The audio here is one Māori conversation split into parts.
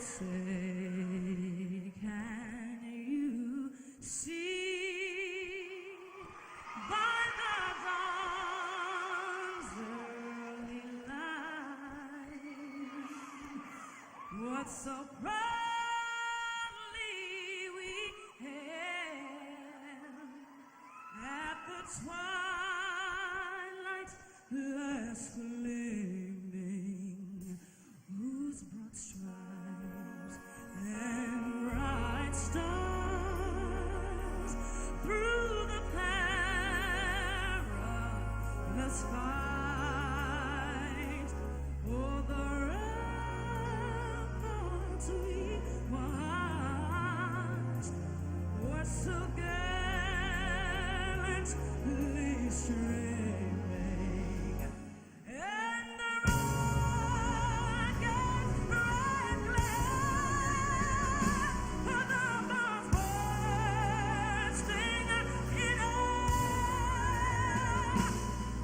say, can you see by the dawn's early light what so proudly we hailed at the twilight's last gleaming, whose broad stripes and bright stars through the perilous fight o'er the ramparts we watched were so gallantly streaming, and the rocket's red glare of the bombs bursting in air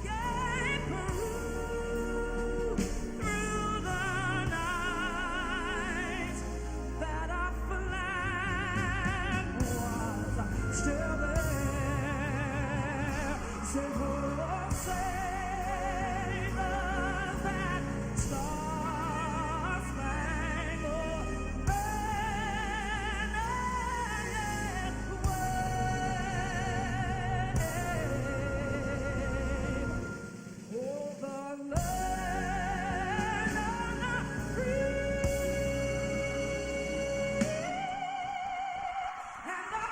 gave proof through the night that our flag was still there. Say, oh, save us that star-spangled banner yet wave o'er the land of the free and the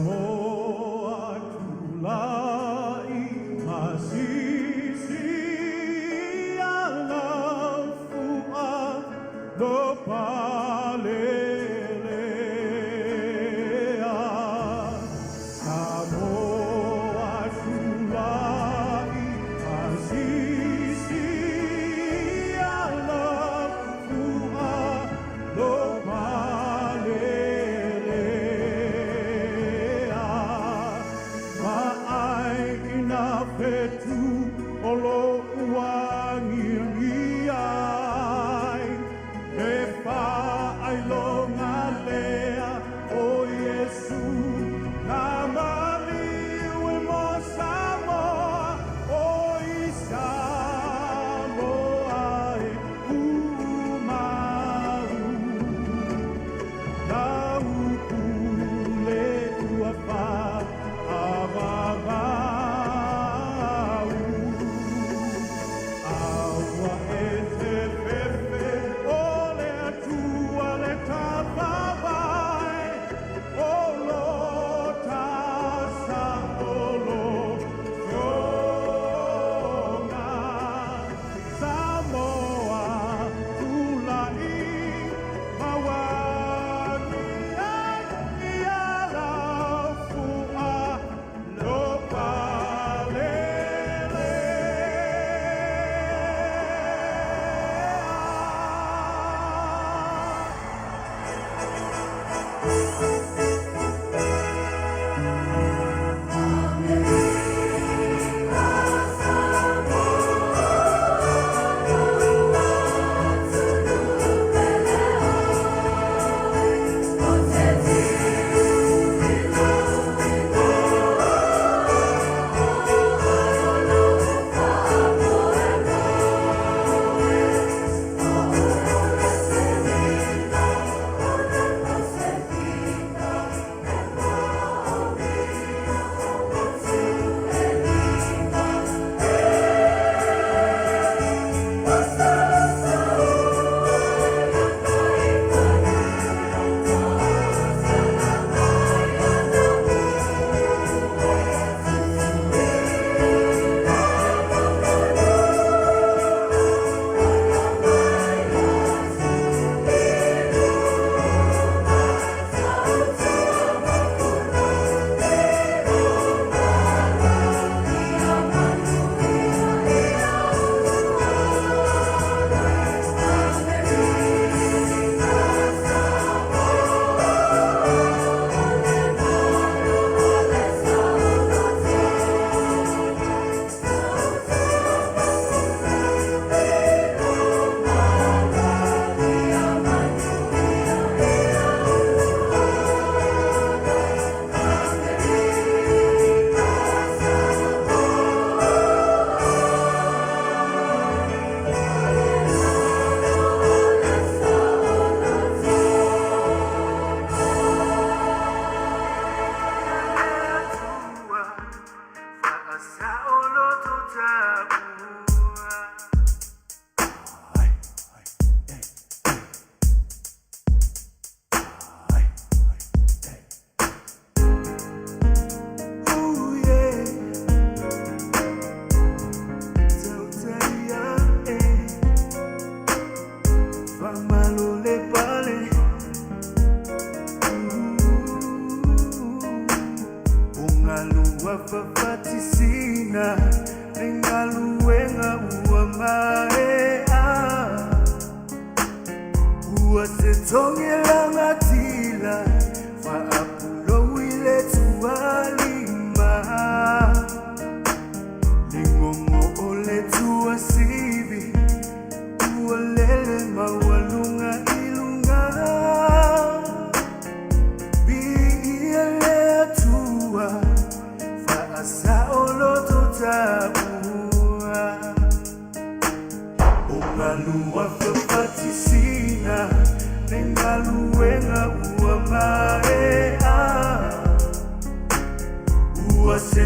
Samoa tulai masisi alafua do palelea. Samoa tulai masisi alafua do palelea.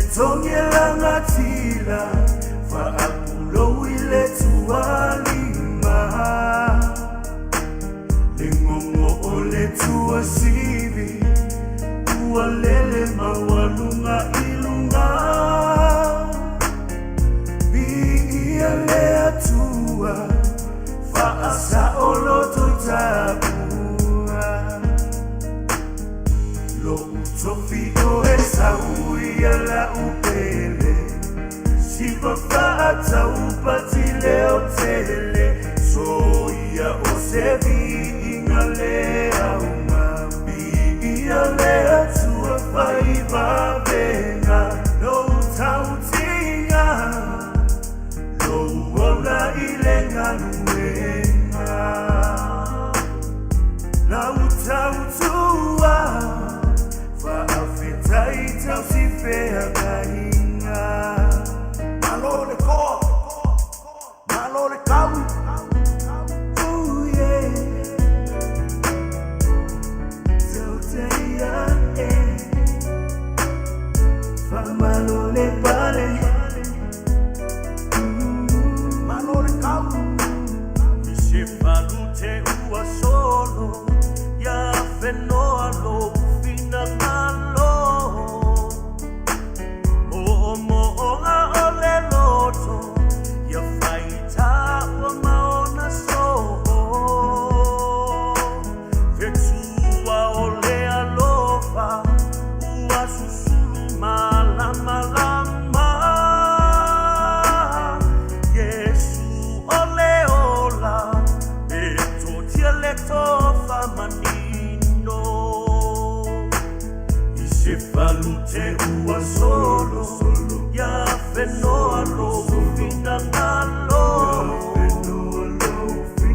Tongela ngatila fa apulo ile tualima lengongo ole tuasibi tualele mawalunga ilunga biiale atua fa asa oloto tabua lo utofio esa uiala upele Siva fata upatile otele Soia osevi ingalea umabi Ialea tua Faiva venga No tautinga No ona ilenga nuenga Na utautua Fa afetaita usifea kainga Malole ko, malole kamu, ooh yeah. Tautai fa malole pale, malole kamu. Misifalute ua solo, ya fenoa lo fina malo. Valute ua solo, ya fenoa lo fina ngalo.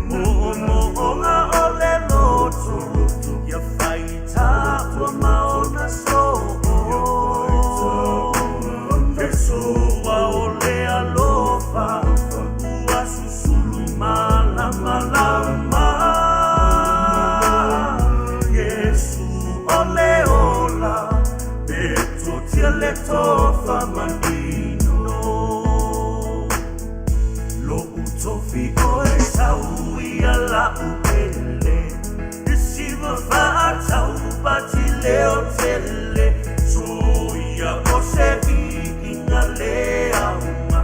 Moonga ole loto, ya faita ua maona so. Pesua ole alofa, ua susulu malama lama. Yesu ole ola. Leto famanino Lo utofi oe saui ala upele Isiva fata upati leo tele Soia osevi inalea uma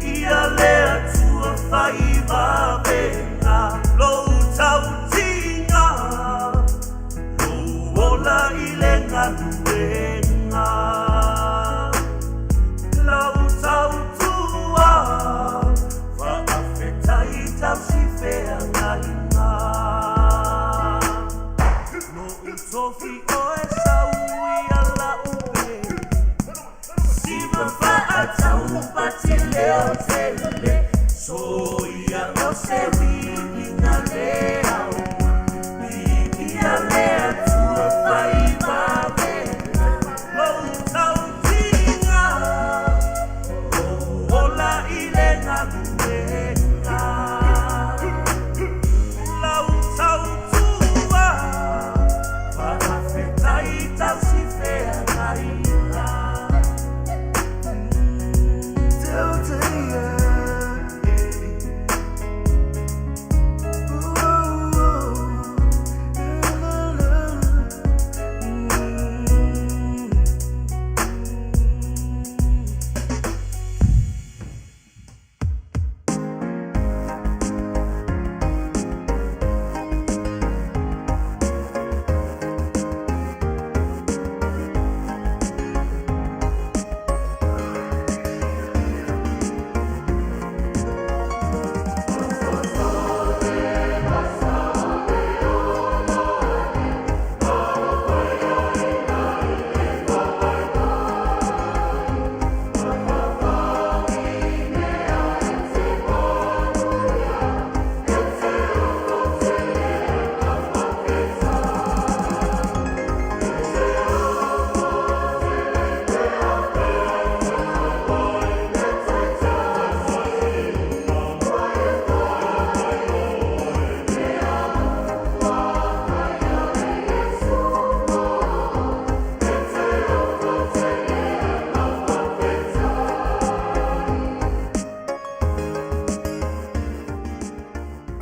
Ialea tua Faiva venga Lo utautinga Lo ola ilenga nuenga Sophie oesa uiala upe Siva fata upati leo tele Soia osevi inalea uma Ialea tua Faiva venga Lo tautinga Lo ola ilenga nuenga Lo tautua Taita si fea kaina Tautai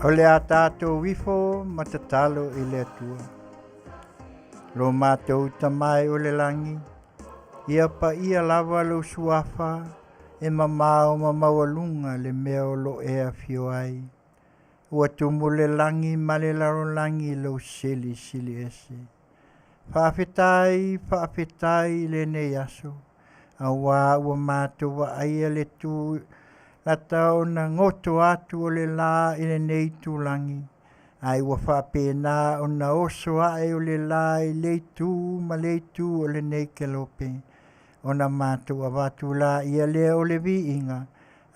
O le a tātou wifo matatalo i le atua. Lo mātou tamai o le langi. Ia pa ia lava lo suafa e mamao mamawalunga le mea o lo e afio ai. Ua tumu le langi ma le laro langi lo sili ese. Faafetai le ne yaso. Awa ua mātou wa aia le tu la tau na ngoto atu o le la i le nei tu langi. Ai ua whapena o na oso ae o le la i le tu ma le tu o le nei kelope. O na mātou a watu la ia lea o le vi inga.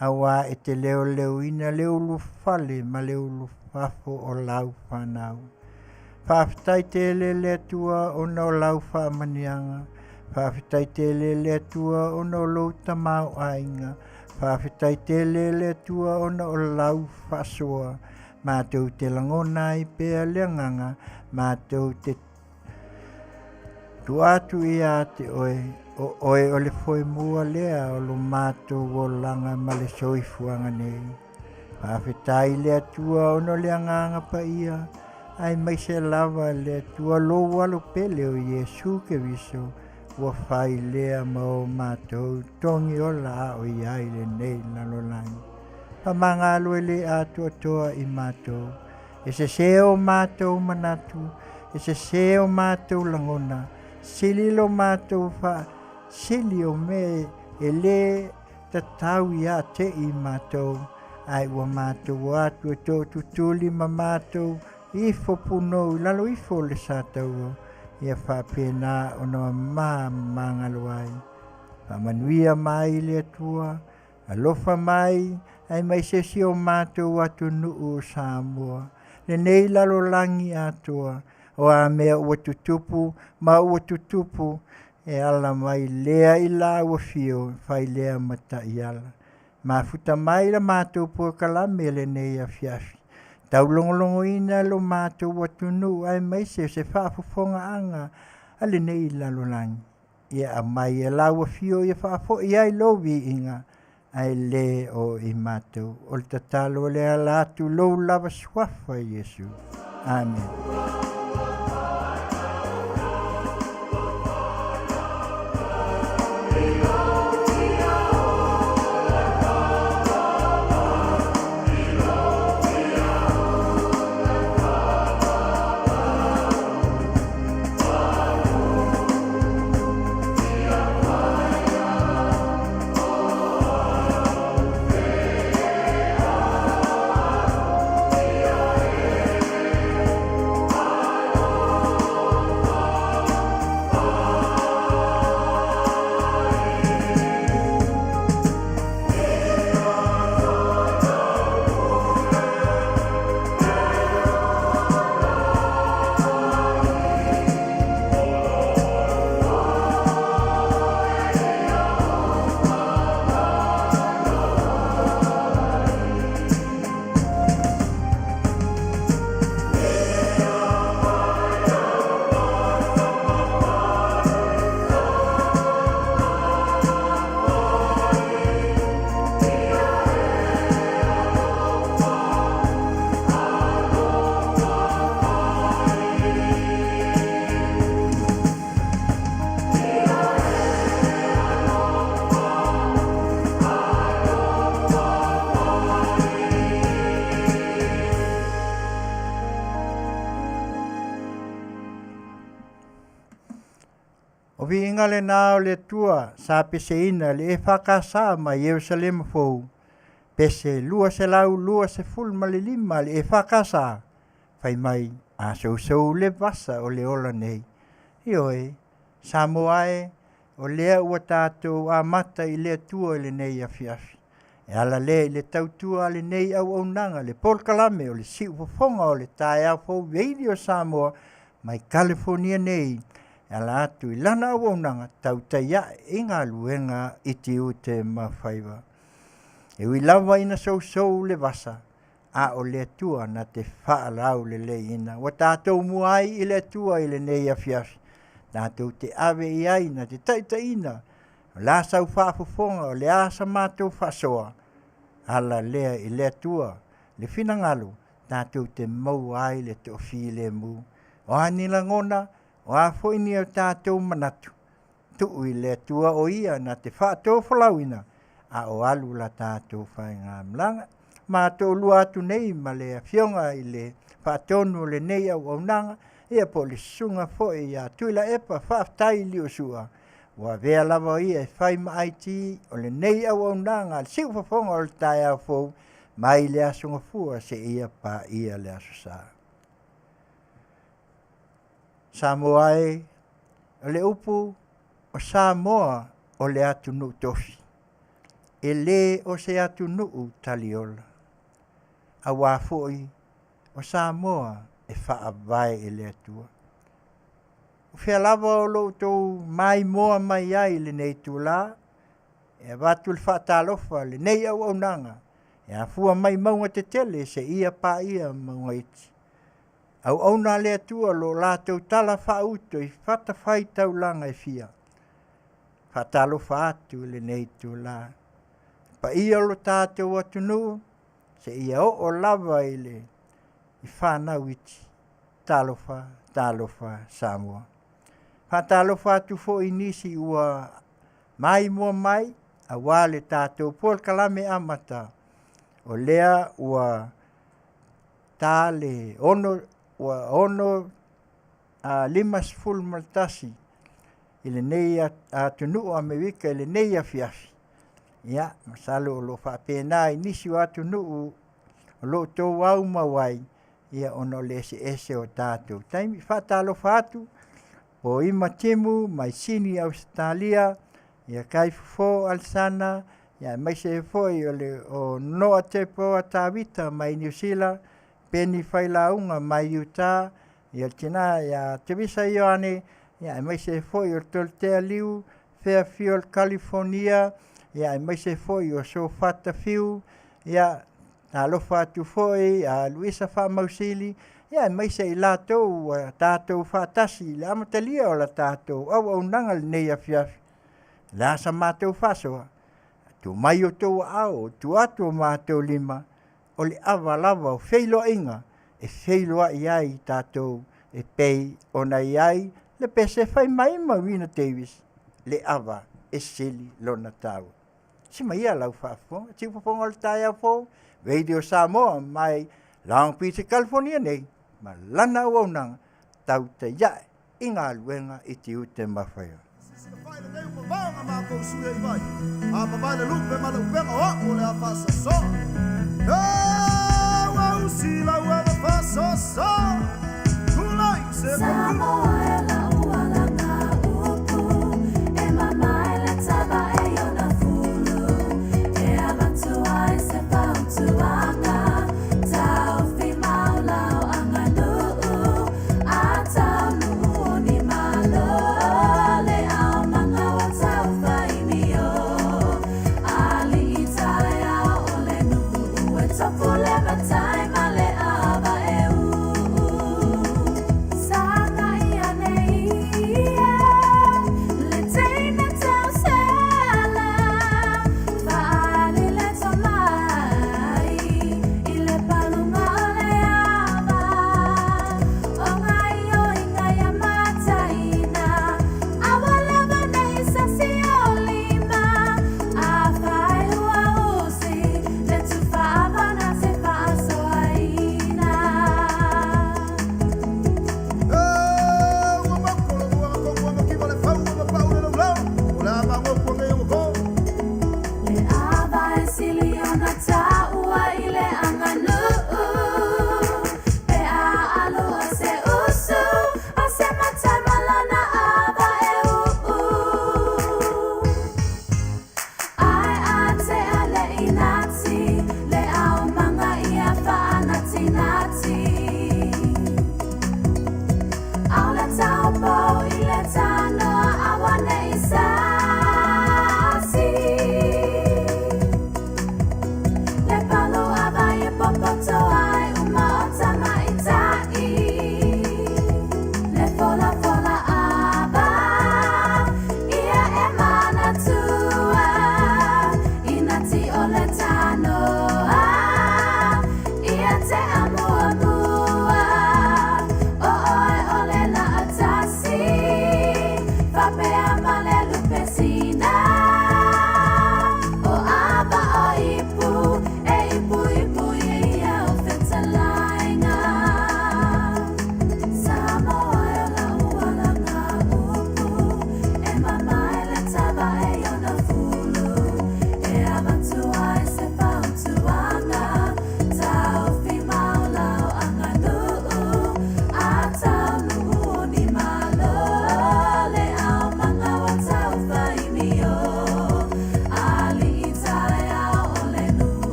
Awa e te leo ina leo lufale ma leo lufafo o lau whanau. Whaafitai te le tua o na o lau whaamanianga. Whaafitai te le tua o na o lau tamau ainga. Whaafitai te le tua o na o lau whasoa. Mātou te langona i pēa leanganga. Mātou te tuatu ia te oe. O oe o le foi mua lea o lo mātou o langa ma le soifuanga nei. Whaafitai lea tua o no leanganga pa ia. Ai mai se lava lea tua lo walo pele o Yesu ke viso. Ua whai lea ma o mātou tongi o la o iai le nei lalo langi. Pa manga aloe le atua toa i mātou. E se seo mātou manatu. E se seo mātou langona. Sili lo mātou wha. Sili o me e le tatau ia te i mātou. Ai ua mātou atu e tō tutuli ma mātou. Ifo puno lalo ifo le sātau. Ia whapena o na mangaloai. Manuia mai le atua. Alofa mai. Ai mai se si o mātou atu nuu o Samoa. Le nei lalo langi atua. O a mea ua tutupu. Ma ua tutupu. E ala mai lea i la ua fio. Whai lea mata i ala. Ma futa mai la mātou pua kalame le nei Afiafi. Tau longolongo ina lo mātou watu nu ai mai se Faafofoga'aga ale nei lalo langi. Ia a mai e laua fio ia faafo ia i lovi inga ai le o i mātou. O le tatalo le ala atu lou lava swafa Yesu. Amen. Vinga le nao le tua sa peseina le e whakasa ma Yerusalem fou. Pese lua se lau lua se ful ma le lima le e whakasa. Whai mai a sou le vasa o le ola nei. Ioe, Samoa o lea ua tātou a mata i le tua le nei Afiafi. E ala le tautua le nei au nanga le Paul Kalame o le siu fofonga o le tae au fou veidi o Samoa mai California nei. Ala atu i lana au nanga Tautai inga luenga i Tiute ma Faiva. E ui lava ina sou le vasa. A o le tua na te whaalau le ina. Wa tātou muai i le tua i le nei Afiafi. Tātou te ave i aina te taitaina. La sau Faafofonga o le asa mātou whasoa. Ala lea i le tua. Le finangalo. tātou te mau ai le te ofi le mu. O hanila ngona, o a fo ini au tātou manatu. Tuu i le tua o ia na te whātou whalauina. A o alu la tātou whai ngā mlanga. Mā tō lua atu nei ma le Afioga i le whātonu le nei au nanga. Ia po le sunga fo i a tuila epa whaftai li o sua. Wa vea lava ia e whai ma aiti o le nei au nanga. Siu whafonga o le tai au fo. Mai le asunga fua se ia pa ia le asu sa. Samoa e o le upu o Samoa o le atu nu tofi. E le o se atu nuu taliola. A wafoi o Samoa e whaavai e le atua. O whia lava o lo tau mai moa mai ai le nei tula. E watu le whaatalofa le nei au nanga. E a fua mai maunga te tele se ia pa ia maunga iti. Au na le atua lo lātou tala whauto i whatawhai taulanga e fia. Whaatalofa atu le nei tula. Pa ia lo tātou atunu, se ia o lava ile i whanau iti. Talofa, Samoa. Whatalofa atu fo i nisi ua mai mua mai, a wale tātou pol kalame amata. O lea ua tāle ono limas full maltasi. Ile nei atunu Amerika, ile nei Afiafi. Ia, masalo o lo whapena i nisi o atunu o lo tō au mawai. Ia ono le ese o tātou. Taimi whatalo whatu, o ima timu, mai sini Australia, ia kai fo alsana, ia mai se foi o noa te poa tāwita mai New Zealand, peni whailaunga mai Utah, ia tina, ia te visa i ane, ia mai se foi o Toltea Liu, Fairfield, California, ia mai se foi o Sofata Fiu, ia na lofa atu foi a Luisa Mausili, ia mai se i lātou tātou whātasi, le amatalia o la tātou, au nanga le nei Afiafi. Le asa mātou whasoa, tu mai o tō au, tu atu o mātou lima, o le awa lava o wheiloa inga, e wheiloa i ai tātou, e pei ona i ai, le pese whai mai mawina Davis, le awa e sili lona tau. Sima ia lau whaafonga, tiu whafonga le tai au fōu, Radio Samoa mai Long Beach, California nei, ma lana au nanga, Tautai iae, i ngā luenga i Tiute mawhaia. Samoa e la uala ngā upu, e mama e le taba e yona fulu, e avatua e se pautuanga, tau fi maulau anga nuu, a tau nuu ni malo, le au manga wa tau whaimio, ali i tai au o le nuu, e topu le matai ma le ava e uu. Saka i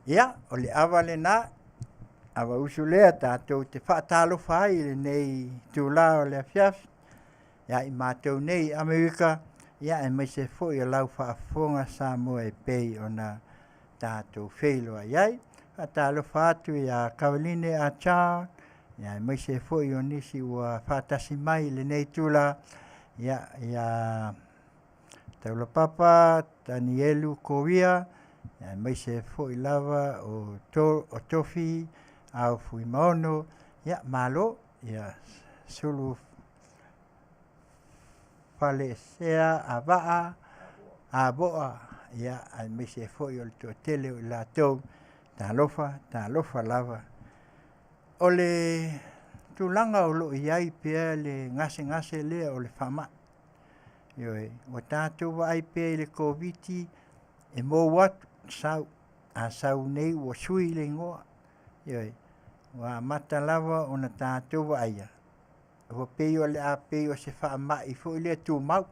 Ia, o le awa le nā, awa usu lea tātou te whaatalofa ai le nei tūlā o le Afiafi. Ia i mātou nei Amerika, ia e mai se fo i lau Faafofoga Samoa e pei o na tātou wheiloa iai. Whaatalofa atu i a Kawaline a Charles, ia e mai se fo i o nisi ua whaatasi mai le nei tūlā, ia Taulapapa, Danielu Korea, ia mai se fo i lava o tofi au fui maono, ia malo, ia sulu fale sea a waa a boa, ia ai mai se fo i o le tele o la tau, ta lofa lava. O le tūlanga o lo iai pia le ngase lea o le whama. Ioi, o tātou wa ai pia i le COVID e mō watu sau nei o sui le ngoa. Ioi, wa mata lava o na tātou wa aia. Wa pei o le a pei o se whaama i fo i le tū mau.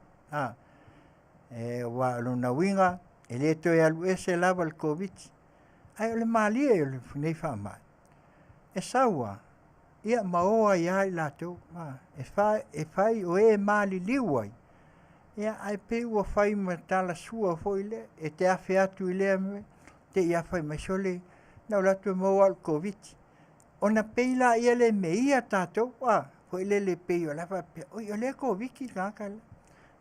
E wa luna winga, e le toi alu e se lava le COVID. Ai o le malia o le nei whaama. E saua, ia maoa ia i lātou. E whai o e mali liwai. Ia ai pe ua whai ma tala sua fo i le, e te awhi atu i lea me, te ia whai mai sole, nau latu e mau al COVID. O na peila ia le me ia tātou, fo i le pei o lawa, oi o le COVID ki kākala.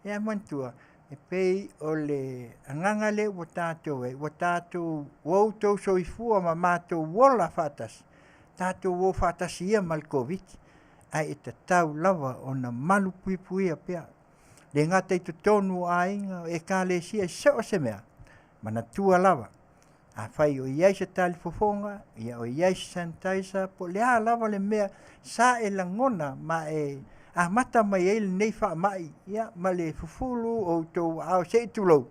Ia mantua, e pei o le anganga le o tātou o tātou wau tau so i fua ma mātou wola whatas, tātou wau whatas ia mal COVID, ai e ta tau lawa o na malu pui a pia. Le ngata i tu tonu a inga e ka le sia seo se mea. Mana tua lava. A whai o iai se tali fofonga, ia o iai se sanitizer, po le a lava le mea sa e langona ma e a mata mai e le nei wha mai, ia ma le fufulu o tau au se tulou.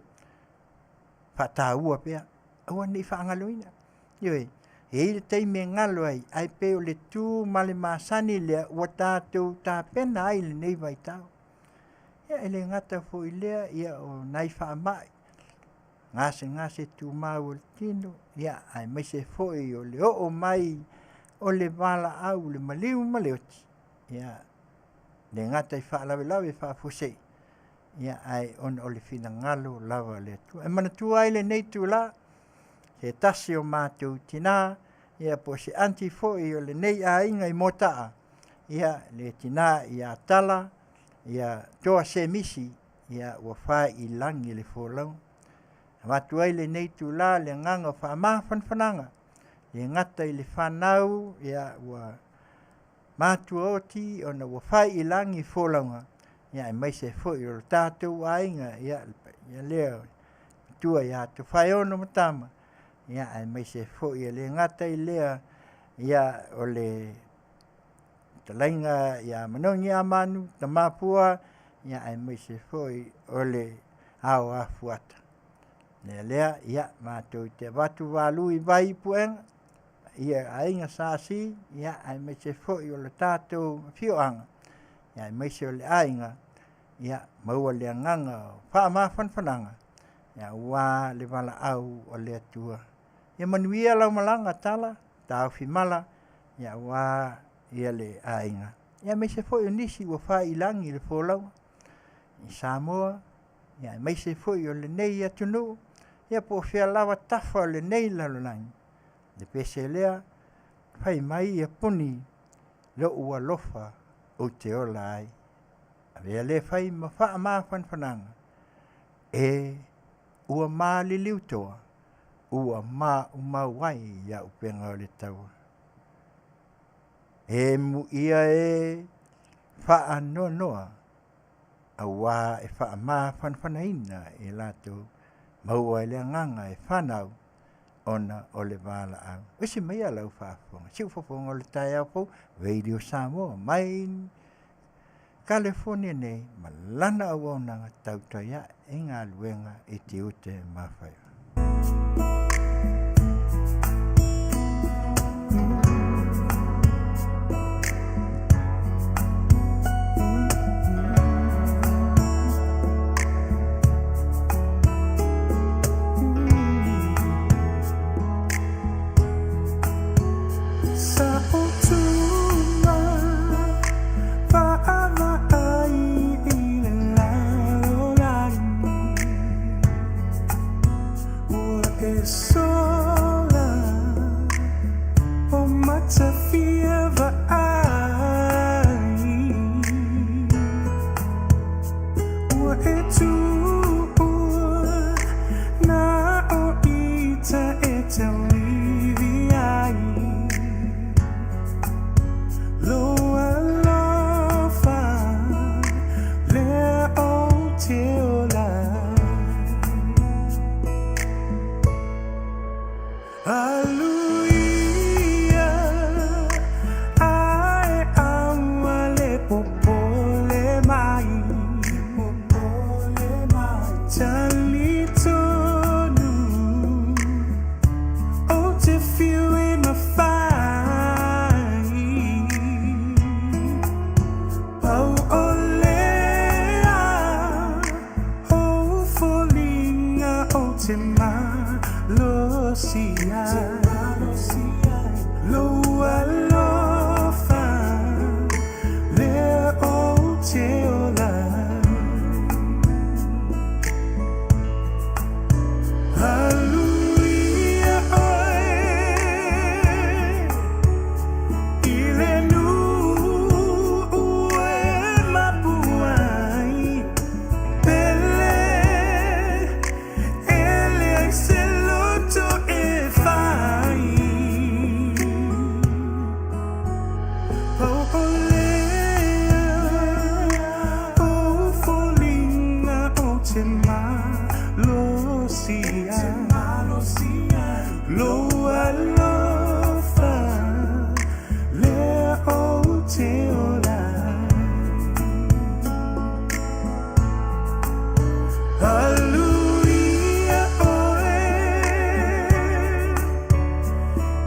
Whata ua pia, ua nei wha angaloina. Ioi, e ile tei me ngalo ai pe o le tū ma le masani lea ua tātou tā pena ai le nei vai tau. Ia ele ngata fo i lea, ia o nai wha mai. Ngase tu mau o le tino, ia ai mai se fo i o le o mai o le wala au le maliu maleoti. Ia le ngata i wha lawe wha fosei. Ia ai on o le fina ngalo lawa le tu. E mana tu ai le nei tu la, se tasi o mātou tina, ia po se anti fo i o le nei a inga i motaa. Ia le tina ia tala, ia toa se misi, ia ua whai i langi le fōlau. Watu ai le nei tu la le nganga wha maa whanwhananga. Le ngata i le whanau, ia ua mātua oti, ona ua whai i langi fōlaunga. Ia e mai se fo i o tātou ainga, ia leo, tua ia tu whai ono matama. Ia e mai se fo i le ngata i lea, ia o le talainga ia Manuia manu, ta mapua, ia ai mai se foi o le au afuata. Lea, ia mātou te watu walu i vai puenga, ia ainga sāsi, ia ai mai se foi o le tātou whioanga. Ia ai mai se o le ainga, ia maua le nganga o whaama whanwhananga. Ia ua le wala au o le atua. Ia Manuia lau malanga tala, tau whimala, ia ua ia le ainga. Ia mai se foi o nisi ua whai ilangi le fōlau. I Samoa, ia mai se foi o le nei atunu, ia po whia lawa tafa o le nei lalolangi. Le pese lea, whai mai ia puni lo ua lofa o te ola ai. Avea le whai ma wha maa whanwhananga. E ua maa li liutoa, ua maa umawai ia upenga o le taua. E mu ia e wha noa noa, a wā e wha maa whanwhanaina e lato maua e lea nganga e whanau ona o le wāla au. Ese mai a lau Faafofoga. Siu Fofoga o le tai au pou, Radio Samoa, mai California nei, ma lana au au nanga Tautai e ngā luenga e Tiute ma Faiva. e sola o matafiava ai ua e tu na o ita e te livi ai loa lofa le o te ola Hallelujah, ai awale popole mai, talitonu, o te fiu e mawhai, pau olea, o folinga o te malosia. Loa lofa le o te ola Hallelujah oe I le nu ue mapuai Pele ele ai se loto e fai Loa lofa le o te ola Hallelujah oe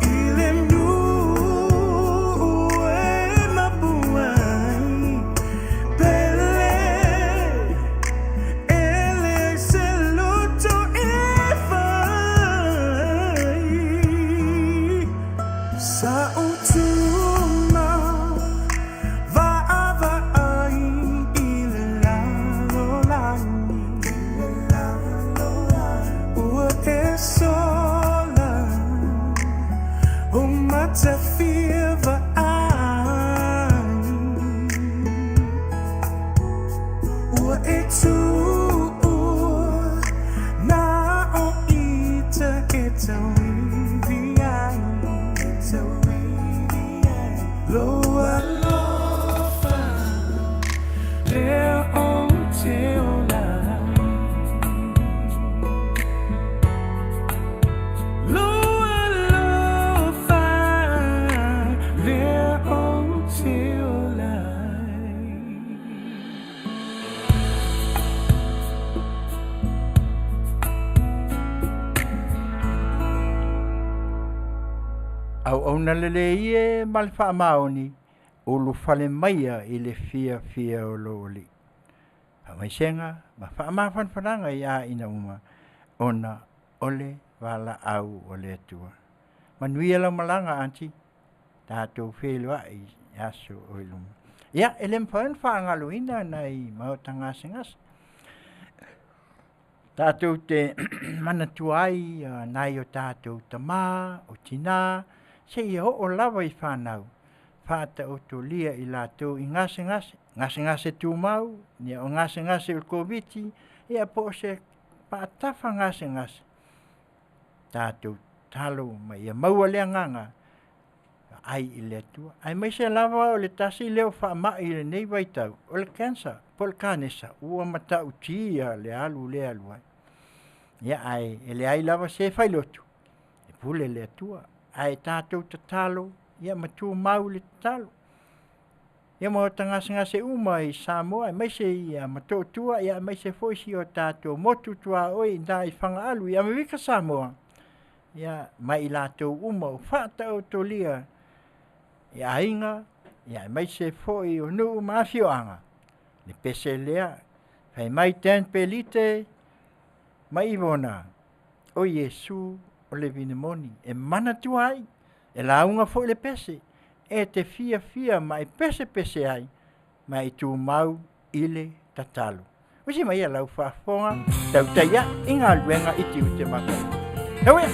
I le nu ue mapuai Pele ele se loto e fai Sa utuma va ai I le lalolani Ua e sola o matafiava ai Ua e tu na o ita e tau Loa lofa le o te ola Loa lofa le o te ola Au na lele ie mal wha maoni o lo fale maia I le fia o lo oli. A mai senga, ma wha maa whanwhananga I a ina uma, ona ole wala au o le atua. Manuia lau malanga anti, tātou whelua I aso o iluma. Ia, ele mpawhan whaangalo ina nei maotanga singas. Tātou te manatuai, nai o tātou tamā, o tina, se ia o lawa I whanau. Whata o to lia I lātou I ngase tū mau, nia o ngase o koviti, ia po se pātafa ngase. Tātou talo ma ia maua lea nganga, ai I le atua. Ai mai se lawa o le tasi leo wha I le nei waitau, o le cancer, po le kanesa, ua mata utia le alu le aluai. Ia ai, ele ai lava se whailotu, e pule le atua, ai tātou tatalo, ia matu mau le tatalo. Ia mo ngase uma I Samoa, mai se ia matotua, ia mai se foisi o tātou motu tua oi, da I whanga alu, ia mawika Samoa. Ia mai I lātou uma o whata o tolia, ia inga, ia mai se foi o nuu ma Afioga. Le pese lea, fai mai ten pelite, mai ivona, o Yesu o le vinemoni, e mana tuai, e launga foi le pese, e te fia mai pese ai, mai tu mau ile tatalo. Usi mai lau whaafonga, tautai inga luenga I Tiute maka. Hau ia.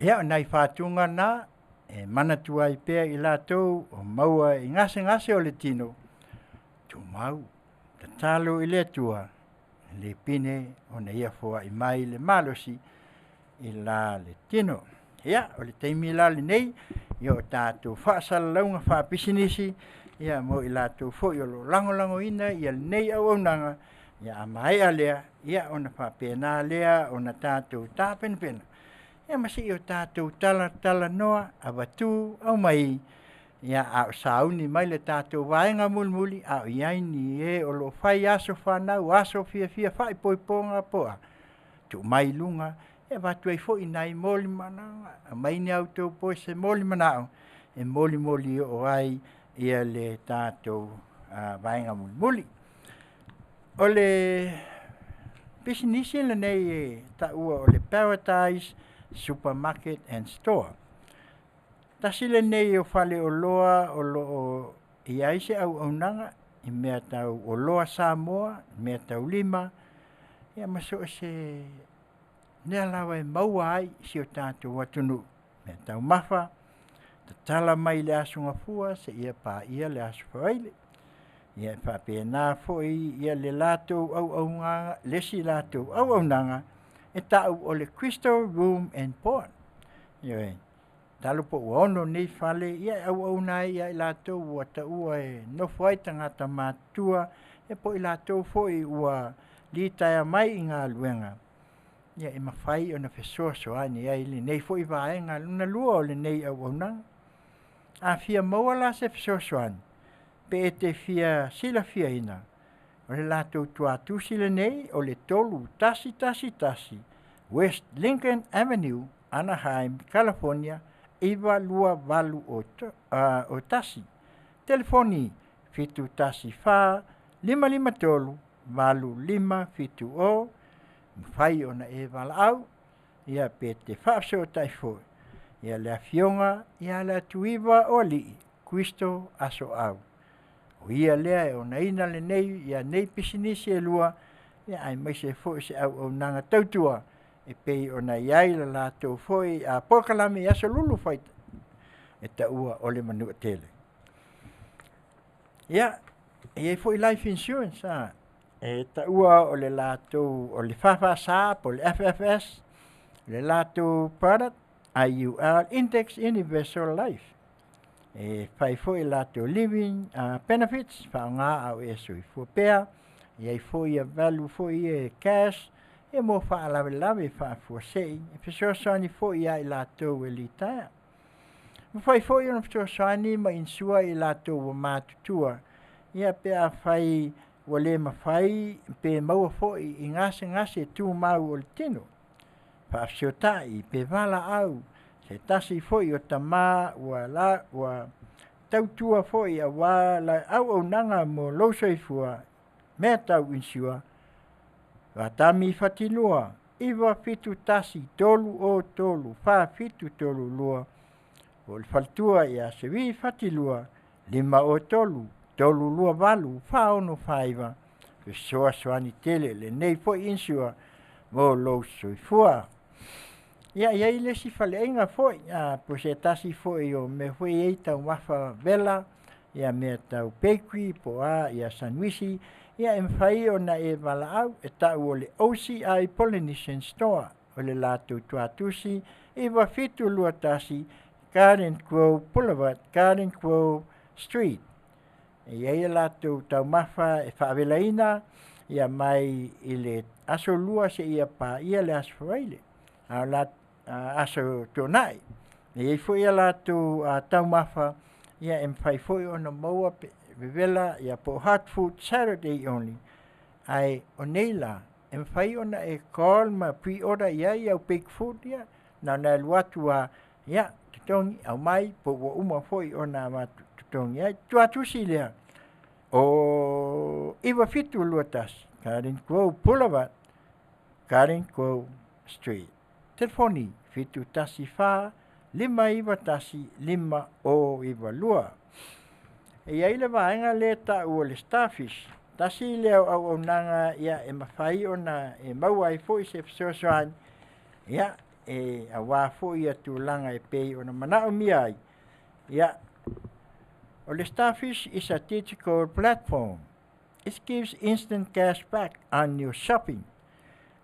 Ia nai whātunga nā, e manatua I pēr I lātou o maua I ngase o le tino. Tu mau, ta talo I le tua, le pine o na ia fua I mai le malosi I la le tino. Ia, o le teimi la le nei, ia o tātou whaasalaunga whaapisinisi, ia mo I lātou fo I o lo lango ina, ia le nei au nanga, ia amai a lea, ia o na whapena lea, o na tātou tāpenpena. Ia masi I o tātou tala noa, awatu au mai, ia au sauni mai le tātou waenga mulmuli, au iaini e o lo whai aso whanau, aso fia whai poiponga poa. Tu mai lunga, ia watu ai fo I nai moli mana, a mai ni au tau poe se moli manao, e moli o ai, ia le tātou waenga mulmuli. O le pisinisi le nei e ta ua o le Paradise, Supermarket and Store. Tasile nei o fale o loa o lo I aise au nanga I mea tau o loa Samoa, mea tau lima, ia maso se nea lawa e maua ai si o tātou watunu. Mea tau mafa, ta tala mai le asunga fua se ia pā ia le asu whaile. Ia whapena foi ia le lato au nganga, lesi lato au nanga, e tau o le Crystal Room and Port. Ia talo po ono nei fale ia au nai ia lato ua ta ua e no foi tangata matua e po i lato foi ua li taia mai i ngā luenga. Ia e mawhai o na fesoaso ani ia ili nei foi vaenga luna lua o le nei au nanga. A fia maua la se fesoaso ani. Pe e te fia sila fia ina. O le lato tua tusi le nei o le tolu tasi West Lincoln Avenue, Anaheim, California, iwa lua valu o tasi. Telefoni fitu tasi fa, 553 valu 550, mwhai ona e vala au, ia pe te whaafso taifoi. Ia le Afioga, ia le atuiwa o li, Kristo aso au. O ia lea e ona ina le nei, ia nei pisinisi e lua, ia ai maise foi se au nanga tautua, e pei ona iai la lato foi a pokalame aso lulu faita. E ta ua o le Manua tele. Ia, e foi life insurance, e ta ua o le lato, o le Faafofoga'aga, o le FFS, le lato product, IUL, Index Universal Life. E fai foi lato living benefits, whaonga au e sui fuapea, e foi a value foi e cash, e mo whaalawe whaafuasei, e pesoasani foi ai lato e litaa. Fai foi ona pesoasani ma insua i lato wa matutua, ia pea fai wale mawhai, pe maua foi i ngase tu mau o le tino. Whaafsiotai, pe vala au, se tasi foi o tamā wa tautua foi a wā la au nanga mo lausoifua mea tau insua. Wa tami fatinua, iwa fitu tasi tolu o tolu, wha fitu tolu lua. O le faltua ia sewi fatilua, 5 o tolu, tolu lua valu, wha ono Faiva. Soa soani tele le nei foi insua mo lausoifua. Ia ile si faleinga foi, po se tasi foi o me foi ei tau wafa vela, ia me tau pekui po ia sanwisi, ia mwhai o na e wala au, e tau o le OCI Polynesian Store, o le lato tuatusi, iwa fitu lua tasi, Garden Grove Boulevard, Garden Grove Street. Ia lato tau mafa e whaavelaina, ia mai i le aso lua se ia pa ia le aso faile. Aso tonai. Ia foi ala tu tau mafa, ia mwhai foi o na maua vevela, ia po hot food Saturday only. Ai o neila, mwhai o na e call ma pre-order ia au big food ia, na luatu ia, tutongi au mai, po wa uma foi o na tutongi ia, tuatusi lea. O iwa fitu luatas, Garden Grove Boulevard, Garden Grove Street. Telefoni fitu tasi fa, 5 iwa tasi 5 o iwa lua. E ia ile vaenga le ta ua le starfish. Tasi leo au nanga ia e mawhai o na e maua i foi se fisosoan. Ia e awa foi a tu langa e pei o na manao miai. Ia o le starfish is a digital platform. It gives instant cash back on your shopping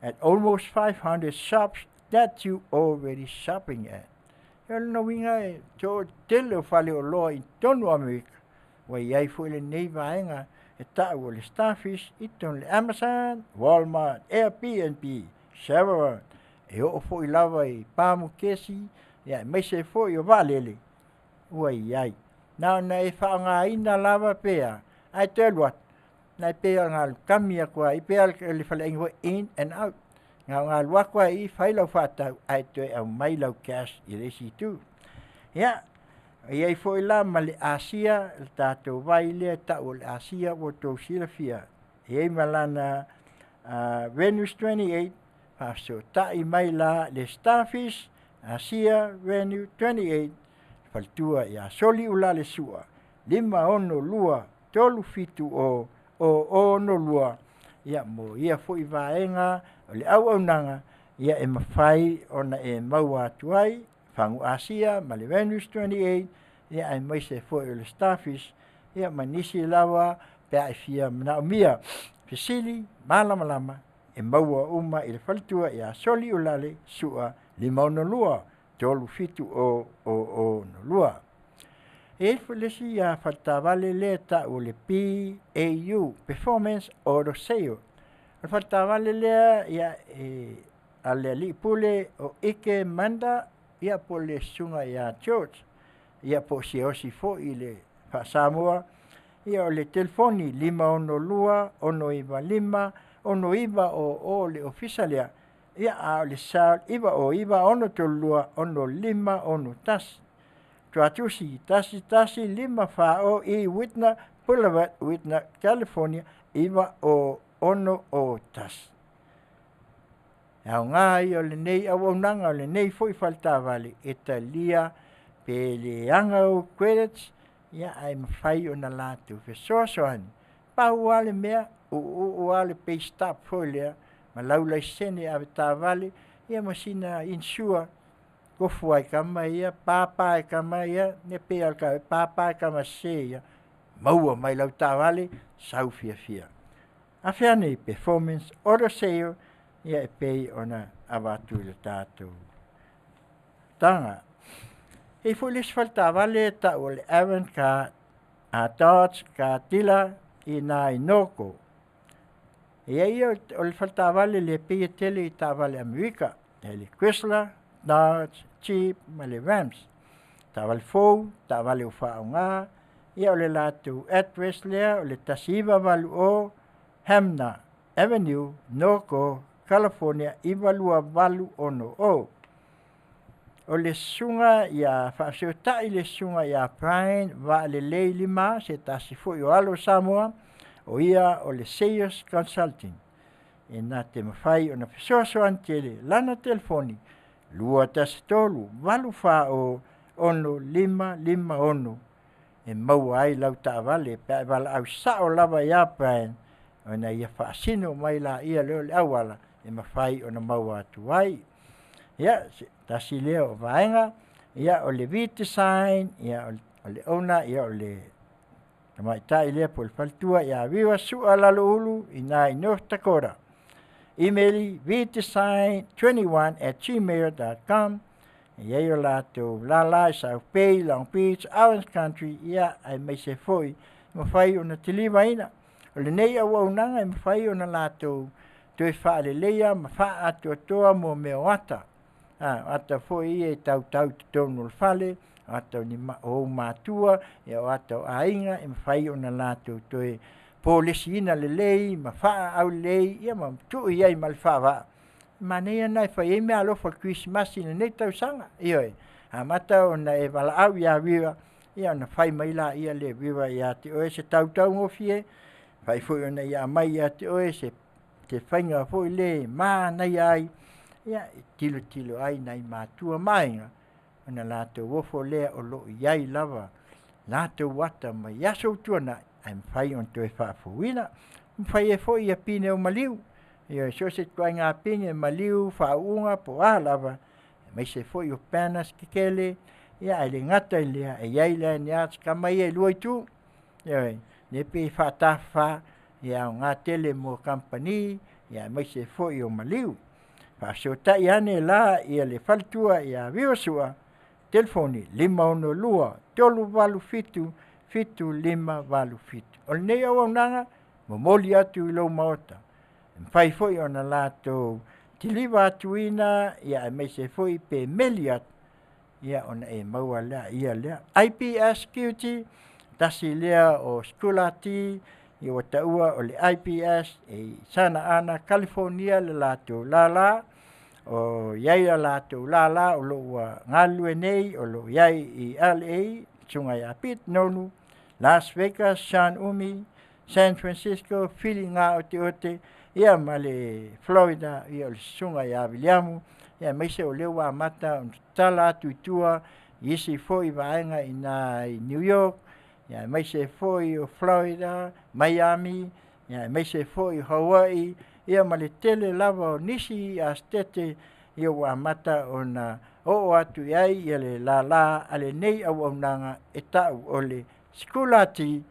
at almost 500 shops that you already shopping at. Ia no winga e to tele o fale o loa i tonu Amerika. Wa iai foi le nei vaenga e tau o le starfish i ton le Amazon, Walmart, Airbnb, Chevron. E o foi lava i pamu kesi, ia mai se foi o valele. Ua iai. Nau na e whaonga ina lava pea, ai te aluat. Na pea ngā kamia kua, i pea le whale ingo in and out. Ngā luakua i whailau whatau, ai te au mailau cash i resi tu. Ia, iai foi la ma le Asia, le tātou vai lea tau le Asia o tau silafia. Iai malana Venus 28, so tai mai la le starfish, Asia Venus 28, faltua ia soli ula le sua. 5 ono lua, tolu fitu o no lua. Ia mo ia foi vaenga, o le au nanga, ia e mawhai ona e maua atuai, whangu Asia, ma le Venus 28, ia ai mai se foi o le starfish, ia manisi lawa, pe pea fia mana umia fisili malama e maua uma i le falitua ia soli ulale sua 5 tolu fitu o lua. E fulesi ia fatavale le ta o le PAU performance o seo. Le fatavale le ia ale li pule o ike manda ia po le sunga ia church. Ia po si osi fo i le fa Samoa. Ia o le telefoni 512 125 125 o le ofisalia. Ia a le sa iwa ono tolua ono lima ono tas. Tuatusi tasi lima fa o i Whitna Boulevard Whitna California iwa o ono o tas. Au ngā i o le nei au nanga o le nei foi falta vale Italia pe le anga o credits ia ai mawhai o na lātu fe soasoani. Pau ale mea o ale pay stop foi lea ma laulai sene ave tā vale ia Masina insua kofu ai kama ia papa ai kama ia ne pe al ka papa ai kama se ia maua mai lau tā vale sau fia. Afiani performance oro seo ia e pei ona avatu le tātou. Tanga. E fulis falta vale ta o le Aaron ka a Dodge ka tila i nā inoko. Ia o le falta vale le pei tele i tā vale Amerika. E le Chrysler, Dodge, Jeep, ma le Rams. Tā vale Fou, tā vale o whaonga. Ia o le lātou address lea o le tasiva valu o Hamna Avenue, Noko, California, iwalua valu ono o. O le sunga ia whaasiotai le sunga ia Brian wa le lei lima se tasi fo i o alo Samoa o ia o le Sales Consulting. E nā te mawhai o na fisoasoan tele lana telefoni lua tasi tolu valu wha o ono lima ono. E maua ai lau ta vale pe wala au sao lava ia Brian o na ia whaasino mai la ia leo le awala e mawhai o na maua atu ai. Ia, tasi leo o vaenga, ia o le V-Design, ia o le ona, ia o le tamaitai lea po le faltua, ia viwa sua lalo ulu, ina i North Dakota. Emaili vdesign21@gmail.com. Ia i o lato Lala, South Bay, Long Beach, Orange Country, ia ai mai se foi, mawhai o na tiliwa ina. O le nei au au nanga, mawhai o na lato toi wha le leia, ma wha atua toa mo meo ata. Ata foi e tau te tonu le fale, ata ni o mātua, e o ata o ainga, e mawhai o na lato toi polisi ina le lei, ma wha au lei, ia ma tu iai ma le wha wa. Ma nei nai whai e mea alofa Christmas ina nei tau sanga, ioi. Mata o na e wala au ia viwa, ia na whai mai la ia le viwa ia te oe se tau ngofie, whai fui o na ia mai ia te oe se te whainga fui le, ma nei ai, ia tilo ai nei mātua mainga, ona lātou wofo lea o lo iai lava, lātou wata ma yaso tuana, ai mwhai on toi whaafuina, mwhai e fo ia pine o maliu, ia so se kua ngā pine maliu, whaunga po a lava, mai se fo i o panas kikele, ia ai le ngata lea, e iai lea ni ats kamai e luai tu, ia ne pe whaatafa, ia o ngā tele mo company, ia mai se fo i o maliu. Whaasiotai ane la ia le faltua ia viosua, telefoni 512 385 555. O le nei au nanga, momoli atu i lau maota. Mwhai foi o na lato tiliwa atu ina, ia mai se foi pe meliat, ia ona e maua lea, ia lea. IPS QT, tasi lea o skulati, i o taua o le IPS e Santa Ana, California le lato lala, o iai la lato lala o lo ngalue nei, o lo iai i LA, sungai apit nonu, Las Vegas, San Umi, San Francisco, Philly ngā o Tiute, ia ma le Florida, ia o le sungai a Viliamu, ia meise o lewa mata, o tala atu itua, isi fo i vaenga i New York, ia mai se foi o Florida, Miami, ia mai se foi Hawaii, ia ma le tele lava o nisi a stete ia wa mata o na o atu iai ia le la ale nei au nanga e tau o le skulati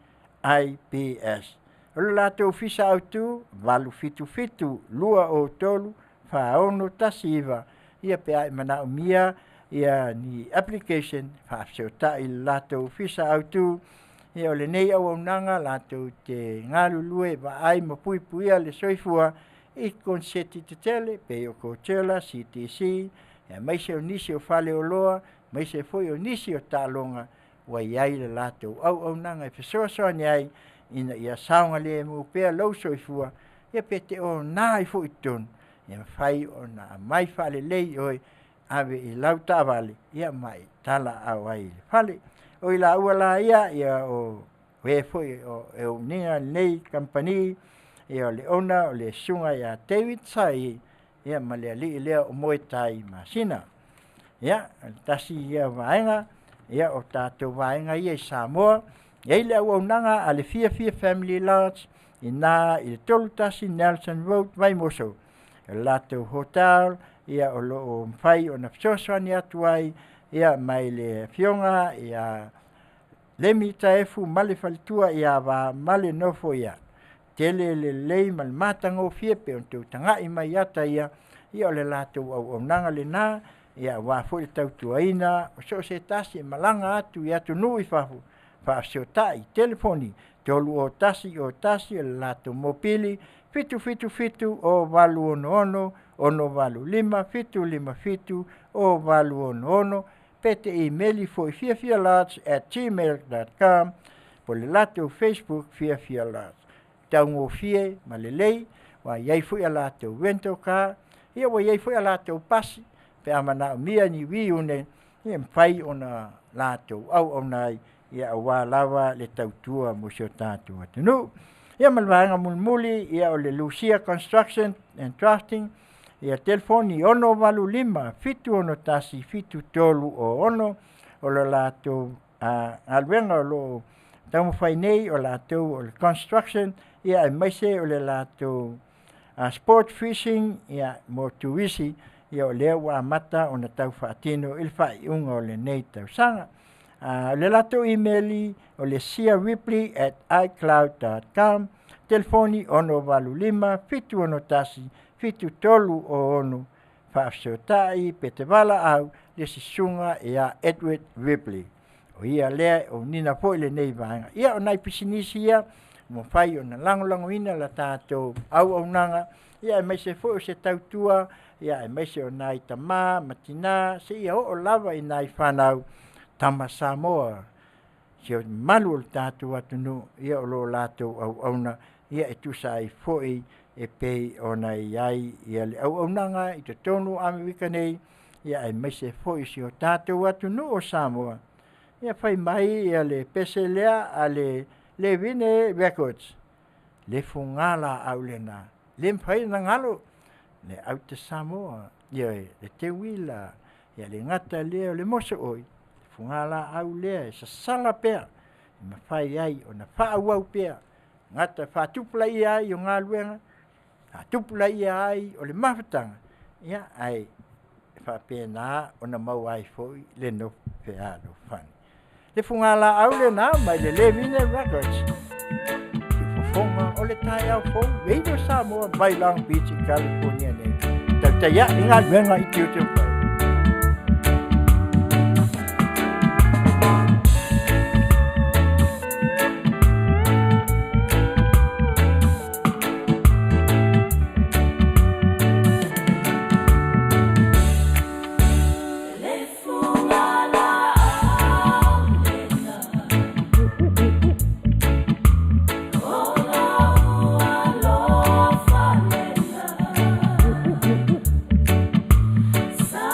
IPS. O le latou fisa autu, valu fitu, lua o tolu, whaono tasi iwa. Ia pe ai mana umia, ia ni application, whaafseo i latou fisa autu, ia o le nei au aunanga, latou te ngalulue, wa ai mapuipuia le soifua, I konseti te tele, pe o Coachella, CTC, ia maise o nisi o fale o loa, maise foi o nisi o talonga, wa iai le latou au nanga, fesoasoa ni ai, ina ia saunga le mu pea lau soifua, ia pe te o nai foi ton, ia fai o na mai fale lei oi, ave I lau tavale, ia mai tala au ai fale, o I la ua la ia o we foi o ninga nei company, ia o le ona o le sunga ia David Sai, ia ma le ali lea o moe tai Masina. Ia, tasi ia vaenga, ia o tātou vaenga ia I Samoa, ia le au nanga a le Afiafi Family Lodge, I le tolu tasi Nelson Road, vai moso. O latou hotel, ia o lo mwhai o na fsoswani atu ai, ia mai le Afioga, ia lemi taefu male falitua ia va male nofo ia. Tele le lei mal matango fie pe on tau tangai mai ata ia o le latou au nanga le na ia wa fo le tau tuaina o so se tasi malanga atu ia tu nui fafu fa so tai telefoni tolu o tasi o le latou mopili fitu o valu ono valu lima fitu o valu ono pete emaili fo fiafialats@gmail.com po le latou Facebook fiafialats taungo fie malelei wa iai foi a latou wento ka ia wa iai foi a latou pasi pe amana mia ni wiune ia mfai ona latou au nai ia wa lava le tautua mo sio tatu atunu ia malvanga mulmuli ia o le Lucia Construction and Drafting ia telefoni ono valu lima fitu ono tasi fitu tolu o ono o le latou alwenga lo tamo fai nei o latou o le construction ia maise o le latou sport fishing ia mo tuisi ia o le wa mata ona tau faatino il fai unga o le nei tau sanga le latou emaili o le siaripley@icloud.com telefoni ono valu lima fitu ono tasi fitu tolu o ono faafsotai petevala au le sisunga ia Edward Ripley o ia lea o nina foi le nei vanga ia o nai pisinisi ia mo fai o na lango ina la tātou au nanga ia mai se foi o se tautua ia mai se o nai tama matina se ia o lava I nai whanau tama Samoa se o malu o tātou atunu ia o lo lātou au na ia tu sai foi e pei o na iai ia le au nanga I te tonu Amerika nei ia mai se foi se o tātou atunu o Samoa ia fai mai ia le pese lea a le Vine Records le fungala au lena le mfai na ngalo le au te Samoa ia le te wila ia le ngata lea le moso oi fungala au lea sa sala pea ma fai ai o na whaau pea ngata whatupula ia ai o ngā luenga whatupula ia ai o le mawhatanga ia ai whapena o na mau ai foi le no pea no whani le fungala au le na mai le Vine Records Fofonga o le tai au fo Radio Samoa mai Long Beach I California ne Tautai inga luenga I Tiute Sa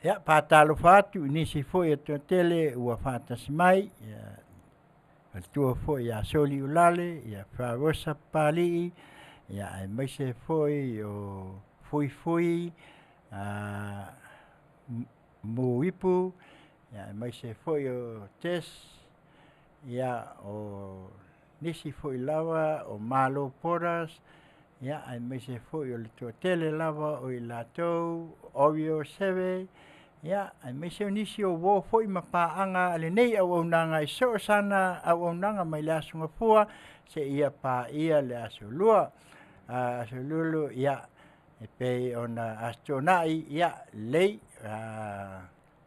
Ia patalo fatu nisi foi e tele ua fatasi mai ia tua foi ia soli ulale ia farosa pali ia ai maise foi o fui muipu ia ai maise foi o tes ia o nisi foi lava o malo poras ia ai maise foi o le tele lava o i latou ovio seve ia ai maise o nisi o wo foi mapaaga le nei au aunaga i so sana au aunaga mai le asogafua se ia paia le asolua asolulu ia e pei ona astonai ia lei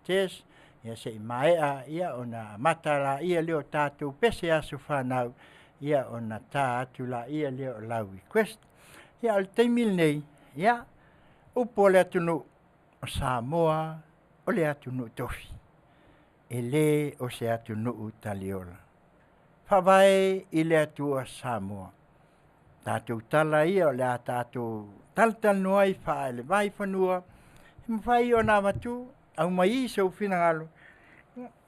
tes ia seʻi maeʻa ia ona mata laia lea o tatou pese aso fanau ia ona tā atu laia lea o lau request ia o le taimi lenei ia upu o le atunuu o Samoa o le atunuu tofi e lē o se atunuu taliola faavae i le atua Samoa tatou tala ia o le a tatou talatalanoa ai faaelevai fanua mafai ona amatu au mai i sou finagalo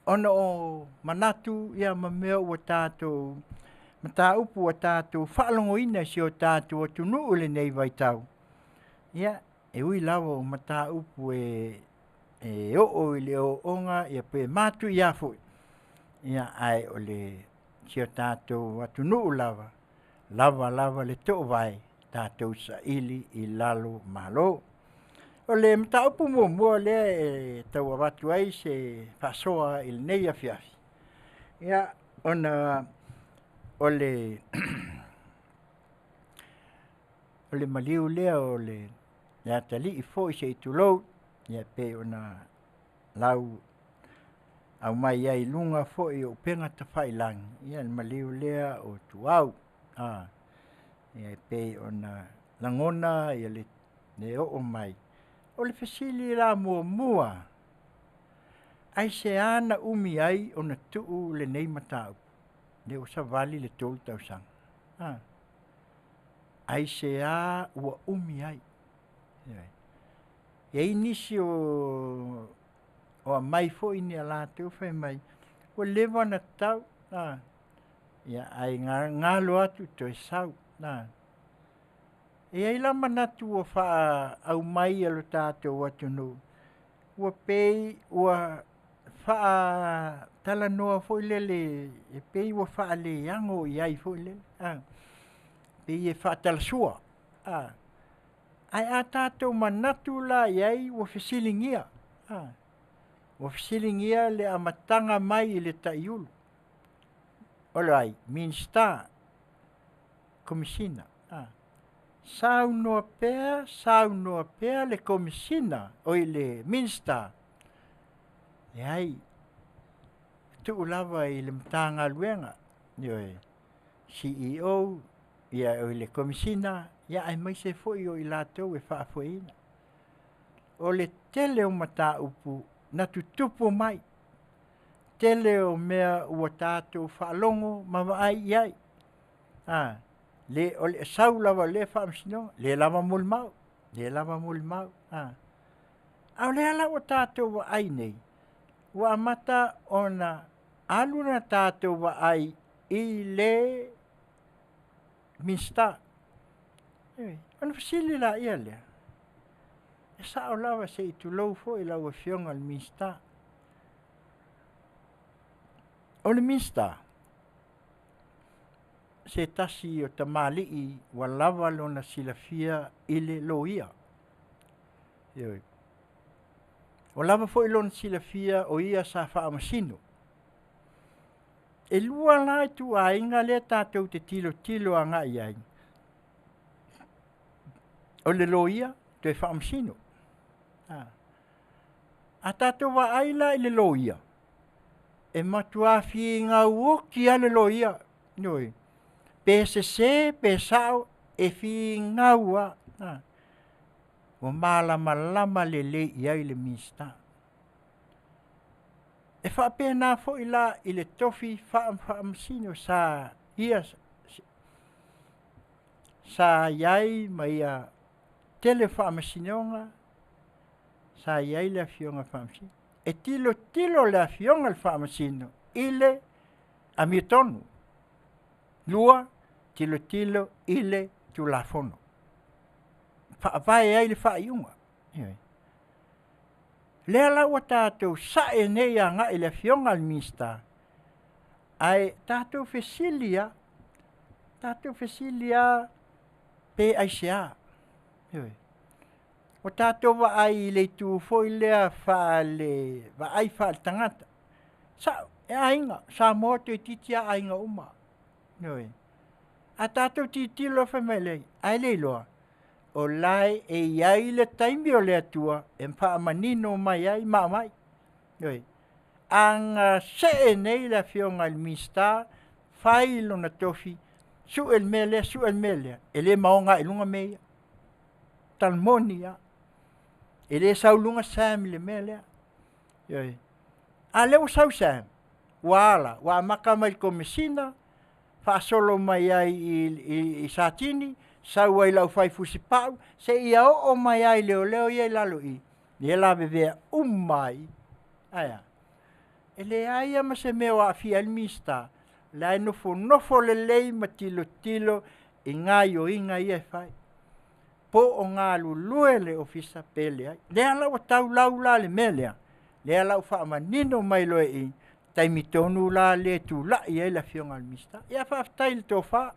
ona o manatu ia ma mea ua tatou mataupu ua tatou faalogoina i se o tatou atunuu lenei vaitau ia e ui lava o mataupu e o'o i le ooga ia pe matu ia foʻi ia ae o le sio tatou atunuu lava le toʻavae tatou saʻili i lalo malo o le mataupu muamua lea e tauavatu ai se faasoa i lenei afiafi ia ona o le o le maliu lea o le ia talii foʻi se itulou ia pei ona lau au mai ai luga foʻi o upega tafailagi ia le maliu lea o tuau ia pei ona lagona ia le o'o mai o le fesili la muamua ai seā na umi ai ona tuu lenei mataupu le o savali le tolu tausaga ai seā ua umi ai iai nisi o amai foʻi ni a latou fai mai ua leva na tatau ia ai galo atu toe sau e ai la manatu ua faaau mai a lo tatou atunuu ua pei ua faatalanoa foʻi lele e pei ua faaleago i ai foʻi lele pei e faatalasua ae a tatou manatu la i ai ua fesiligia ua fesiligia le amataga mai i le taʻiulu o le ai minista komisina saunoa pea le komisina o i le minista e ai tuu lava i le matagaluega ioe CEO ia o i le komisina ia ai maise foʻi o i latou e faafoeina o le tele o mataupu na tutupu mai tele o mea ua tatou faalogo ma vaai i ai le o le sau lava le faamasinoga le lava molimau ao lea la ua tatou vaai nei ua amata ona alu na tatou vaai i le minista ona fesili laia lea e saʻo lava se itulou foʻi lau afioga le minista o le minista se tasi o tamaliʻi ua lava lona silafia i le loia o lava foʻi lona silafia o ia sa faamasino e lua la e tuaiga lea tatou te tilotilo agaʻi ai o le loia toe faamasino a tatou vaai la i le loia e matuafigau oki a le loia ioe pe sesē pe saʻo e figau ua malamalama lelei i ai le minista e faapena foʻi la i le tofi faamasino sa ia sa iai ma ia tele faamasinoga sa iai le afioga faamasino. E tilo le afioga le faamasino i le amiotonu. Lua, tilo i le tulafono. Faavae ai le faaiuga. Lea lau a tātou sae nei a ngai le afioga le minista. Ai tātou fesilia pe aisea. O tātou waai le tu foi lea waai le tangata. Sa e ainga, Samoa te titi a ainga uma. A tātou titilo whamelei, ai leiloa. O lai e iai le taimi o le atua, e mpaa manino mai ai, mai. Anga se nei la fionga il mista, fai lo na tofi, su el mele, e le maonga ilunga meia. Talmonia. E le saulunga sam le mele. A leo sau sam. Wala, wa maka mai ko Masina, fa solo mai ai i Satini, sau ai lau fai fusipau, se ia o mai ai leo ia lalo i. Le la bevea umai. Aya. E le aia ma se meo Afia mista, la nofo le lei ma tilo i ngā o inga ia fai. Po o ngā lulue le ofisa pele ai. Le ala o tau lau la le melea. Le ala o wha manino mai loe i. Taimi tonu la le tu la i e la fionga al mista. Ia whaftai le tō wha.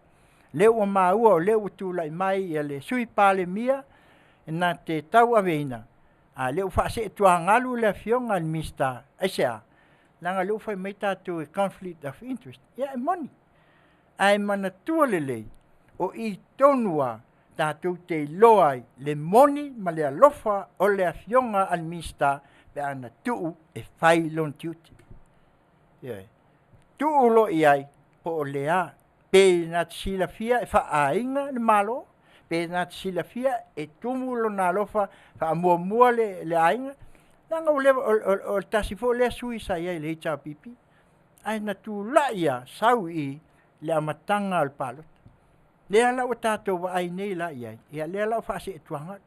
Le o maua o le o tu la i mai i le sui pale mia. E nā te tau aveina. A le o wha se tua ngalu le fionga al mista. Aisea. Langa le o whai mai tātou e conflict of interest. Ia e moni. Ai mana tua le lei. O i tonua. Tātou te loai le moni ma le alofa o le afionga al mista pe ana tuu e whai lon tiute. Tuu lo i ai po o lea pe nā sila fia e wha ainga le malo, pe nā sila fia e tumulo nā alofa wha mua le ainga. Nanga o tasi fo lea sui sa iai le hitau pipi. Ai na tū la ia sau i le amatanga al palot. Lea lau o tātou wa ai nei la iai. Ia lea lau whaase e tuanga.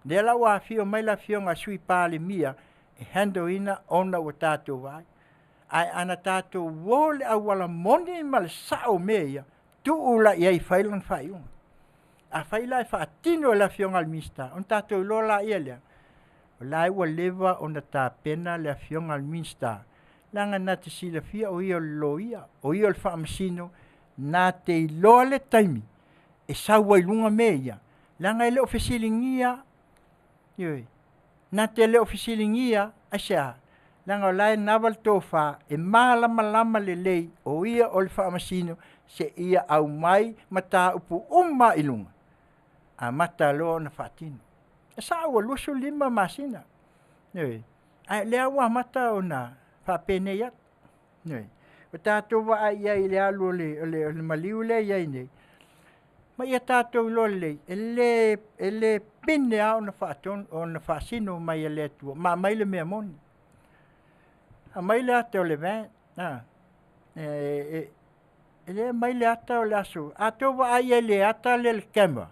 Lea lau a fio mai la fionga sui pāle mia e hando ina ona o tātou wa ai. Ai ana tātou wole a wala moni ma le sao mea tu ula iai whailan whaiunga. A whaila e whaatino la fionga al mista. On tātou lola ia lea. O lai wa lewa ona tā pena le fionga al mista. Langa na te sila fia o ia loia. O ia le whaamasino. Nā te iloa le taimi, e saua ilunga mea, langa e leo fesilingia, nā te leo fesilingia, asea, langa o lai nawal tōwha, e malama le lei, o ia o le whaamasino, se ia au mai, mata upu ilunga, a mata loa na whaatino. E saua luso lima Masina, a lea wa mata o na whaapene iat, o tātou wa ai ai le alu le maliu le iai nei. Ma ia tātou lo le, e le pine au na whaaton, o na whaasino mai le atua, ma mai le mea moni. A mai le ata o le vēn, e le mai le ata o le aso. A tō wa ai ai le ata le kema.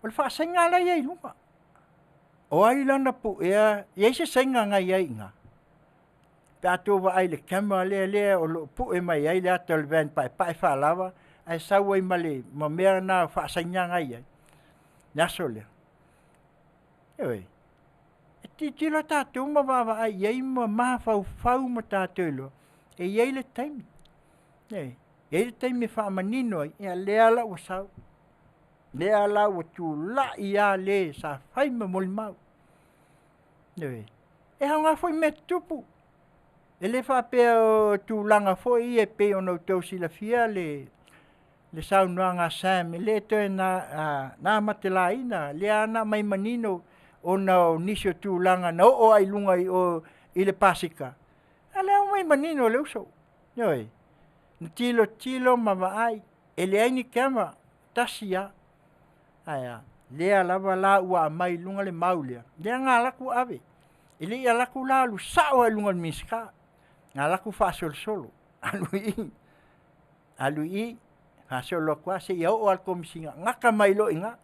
O le whaasenga la iai lunga. O ai lana pu ea, iai se senga ngai ai inga. Tātou wa ai le kema le o lo pu e mai ai le ata o le vēn pai whaalawa. Ai sau ai male, ma mea nā whaasenya ngai ai. Naso lea. Ewe. E titilo tātou ma wawa ai, iai ma mawhau ma tātou lo. E iai le taimi. Iai le taimi whaamanino ai, ea lea la o sau. Lea la o tū la ia le sa whaima moli mau. Ewe. E hanga foi me tupu. E le whapea o tū langa foi e pe o nau tau sila fia le sau noanga Sam, le toi na matela ina, le ana mai manino o na nisio tu langa na o ai lunga i le pasika. A le mai manino le uso. Yoi. Tilo mama ai, e le aini kema tasia. Aya, le alava la ua mai lunga le maulia. Le ngā laku ave. E le ia laku la alu sao ai lunga le miska. Ngā laku wha solo. Alu i. Ha solo kwa se ia o al komisinga ngaka mai lo inga.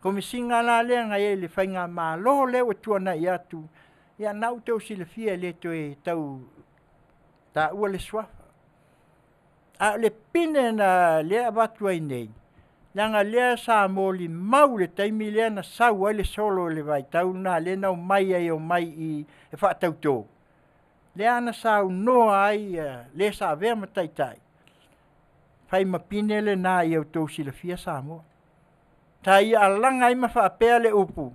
Komisinga la le ngai le whainga malo le o tuana i atu. Ia nau tau sila fia le toe tau ta ua le swafa. A le pine na lea watu ai nei. Nanga lea sa moli mau le taimi lea na sau ai le solo le vai tau na le nau mai ai o mai i e whaatau tō. Lea na sau noa ai le sa vea ma taitai. Whai ma pine le na i au tau sila fia Samoa. Ta ia alanga i ma whaapea le upu.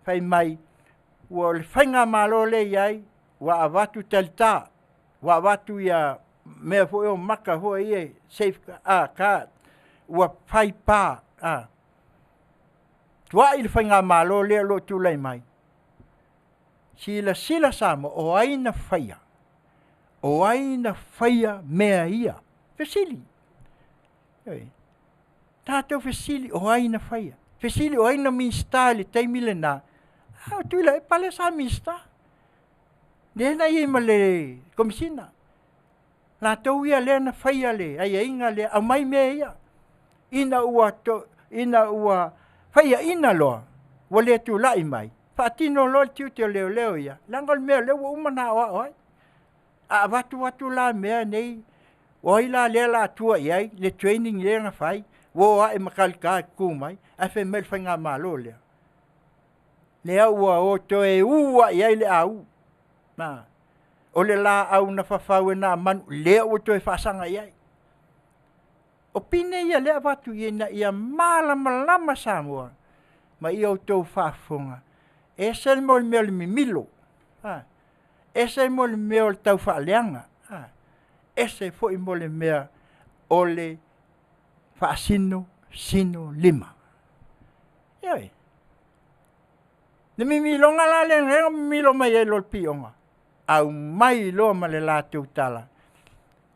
Whai mai ua le whainga malo le iai wa avatu talita. Wa avatu ia mea fo o maka ho ia safe card. Ua whai pā. Tua i le whainga malo le lo tūlai mai. Sila Samoa o aina whaia. O aina whaia mea ia. Fesili. Tātou fesili o aina whaia. Fesili o aina minsta le taimile nā. Tuila e pale sa minsta. Lena i ma le komisina. Nā tau ia lena whaia le. Ai inga le a mai mea ia. Ina ua whaia ina loa. Wa le tu lai mai. Whaatino loa tiute o leo ia. Langal mea leo umana oa oi. A watu la mea nei. Oi la le la tua iai. Le training le nga whai. Woa e makalika kumai. A whe mel whainga malo lea. Lea ua o toe ua iai le au. O le la au na whawhau e na manu. Lea ua toe whaasanga iai. O pine ia lea watu ia malama Samoa. Ma ia o tau whaafonga. E se mo le mea le mimilo. E se mo le mea o le tau whaaleanga. E se fo i mo le mea o le whaasino lima. Ioi. Le mimilonga la le ngea mimilo mai e lol pionga. Au mai lo ma le la tau tala.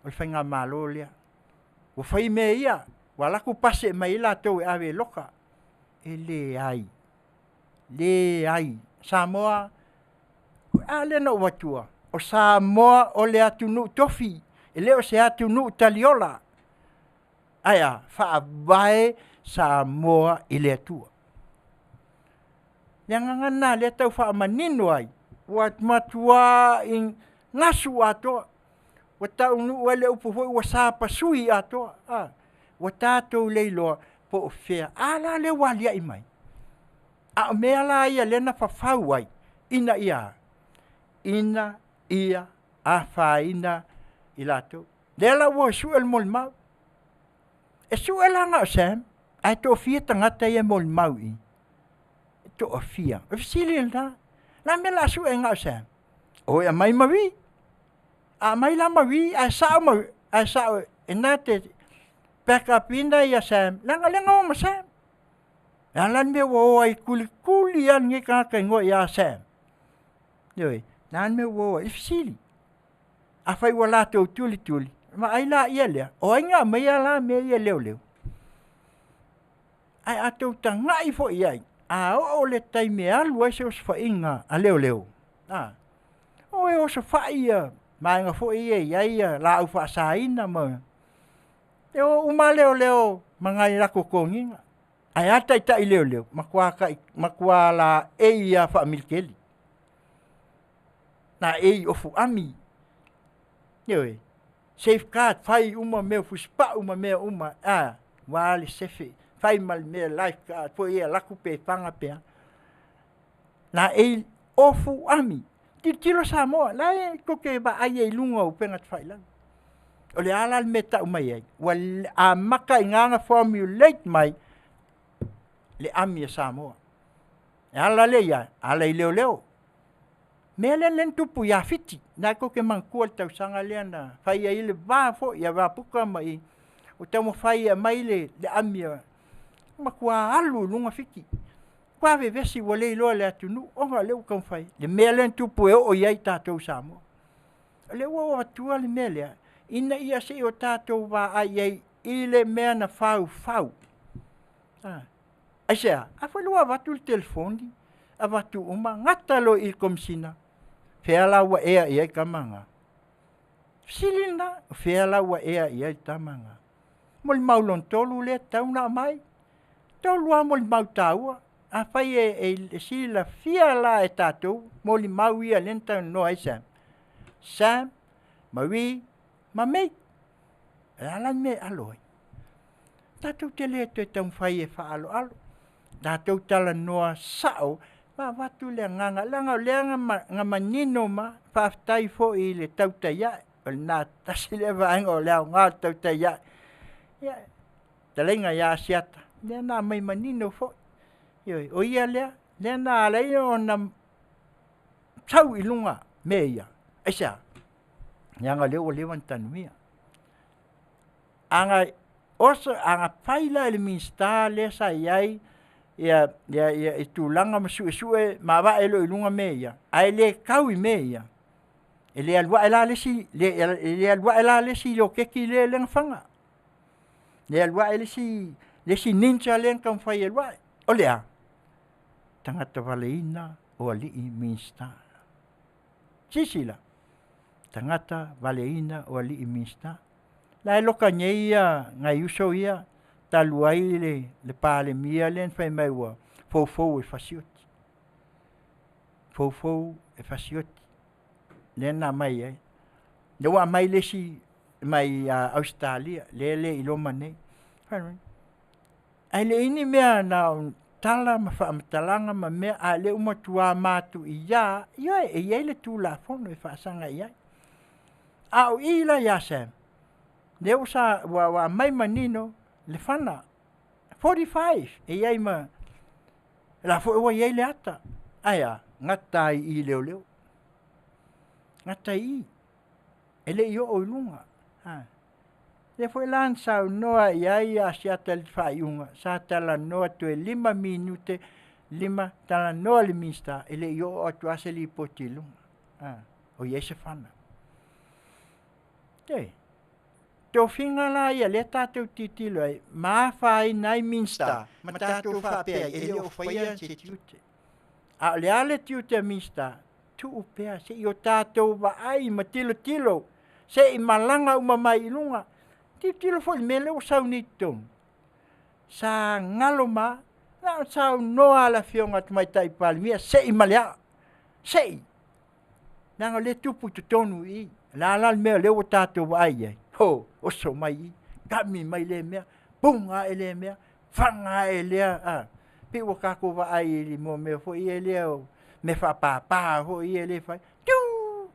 O le whainga malo lea. O whai mea ia. Walaku pase mai la tau e awe loka. E le ai. Samoa. A le no watua. O Samoa o le atunu tofi. E le o se atunu taliola. Aya. Whaawae Samoa i le atua. Ngangana le tau whaamanino ai. Wat matua in ngasu atoa. Wa tau nu wale upu hoi wa sapa sui atoa. Wa tātou leiloa po o whea. Ala le walia i mai. A mea la ia lena whawhau ai. Ina ia a whaina i lato. Lela ua suel mol mau. E suel anga o Sam. Ai tō fia tangata ia mol mau i. To o fia. O fisili na. Na me la suel anga o Sam. O ia mai mawi. A mai la mawi. A sao mawi. A sao. E nā te peka pinda ia Sam. Lenga o ma Sam. Alan me wo ai kuli an nge kaka ngo ia Sam. Yoi. Nan me wo ai fisili. A fai wala tau tuli. Ma ai la ia lea. O inga mai la me ia leo. Ai atau tangai fo iai. A o le tai me alu ai se os fa inga a leo. O e os fa ia. Ma inga fo ia la au fa saina ma. E o uma leo mangai rako konginga. Ai ata ita i leo. Makua la ia fa milkeli. Na ofu ami. Yoi. Safeguard fai uma meu fuspa uma meu uma. Wale sefe. Fai mal meu lifeguard. Po ia laku pe panga pe. Na ofu ami. Tilo Samoa. La koke ba ai lunga upengat fai lang. O le ala meta uma ia. Wal a maka inganga formulate mai. Le ami Samoa. Ala le ia. Ala i leo. Mele len tupu ya fiti. Na ko ke mangkual tau sanga leana. Fai ia ile va fo ia va puka mai. O tamo fai ia mai le amia. Makua alu lunga fiti. Kwa vesi wale lo le atunu. Onga leu kan fai. Le mele len tupu e o ia tatou Samoa. Le wo atua le mele. Ina ia se o tatou va ai ile mea na fau. Aisea, afalo avatu le telefoni. Avatu uma ngatalo i komsina. Fela wa ea ia kamanga. Silina fela wa ea ia tamanga. Mol maulon tolu le tauna mai. Tolu mol mau taua. a fai e si la fia la e tātou, moli mau ia lenta no ai Sam. Sam, Maui, ma mei. Ala me aloi. Tātou te lea te tau whai e wha alo alo. Tātou tala noa sao, ma watu lea nganga, lea nga manino ma, whaftai fo i le tautai ai. O nā tasi lea vaenga o lea ngā tautai ai. Ia, talenga ia siata, lea nā mai manino fo. O ia lea nā alai o na tau i lunga me ia. Aisa, nga leo o lewan tanuia. Anga oso anga paila ele minsta le sa iai ia i tūlanga masue ma wa elo i lunga me ia. Ai le kau i me ia. Ele alwa ela le si lo keki le lenga fanga. Le alwa ele si ninja lenga kam fai elwa. O lea. Tangata waleina o alii minsta. Sisila. Tangata waleina o alii minsta. La loka nyeia ngai uso ia taluai le pale mia len fai mai wa fofo e fasioti. Fofo e fasioti. Le na mai ai. Le wa mai le si mai Australia le ilo mane. Ai le ini mea na tala ma fa talanga ma mea a le uma tua matu ia ia le tu la fono e fa sanga ia. Au ila ya Sam. Le usa wa mai manino le fana 45 e iai ma la fo wa iai le ata aya ngatai i leo ngatai ele yo o lunga le fo lan sa noa iai a siata le faiunga sa tala noa to 5 minute 5 tala noa le mista ele yo o tu aseli potilunga o iai se fana Tō whinga la ia le tātou titilo ai, mā whai nai minsta, ma tātou whapea e leo whaian se tiute. A le ale tiute minsta, tu upea se i o tātou wa ai ma tilo, se i malanga uma mai ilunga, titilo fo i mele o sau ni tonu. Sa ngalo ma, na sau noa la Afioga tumai tai palimia, se i malea, se i. Nanga le tupu tu tonu i, la ala mea leo o tātou wa ai ai. Ho, oso mai, kami mai le mea, punga e le mea, whanga e lea, piwa kako wa ai li mo mea, fo i e lea, me wha pāpā, ho i e le whai, tiu,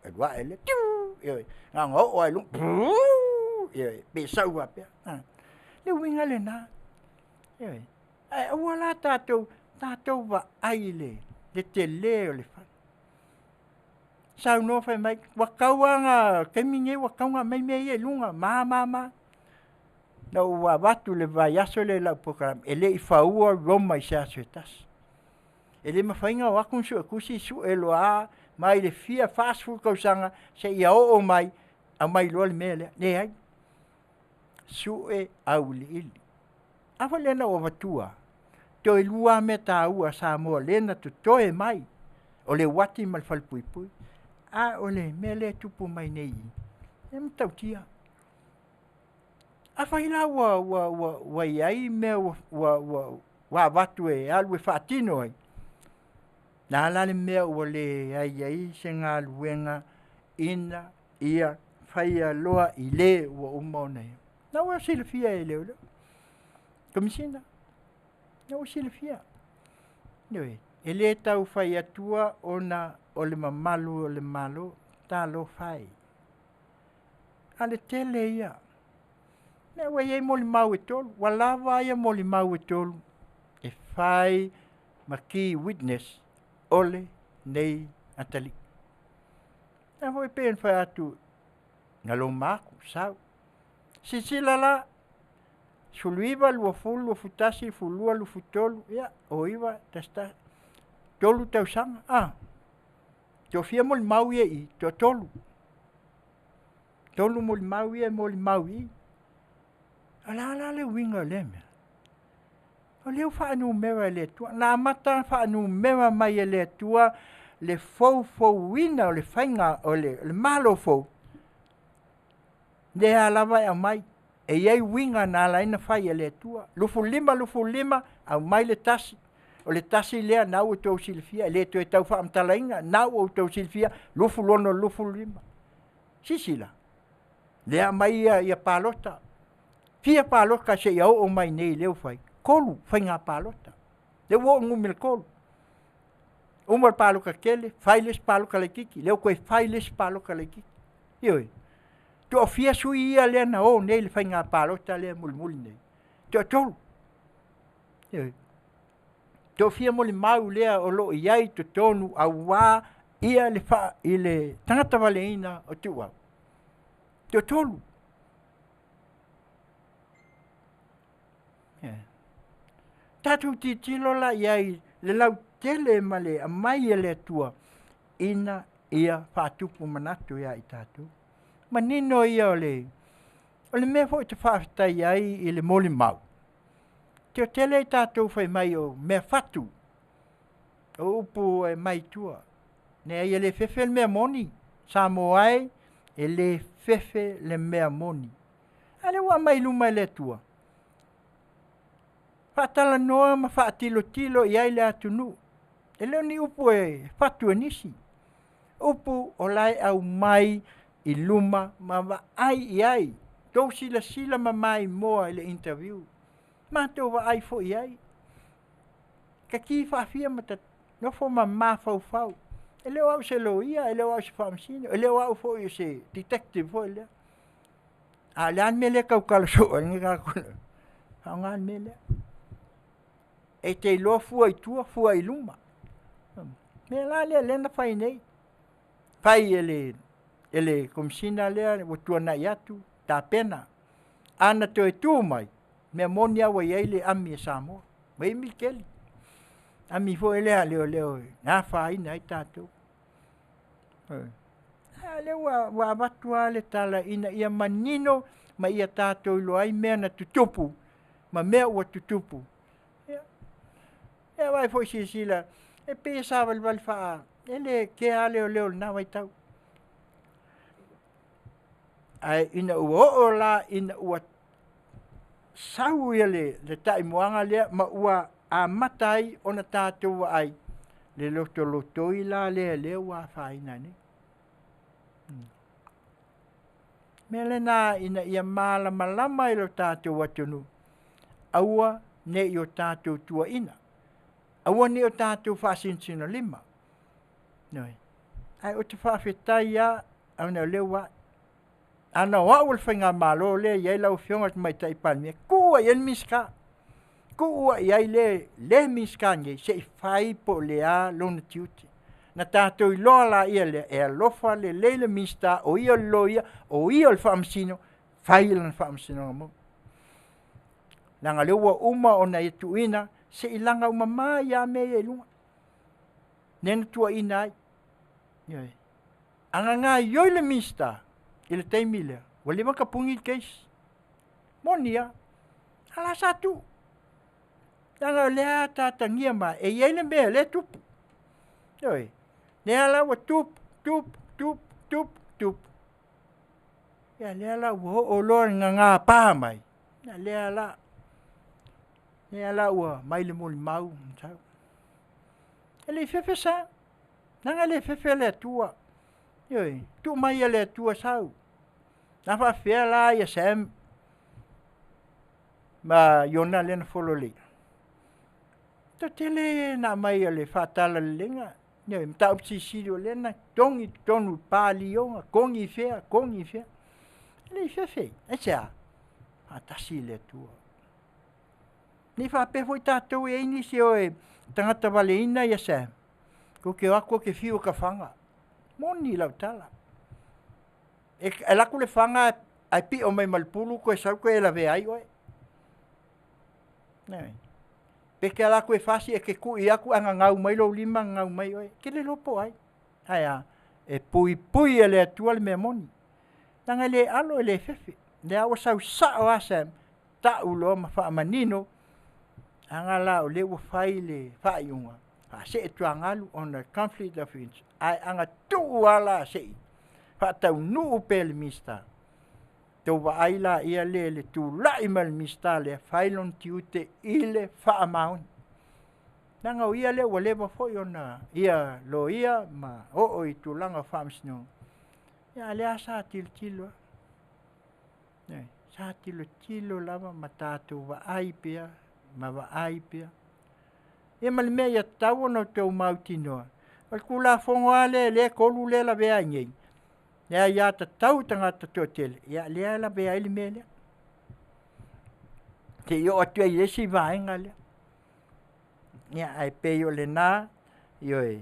e wa e le, tiu, ngā ngō o ai lung, pe sau wa pia, le winga le nā, ua la tātou wa ai le te leo le whai. Sau no fai mai wakauanga keminge wakaunga mai mei e lunga ma na wa watu le vai aso le la program ele I faua Roma I sa suetas ele mafainga wakun su akusi su eloa mai le fia fast food kausanga se ia o mai a mai lo le mele ne ai su e auli ili afa lena o vatua to lua meta ua Samoa lena to toe mai o le wati mal falpuipui ole mele tupu mai nei. Tau tia. A whaila wa iai mea wa watu e alwe whaatino ai. Nā lale mea ua le ai se ngā luenga ina ia whaia loa I le ua umona ia. Nā ua sila fia e leo leo. Komisina. Nā ua sila fia. Nui. E le tau whai atua o le mamalu o le malo, tā lo whai. A le tele ia. Ne wa iei moli mau e tolu, wa lawa ia moli mau e tolu. E whai ma ki witness ole nei atali. Na hoi pen whai atu ngalo maku, sau. Sisila la, suluiva lua fulu, futasi, fulua, lufutolu, ia, o iwa, tasta. Tolu tau sanga, Tō fia moli mau ia I, tō tolu. Tolu moli mau ia, moli mau I. Ala le winga le mea. O leo whaanu mewa le tua. Nā mata whaanu mewa mai le tua, le Fofogaina o le whainga o le malo fo. Le alawa au mai. E iei winga nā laina whai le tua. Lufu lima, au mai le tasi. o le tasi lea nau o tau silfia, le tu e tau whaamtalainga, nau o tau silfia, lufu lono, lufu lima. Sisila. Lea mai ia palota. Fia palota se iau o mai nei leo fai. Kolu, fai ngā palota. Le wo ngumil kolu. Umar paloka kele, failes paloka le kiki. Leo koe failes paloka le kiki. Ioi. Tu o fia sui ia lea na o nei le fai ngā palota lea muli nei. Tu o tolu. Ioi. Tu o fia moli mau lea o lo iai tu tonu a wā ia le fa i le tangata waleina o tu au. Tu o tolu. Tatu titilo la iai le lau tele male a mai e le tua ina ia whātupu manatu ia i tatu. Manino ia o le mea fo i te whaafitai ai i le moli mau. Te o tele i tatu whai mai o mea whatu. O upu e mai tua. Nea ia le fefe le mea moni. Samoa e le fefe le mea moni. Ale wa mai luma le tua. Whaatala noa ma whaatilo tilo i ai le atunu. E leo ni upu e whatu nisi. Upu o lai au mai i luma ma wa ai i ai. Tau sila ma mai moa i le interview. Ma tau wa ai fo i ai. Ka ki whaafia ma ta nofo ma fau. E leo au se lo ia, e leo au se whaamsino. E leo au fo i se detective fo i lea. A lean me le kau kala soa, ni kakuna. Haungan me lea. E te loa fua i tua, fua i luma. Me la lea lena whai nei. Whai ele komsina lea, watua na iatu, tā pena. Ana to e tū mai, mea moni awa iai le ami e Samoa. Mai mi keli. Ami fo e lea leo, ngā whai nei tātou. Leo wa watua le tala ina ia manino, ma ia tātou ilo ai mea na tutupu. Ma mea ua tutupu. E vai foi sila e pensava il valfa ele ke ale o leo na vai tau ai ina o la ina ua sau ele le tai moanga le ma ua a matai ona tātou ai le loto i la le ua faina ni mele na ina ia mala malama i lo tātou atunu aua ne i o tātou tua ina. Aua ni o tātou whasinsino lima. Noi. Ai o te whawhetai ia, au nau lewa. Ana o awal whainga malo le, iai lau whionga mai tai palmea. Kua ian miska. Kua iai le miska nge, se i whai po lea lona tiute. Na tātou i loa la ia le, e alofa le leile mista, o ia loia, o ia le whaamsino, whai lan whaamsino mo. Langa lewa uma o na i tuina, se ilanga umama ia me e lunga. Nena tua ina ai. Ioi. Anga ngā ioi le mista, i le teimilea. Wale maka pungi keis. Monia. Ala satu. Anga lea tātangia ma, e iei le mea le tupu. Ioi. Lea la wa tup. Ia lea la wa o loa ngā pāmai. Ia lea la. Ne ala ua mai le moli mau tau. Ele fefe sa. Nanga le fefe le tua. Ioi, tu mai le tua sau. Na fa fea la ia sem. Ma yona le na folole. Ta tele na mai le fatala le lenga. Ioi, mta upsi sirio le na tongi tonu pali onga. Kongi fea. Ele fefe. Echa. Atasi le tua. Ni whape foi tātou e inisi o e tangata wale ina ia se. Ko ke wako ke whio ka whanga. Moni lau tala. E laku le whanga ai pi o mai malpulu ko e sau ko e lawe ai oe. Nei. Pe ke laku e whasi e ke ku i aku anga ngau mai lo lima ngau mai oe. Ke le lopo ai. Aia. E pui e le atua le mea moni. Tanga le alo e le fefe. Le awa sau sao asem. Ta ulo ma wha manino. Anga la o le ua whai le whaiunga. Se e tuangalu on the conflict of interest. Ai anga tuu ala se i. Whaatau nuu pele mista. Tau wa aila ia le tu lai mal mista le whailon tiute i le whaamaun. Nanga o ia le ua lewa foi ona ia lo ia ma o i tūlanga whamsino. Ia lea sa tilo. Sa tilo lava ma tātou wa ai pia, ma wa ai pia. Ia mali mea ia tau no tau mautinoa. Al kula fongo le kolu le la vea ngei. Ia ia ta tau tangata tōtele. Ia lea la vea ili mea lea. Te io atu ai lesi vaenga lea. Ia ai peo le nā, ioi.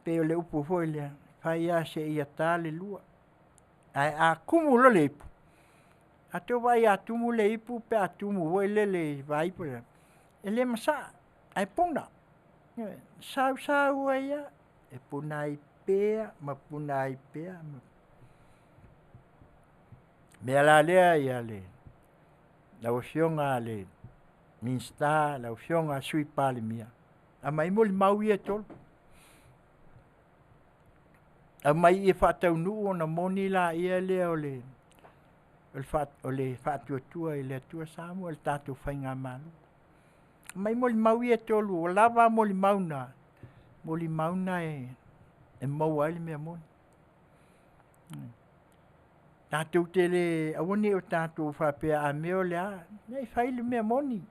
Peo le upu foi lea. Whai a se ia tā le lua. Ai a kumulo le ipu. A teo vai a tumu le ipu, pe a tumu voi le vaipu lea. E le masa, ai puna. Sau ai a, e puna ai pea, ma puna ai pea. Mea la lea ia le. Lau fionga le. Minsta, lau fionga sui pale mia. A mai mo le mau ia tolu. A mai ia whatau nuu ona moni la ia lea o le. O le whatuatua i le atua Samoa, le tātou whainga manu. Mai mo le mau ia tolu, o lava mo le mauna. Mo le mauna e mau ai le mea moni. Tātou te le, awani o tātou whapea a meo lea, nei whai le mea moni.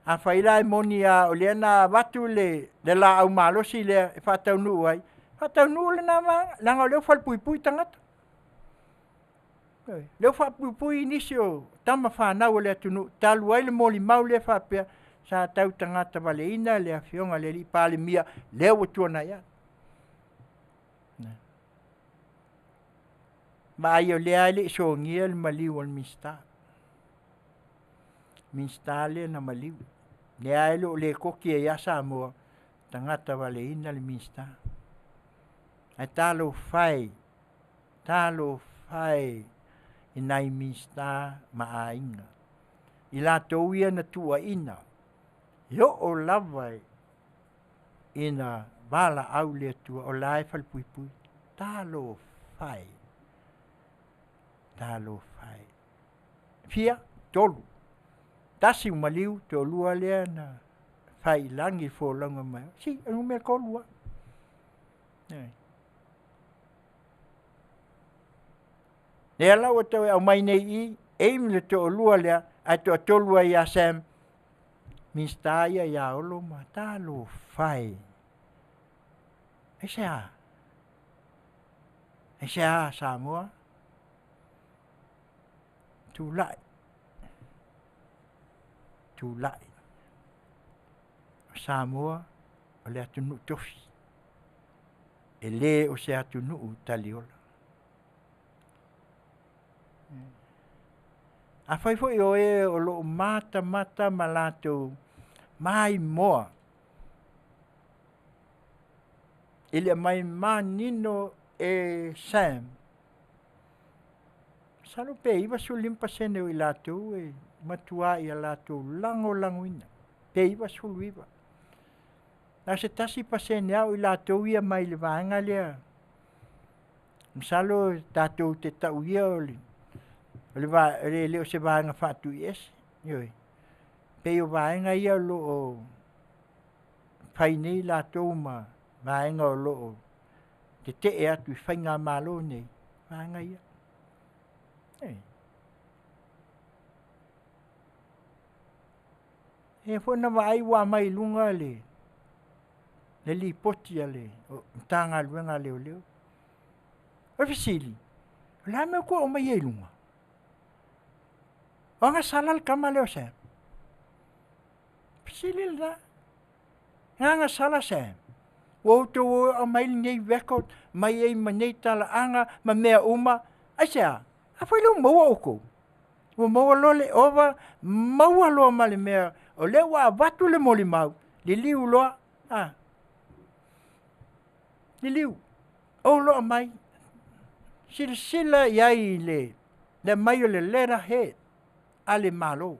A whai lai moni a o lea na watu le la au malosi le whatau nuu ai. Whatau nuu le nā maa, langa leo whalpui tangata. Leo whapui nisi o tama whanau le atunu, talu ai le moli mau le whapea, sa tau tangata wale ina le Afioga le li pale mia, leo o tuana ia. Ma ai o lea le so ngia le maliu al minsta. Minsta le na maliu. Lea le koki e ia Samoa, tangata wale ina le minsta. Ai talo fai i nai minsta ma a inga. I la tau ia na tua ina. Yo o lavai ina wala au le tua o lai falpuipui. Talo fai. Fia, tolu. Tasi umaliu te olua lea na fai langi fo langa mai. Si, anu mea kolua. Lea lau atau au mai nei i, eim le te olua lea, ai te atolua i a Sam. Minsta ia ia olo ma talo fai. E sea Samoa. Tūlai. Samoa, o le atunu tofi. E le o se atunu taliola. A whai foi o o lo mata malato mai moa. Ile mai manino e Sam. Salo pe iwa su limpa sene o ilato e matua i alato langoina. Pe iwa su luiwa. Na se tasi pa sene au ilato ia mai le vaenga lea. Msalo tato te tau ia o le. Le leo se vaenga fatu i ese. Ioi. Pe o vaenga ia lo o whainei lato ma vaenga o lo o te e atu i whainga malo nei. Vaenga ia. E fona vai wa mai lunga le li poti ale o tanga luenga leo. O fisili. La me ko o mai lunga. O nga salal kama leo se. Fisili la. Nga sala se. O to o mai nei vekot mai e manei tala anga ma mea uma. Ai sea. A foi lo maua oko. O maua lole ova, maua loa male mea. O le wa watu le moli mau. Li liu loa. Li liu. O loa mai. Sila iai le mai o le lera he. Ale malo.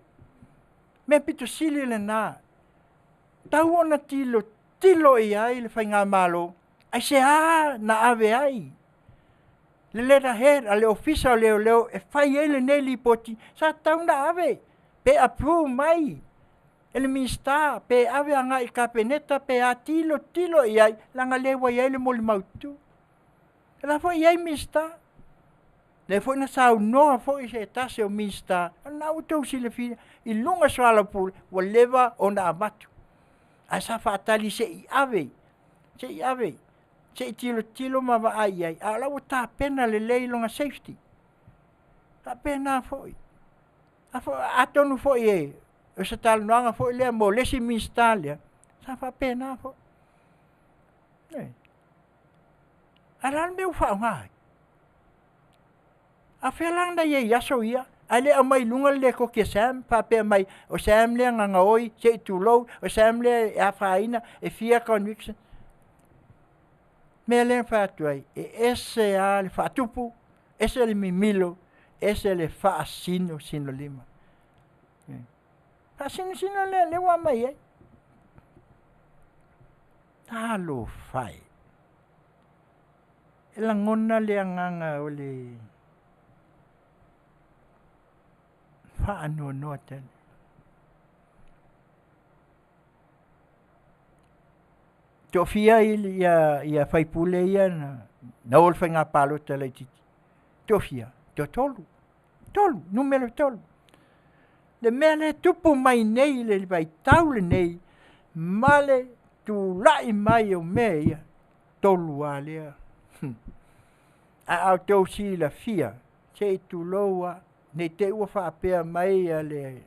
Mea pito sili le na. Tau ona tilo iai le whainga malo. Ai se na ave ai. Le lera her, ale ofisa o leo, e whai ele nei li poti, sa tau na ave, pe apu mai. ele mista pe ave anga I kapeneta pe atilo tilo iai langa lewa iai le moli mautu. La fo iai mista. Le fo na sau noa fo I se tase o mista. Na utou si le fina I lunga swala pule wa lewa o na amatu. A sa fatali se I ave. Se I ave. Se I tilo ma wa ai ai. A la ta pena le leilonga safety. Ta pena fo I. A fo atonu fo I o se tal noanga fo I le mo lesi mista le. Sa fa pena fo. Aral meu fa ngai. A felang da ye yaso ia. Ale a mai lunga le ko ke sam pa pe mai o sam le nga oi se tu lo o sam le a faina e fia conviction. Me le fa tuai e ese al fa tupu ese le mimilo ese le fa sino lima. Fa sino le wa mai e. Talo fai. Ela ngona le nganga o le fa no noten. Tofia ia fai pule ia na ol fenga palo tele titi. Tofia, tolu, numero tolu. Le mele tupu mai nei le vai taule nei male tu lai mai o mea tolu alea. A auto si la fia se tu loa ne te ua fa pe mai ale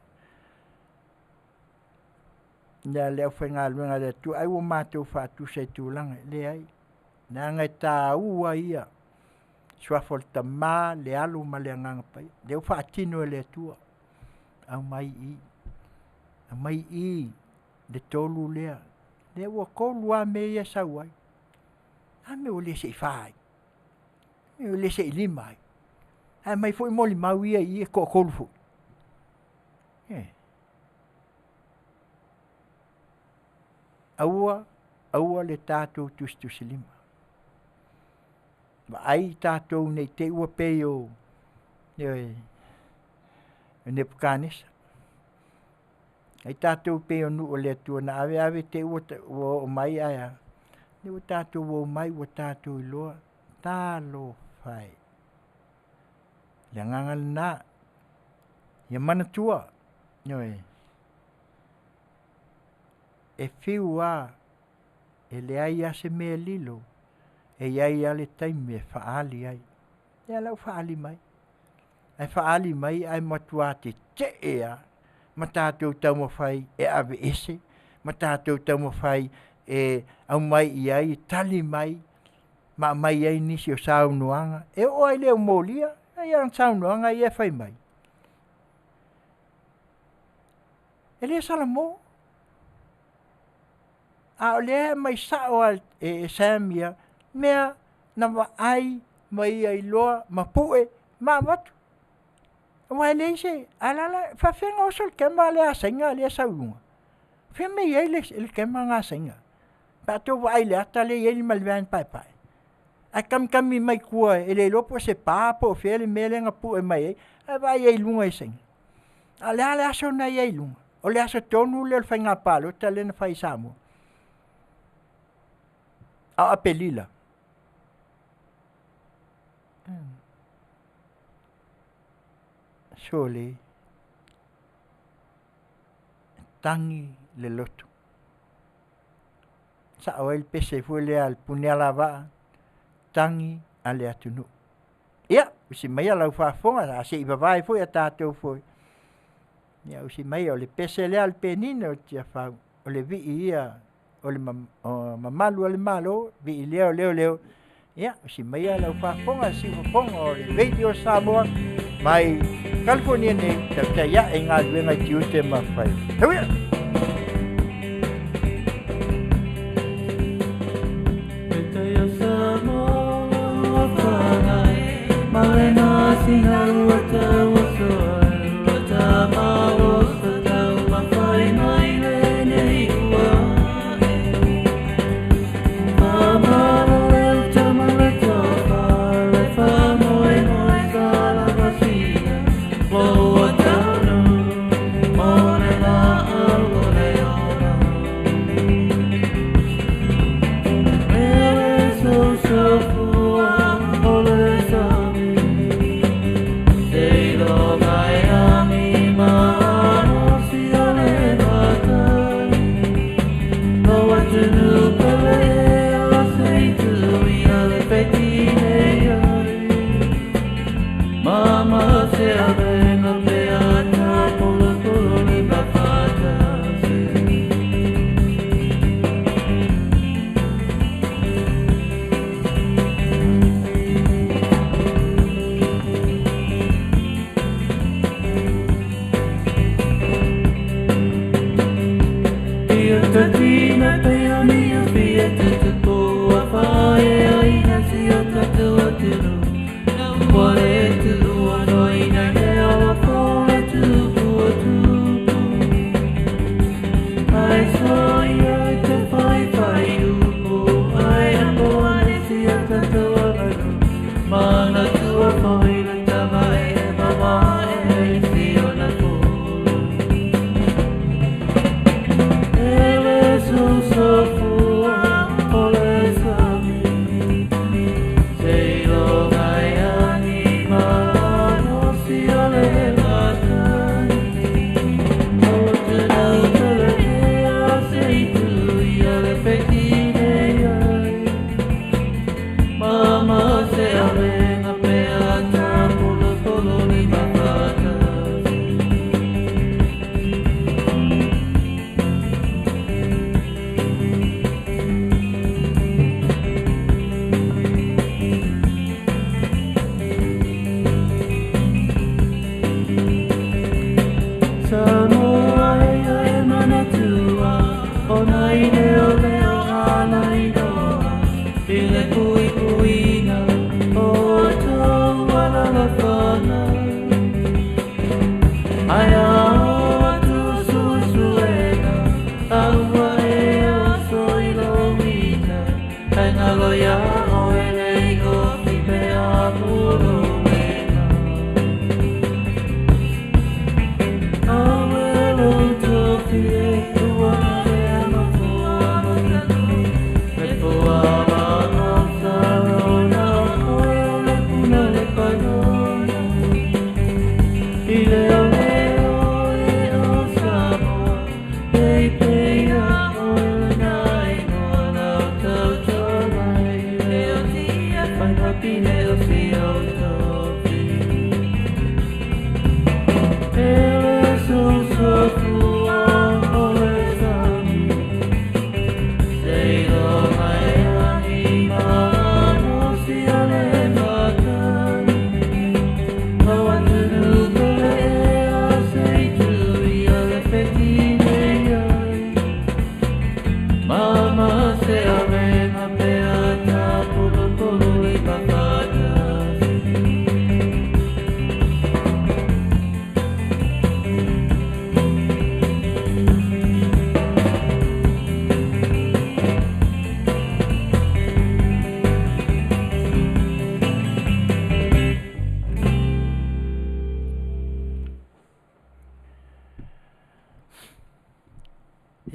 na le fenga luenga le tu ai o mato fa tu se tu langa le ai na nga ta ua ia sua folta ma le alu ma le nganga pai le fa tino le tu au mai I de tolu le ua ko lua me ia sawai a me o le se fai me o le se lima a mai foi moli mau ia I ko kolfu aua le tatou tustu silima ma ai tatou nei te ua peo ne pukanisa ai tatou peo nu o le tua na ave te ua o mai aia ne o tatou o mai o tatou iloa talo fai le nganga na ia mana tua e fiua e le ai ase mea lilo e iai ale taimi e faali ai e alau faali mai ai faali mai ai matua te ea ma tātou taumawhai e ave ese ma tātou taumawhai e au mai iai tali mai ma mai ai nisi o saunoanga e o ai leo molia ai an saunoanga i e whai mai e lea salamo a o lea mai sao al e Samia mea na wa ai mai ai loa ma pue ma watu wa le se alala fa fenga o sol kema le asenga le saunga fe me ye le kema nga asenga pa to wa ile ata le ye malvan pai pai a kam mi mai kua ele lopo se papo fe le mele nga pu e mai a va ye lunga asenga ale aso na ye lunga o le aso tonu le fenga palo tale na fai Samoa a apelila sole tangi le loto sa o el pese fule al punyalava tangi ale atunu ia usi mai ala Faafofoga'aga se iba vai foi atato foi ia usi mai o le pese le al penino tia fa o le vi ia o le mamalu o le malo vi leo ia usi mai ala Faafofoga'aga si Fofogaina o le radio Samoa mai California ne Tautai e Galuega Tiute ma Faiva. Heuia! Oh,